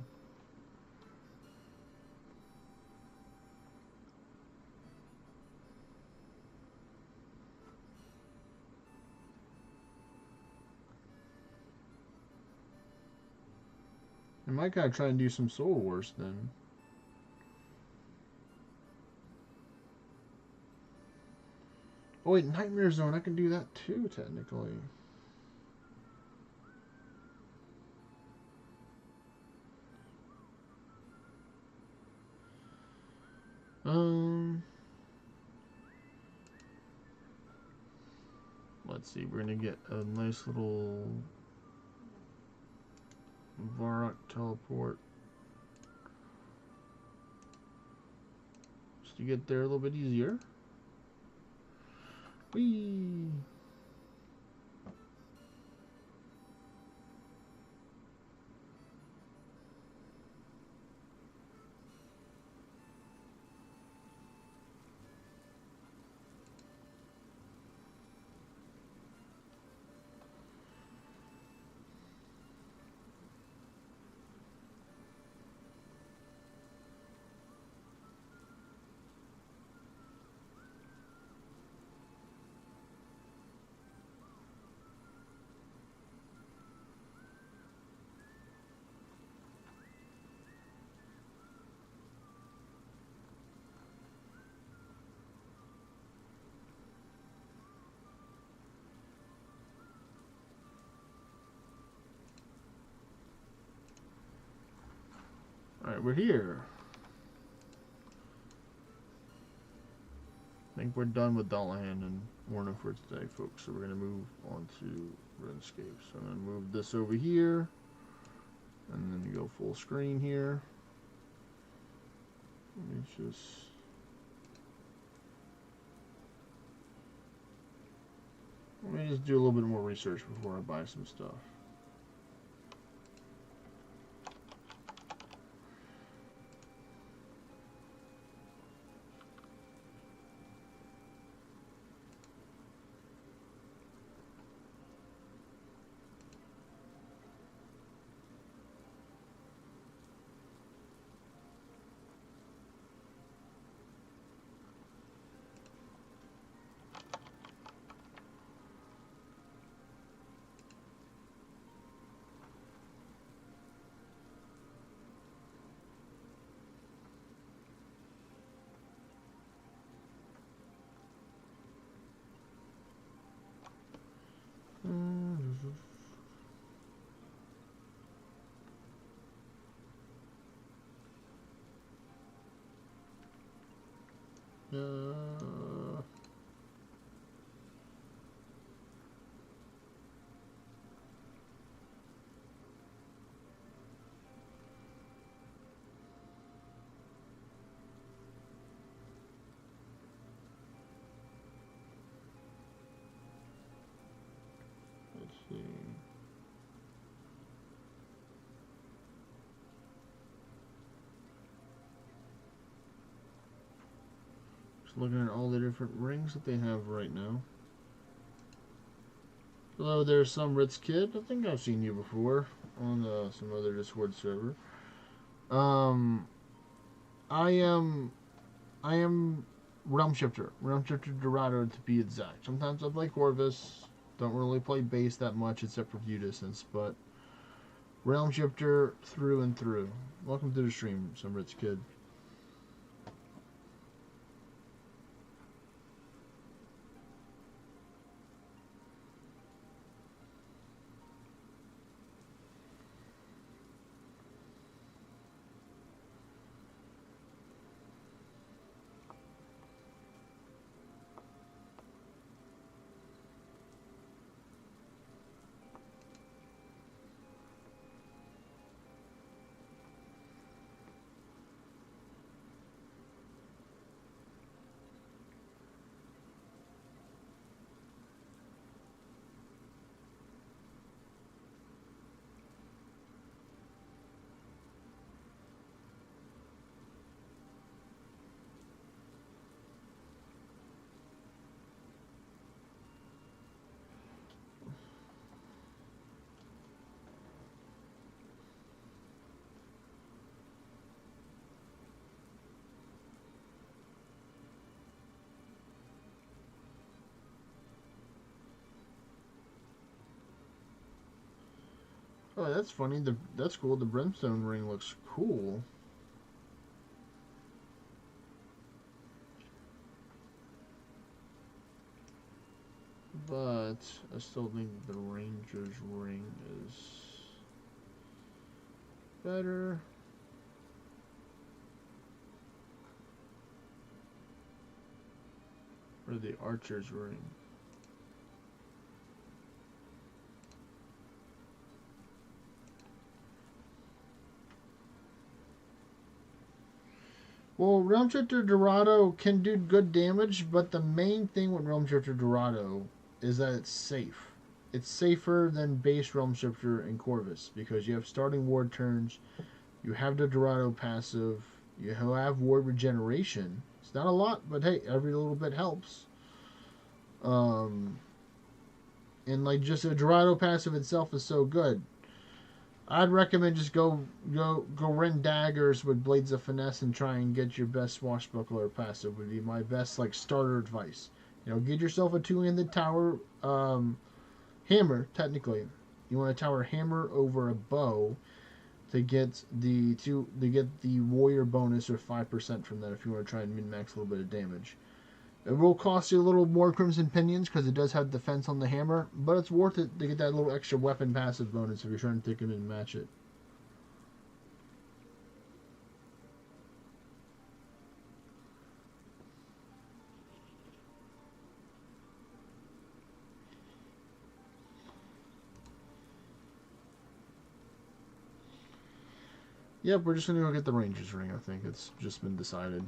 I might gotta try and do some Soul Wars then. Oh wait, Nightmare Zone, I can do that too, technically. Let's see, we're gonna get a nice little Varrock teleport. Just to get there a little bit easier. Whee! Alright, we're here. I think we're done with Dullahandro and ORNA for today, folks. So we're going to move on to RuneScape. So I'm going to move this over here. And then go full screen here. Let me just do a little bit more research before I buy some stuff. Let's see. Just looking at all the different rings that they have right now. Hello there, some Ritz kid. I think I've seen you before on some other Discord server. I am Realm Shifter Dorado to be exact. Sometimes I play Corvus. Don't really play base that much except for view distance, but Realm Shifter through and through. Welcome to the stream, some Ritz kid. Oh, that's funny. That's cool. The brimstone ring looks cool. But I still think the ranger's ring is better. Or the archer's ring. Well, Realm Shifter Dorado can do good damage, but the main thing with Realm Shifter Dorado is that it's safe. It's safer than base Realm Shifter and Corvus because you have starting ward turns, you have the Dorado passive, you have ward regeneration. It's not a lot, but hey, every little bit helps. And like just a Dorado passive itself is so good. I'd recommend just go rent daggers with blades of finesse and try and get your best swashbuckler passive would be my best like starter advice. You know, get yourself a two-handed tower hammer. Technically, you want a tower hammer over a bow to get the warrior bonus or 5% from that if you want to try and min max a little bit of damage. It will cost you a little more Crimson Pinions because it does have defense on the hammer, but it's worth it to get that little extra weapon passive bonus if you're trying to take it and match it. Yep, we're just gonna go get the Ranger's ring. I think it's just been decided.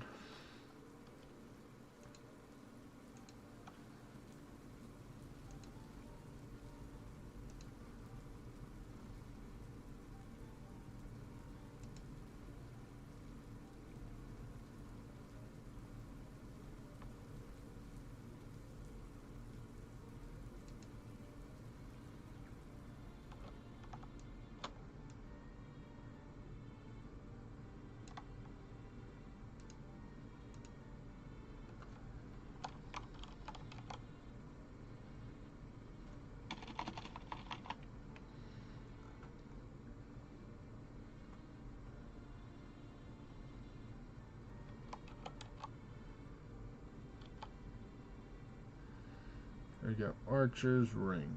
There we go. Archer's ring.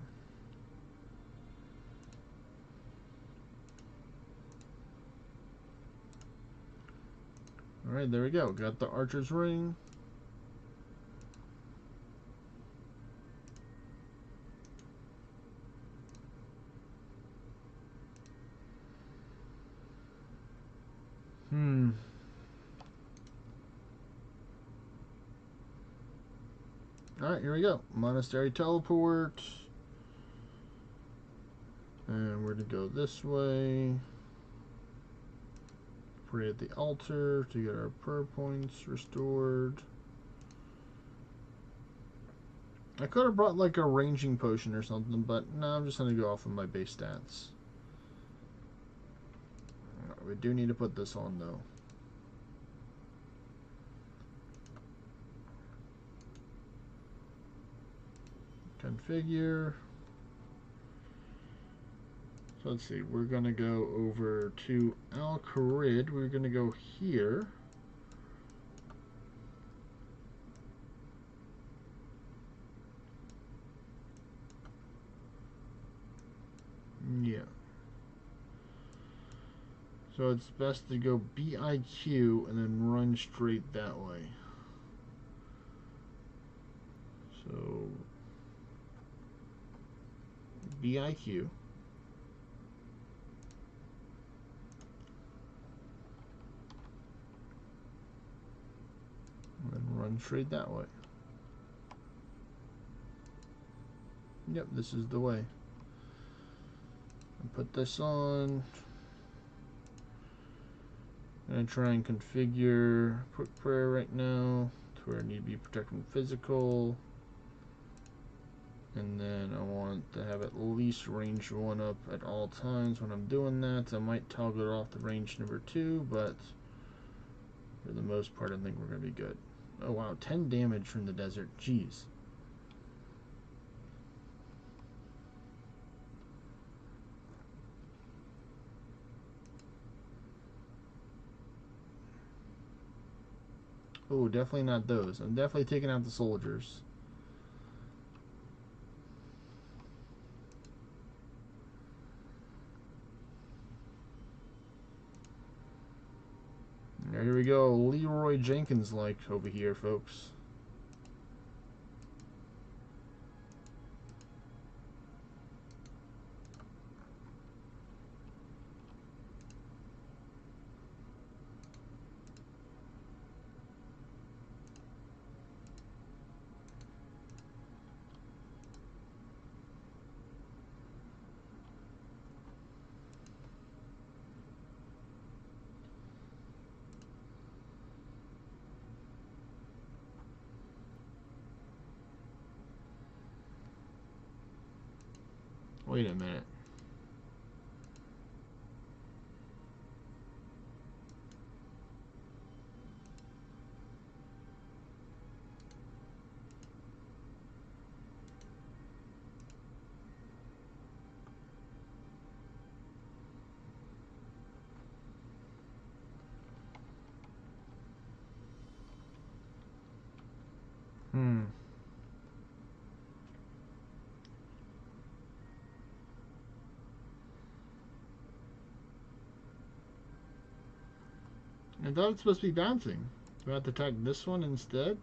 Alright, there we go. Got the Archer's ring. Alright, here we go. Monastery teleport. And we're going to go this way. Pray at the altar to get our prayer points restored. I could have brought like a ranging potion or something, but no, I'm just going to go off of my base stats. We do need to put this on though. Configure. So let's see, we're going to go over to Al-Kharid. We're going to go here. Yeah. So it's best to go BIQ and then run straight that way. So BIQ. And run straight that way. Yep, this is the way. And put this on. I'm going to try and configure quick prayer right now to where I need to be protected from physical. And then I want to have at least range 1 up at all times when I'm doing that. I might toggle it off to range number 2, but for the most part I think we're going to be good. Oh wow, 10 damage from the desert. Jeez. Oh, definitely not those. I'm definitely taking out the soldiers. Here we go. Leroy Jenkins like over here, folks. Wait a minute. And I thought it's supposed to be bouncing. Do I have to attack this one instead?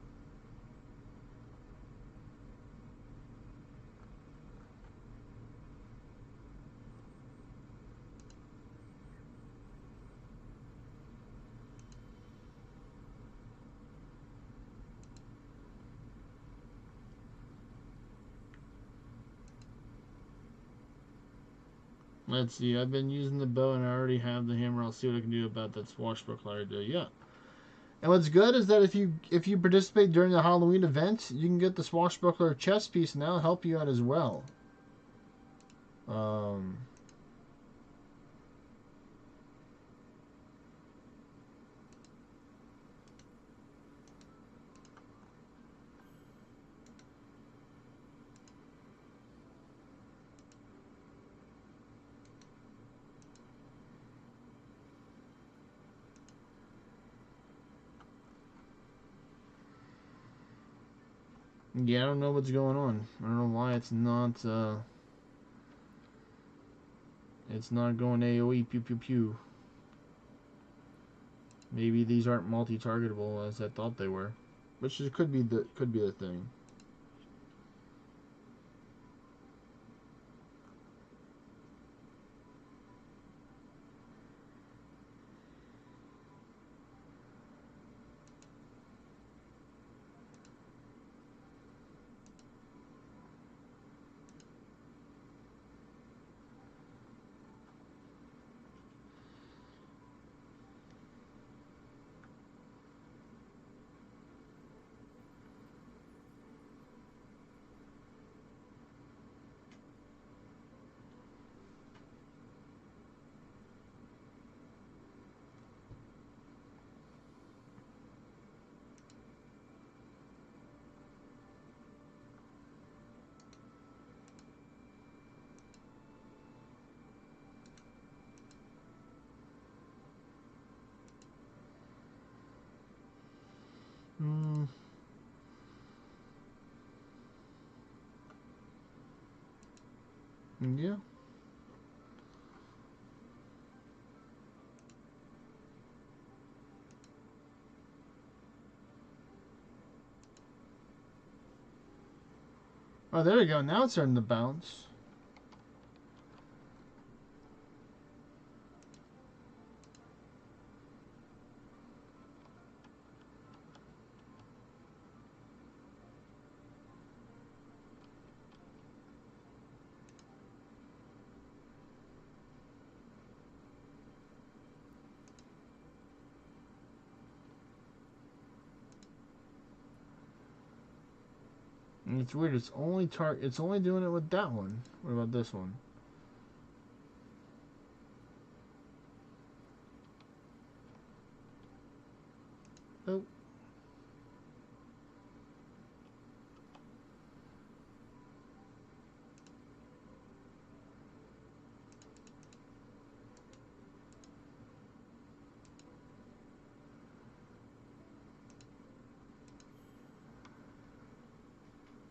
Let's see. I've been using the bow and I already have the hammer. I'll see what I can do about that swashbuckler idea. Yeah. And what's good is that if you participate during the Halloween event, you can get the swashbuckler chest piece, and that'll help you out as well. Um, yeah, I don't know what's going on. I don't know why it's not going AOE pew pew pew. Maybe these aren't multi-targetable as I thought they were, which could be the thing. Hmm. Yeah. Oh, there we go. Now it's starting to bounce. And it's weird. It's only doing it with that one. What about this one? Oh.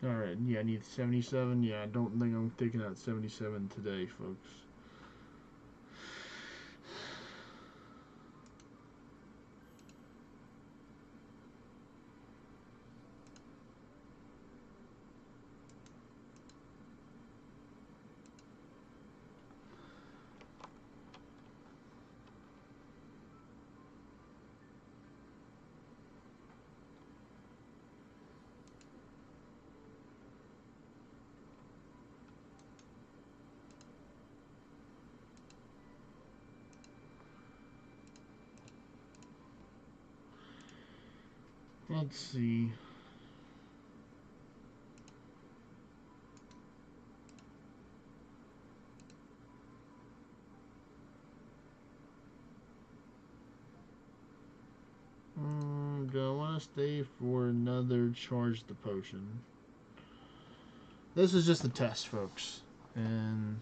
Alright, yeah, I need 77. Yeah, I don't think I'm taking out 77 today, folks. Let's see. Do I want to stay for another charge the potion? This is just a test, folks. And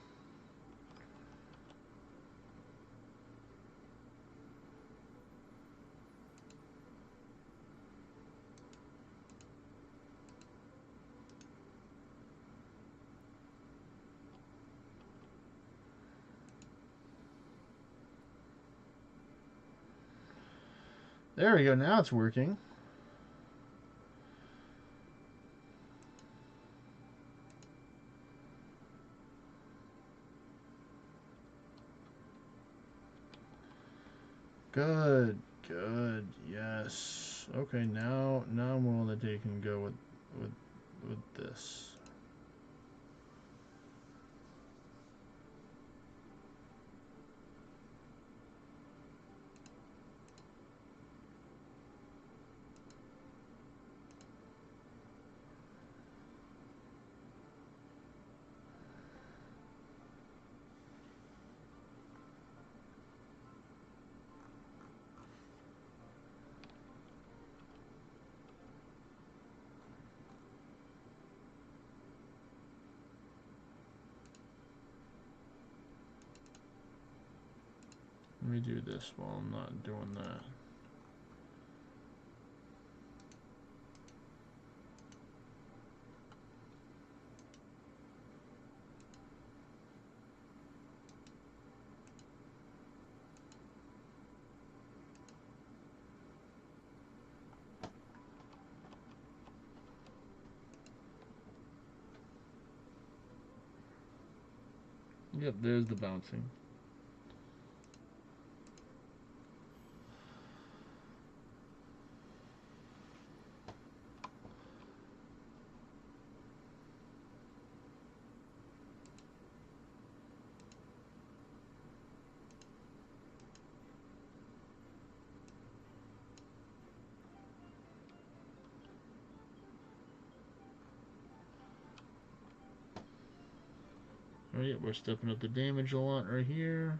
there we go. Now it's working. Good, good, yes. Okay, now I'm willing to take and go with this. Let me do this while I'm not doing that. Yep, there's the bouncing. Alright, we're stepping up the damage a lot right here.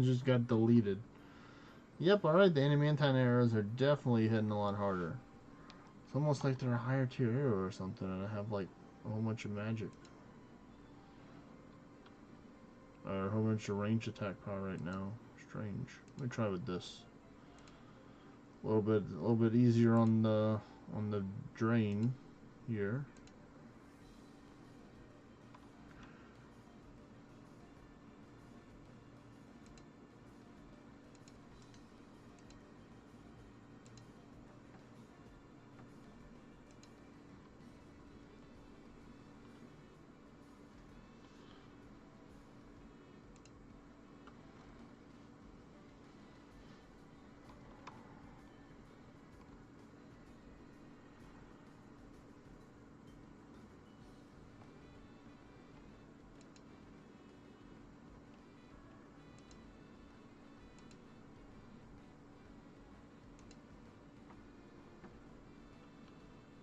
Just got deleted. Yep, alright, the adamantine arrows are definitely hitting a lot harder. It's almost like they're a higher tier arrow or something, and I have like a whole bunch of magic. Or a whole bunch of range attack power right now. Strange. Let me try with this. A little bit easier on the drain here.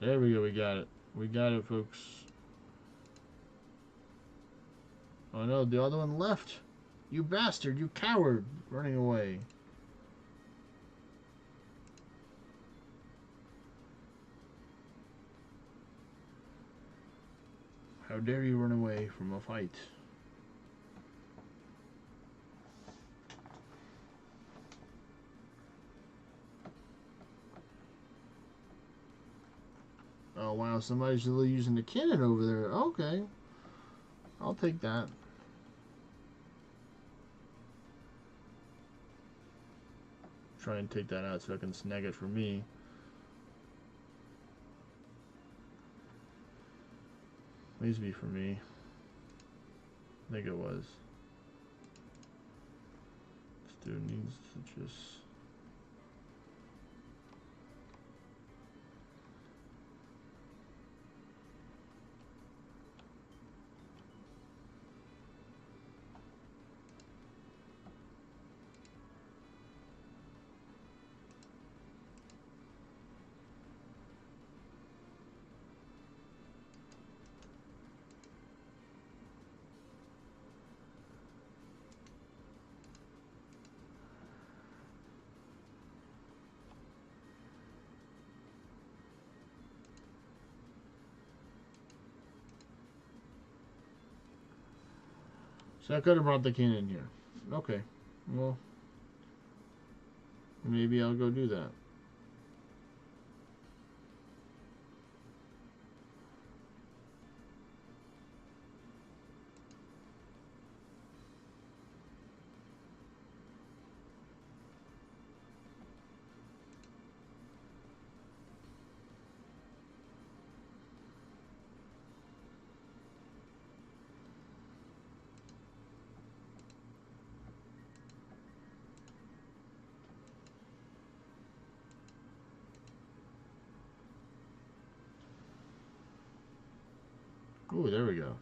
There we go, we got it. We got it, folks. Oh no, the other one left. You bastard, you coward, running away. How dare you run away from a fight? Oh wow, somebody's really using the cannon over there. Okay. I'll take that. Try and take that out so I can snag it for me. Please be for me. I think it was. This dude needs to just... So I could have brought the cannon here. Okay. Well, maybe I'll go do that. Ooh, there we go.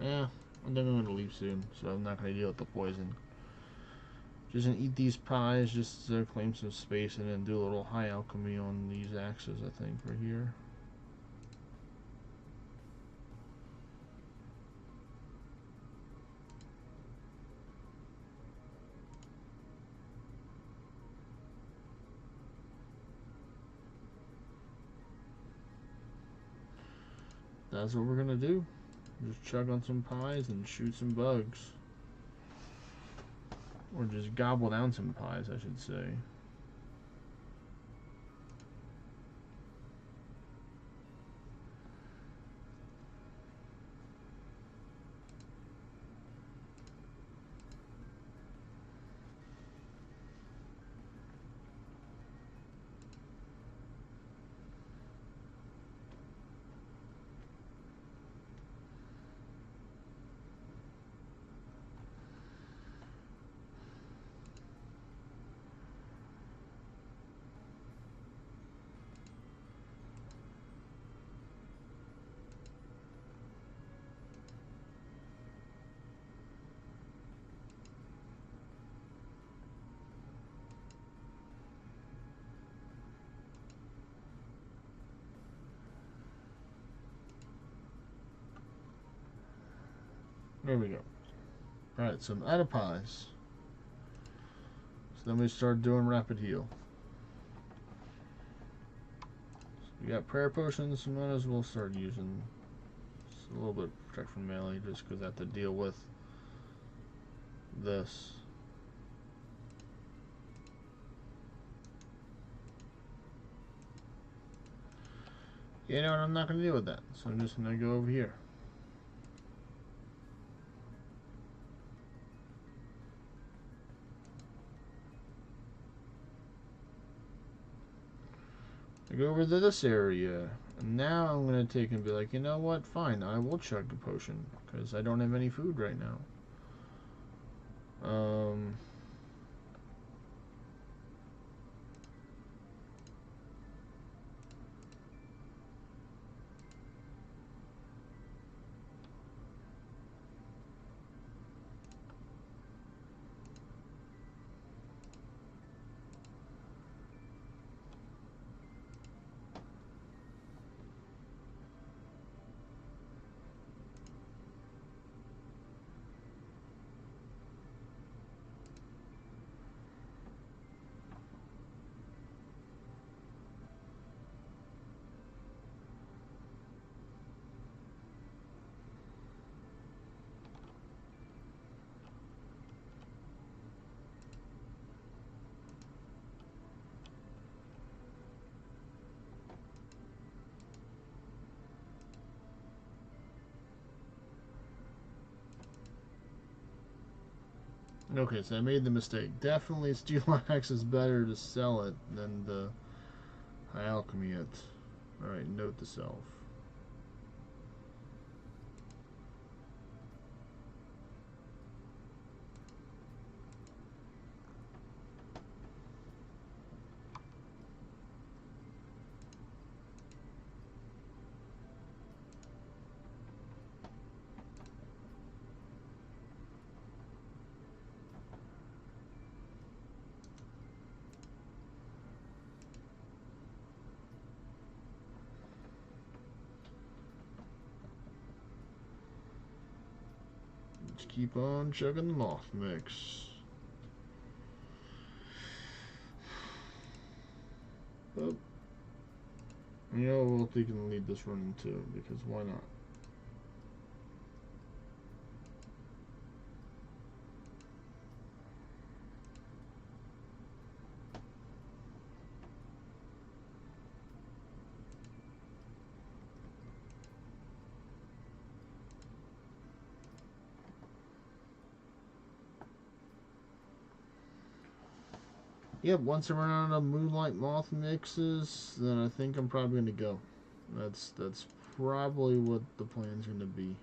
Yeah, I think I'm gonna leave soon, so I'm not gonna deal with the poison. Just gonna eat these pies just to claim some space and then do a little high alchemy on these axes, I think, right here. That's what we're gonna do. Just chug on some pies and shoot some bugs. Or just gobble down some pies, I should say. There we go. Alright, so I'm out of pies. So then we start doing rapid heal. So we got prayer potions, so might as well start using just a little bit of protect from melee just because I have to deal with this. You know what, I'm not going to deal with that, so I'm just going to go over here. I go over to this area, and now I'm going to take and be like, you know what, fine, I will chug a potion, because I don't have any food right now. Okay, so I made the mistake. Definitely Steel Axe is better to sell it than the High Alchemy it. Alright, note to self. Just keep on chugging the moth mix. Oh. You know, we'll take and lead this run too, because why not? Yep, once I run out of Moonlight Moth mixes, then I think I'm probably going to go. That's probably what the plan's going to be.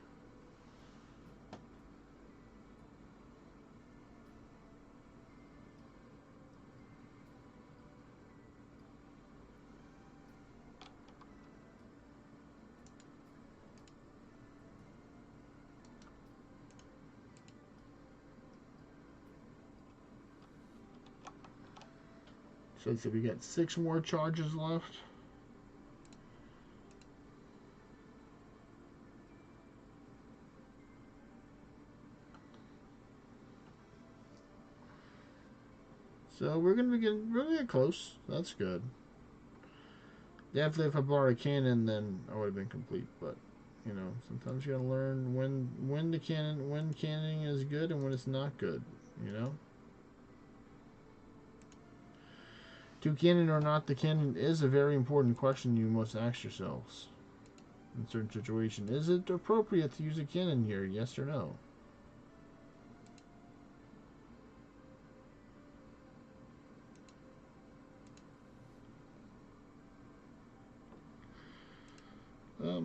So let's see, we got 6 more charges left. So we're gonna be getting really close. That's good. Definitely, if I bought a cannon, then I would have been complete. But you know, sometimes you gotta learn when cannoning is good and when it's not good. You know, to cannon or not the cannon is a very important question you must ask yourselves in certain situations. Is it appropriate to use a cannon here? Yes or no?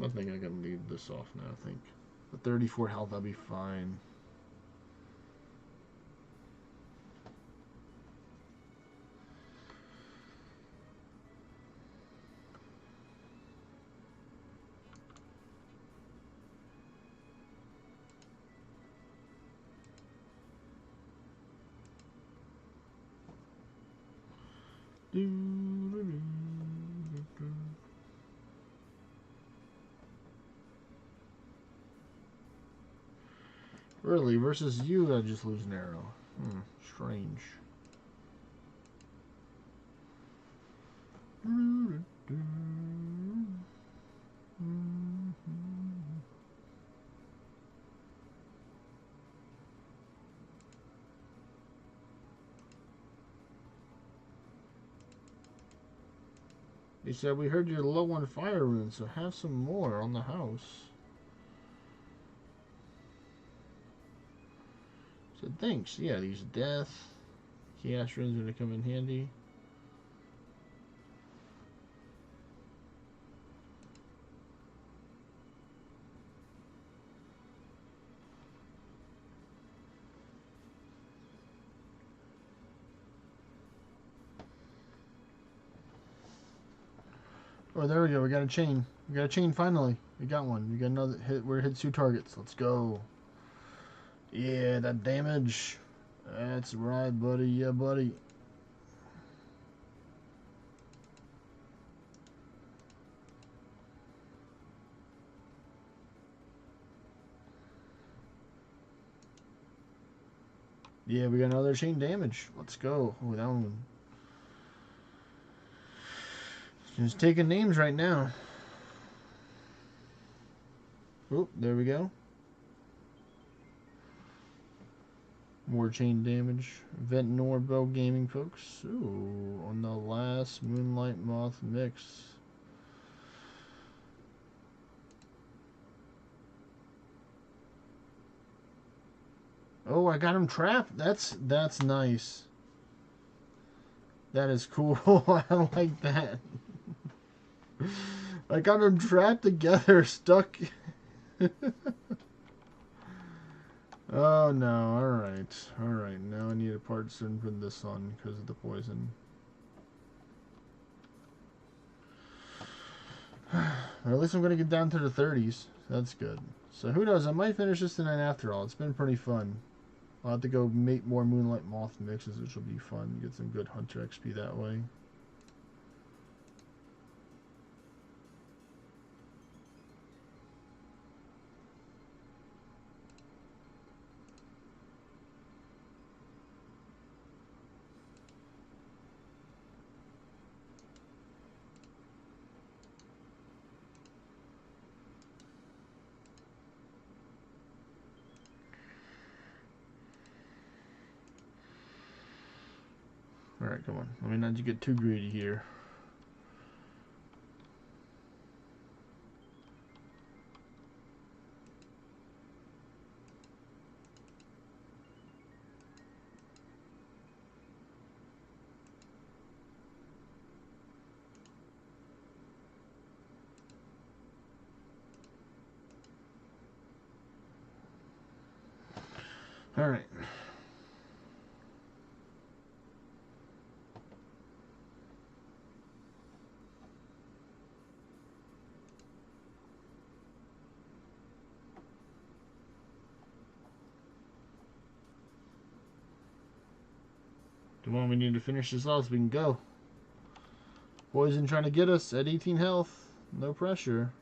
I think I can leave this off now. I think the 34 health, I'll be fine. Really, versus you, I just lose an arrow. Strange. He said, we heard you're low on fire runes, so have some more on the house. Said, thanks. Yeah, these death. Chaos runes are going to come in handy. Oh, there we go. We got a chain. We got a chain finally. We got one. We got another hit. We're hit 2 targets. Let's go. Yeah, that damage. That's right, buddy. Yeah, buddy. Yeah, we got another chain damage. Let's go. Oh, that one. Just taking names right now. Oh, there we go. More chain damage. Vent Norbo Gaming, folks. Ooh, on the last Moonlight Moth mix. Oh, I got him trapped. That's nice. That is cool. I like that. I got them trapped together, stuck. Oh no, alright. Alright, now I need a part soon for this one because of the poison. Or at least I'm going to get down to the 30s. That's good. So who knows, I might finish this tonight after all. It's been pretty fun. I'll have to go make more Moonlight Moth mixes, which will be fun. Get some good Hunter XP that way. Alright, come on. Let me not get too greedy here. Alright. Come on, we need to finish this off so we can go. Poison trying to get us at 18 health. No pressure.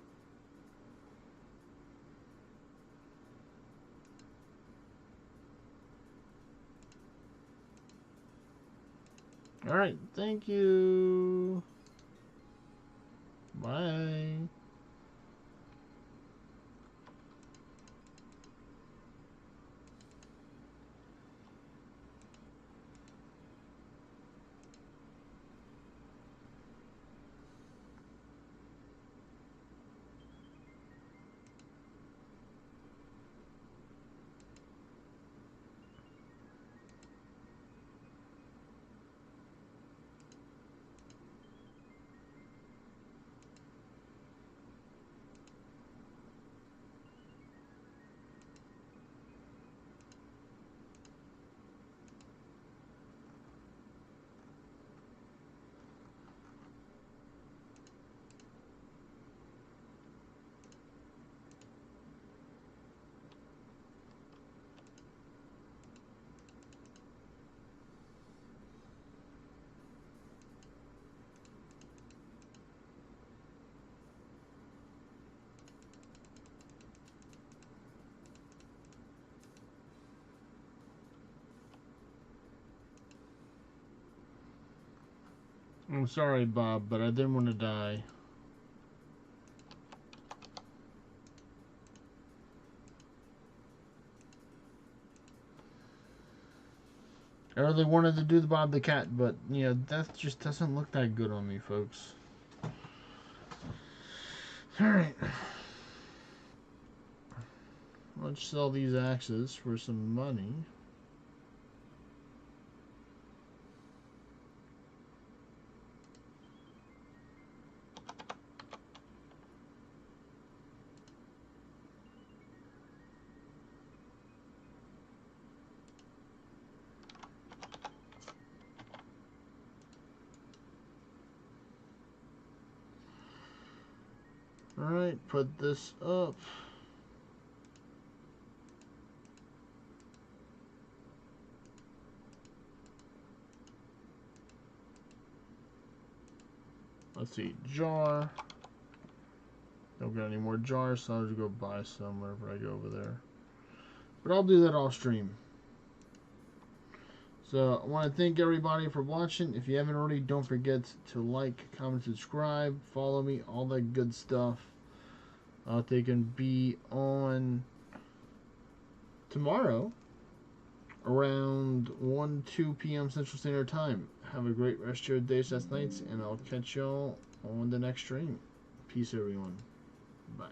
Alright, thank you. Bye. I'm sorry, Bob, but I didn't want to die. I really wanted to do the Bob the Cat, but, you know, that just doesn't look that good on me, folks. Alright. Let's sell these axes for some money. Alright, put this up. Let's see, jar. Don't got any more jars, so I'll just go buy some whenever I go over there. But I'll do that off stream. So I want to thank everybody for watching. If you haven't already, don't forget to like, comment, subscribe, follow me, all that good stuff. They can be on tomorrow around 1-2 p.m. Central Standard Time. Have a great rest of your days, nights, and I'll catch y'all on the next stream. Peace, everyone. Bye.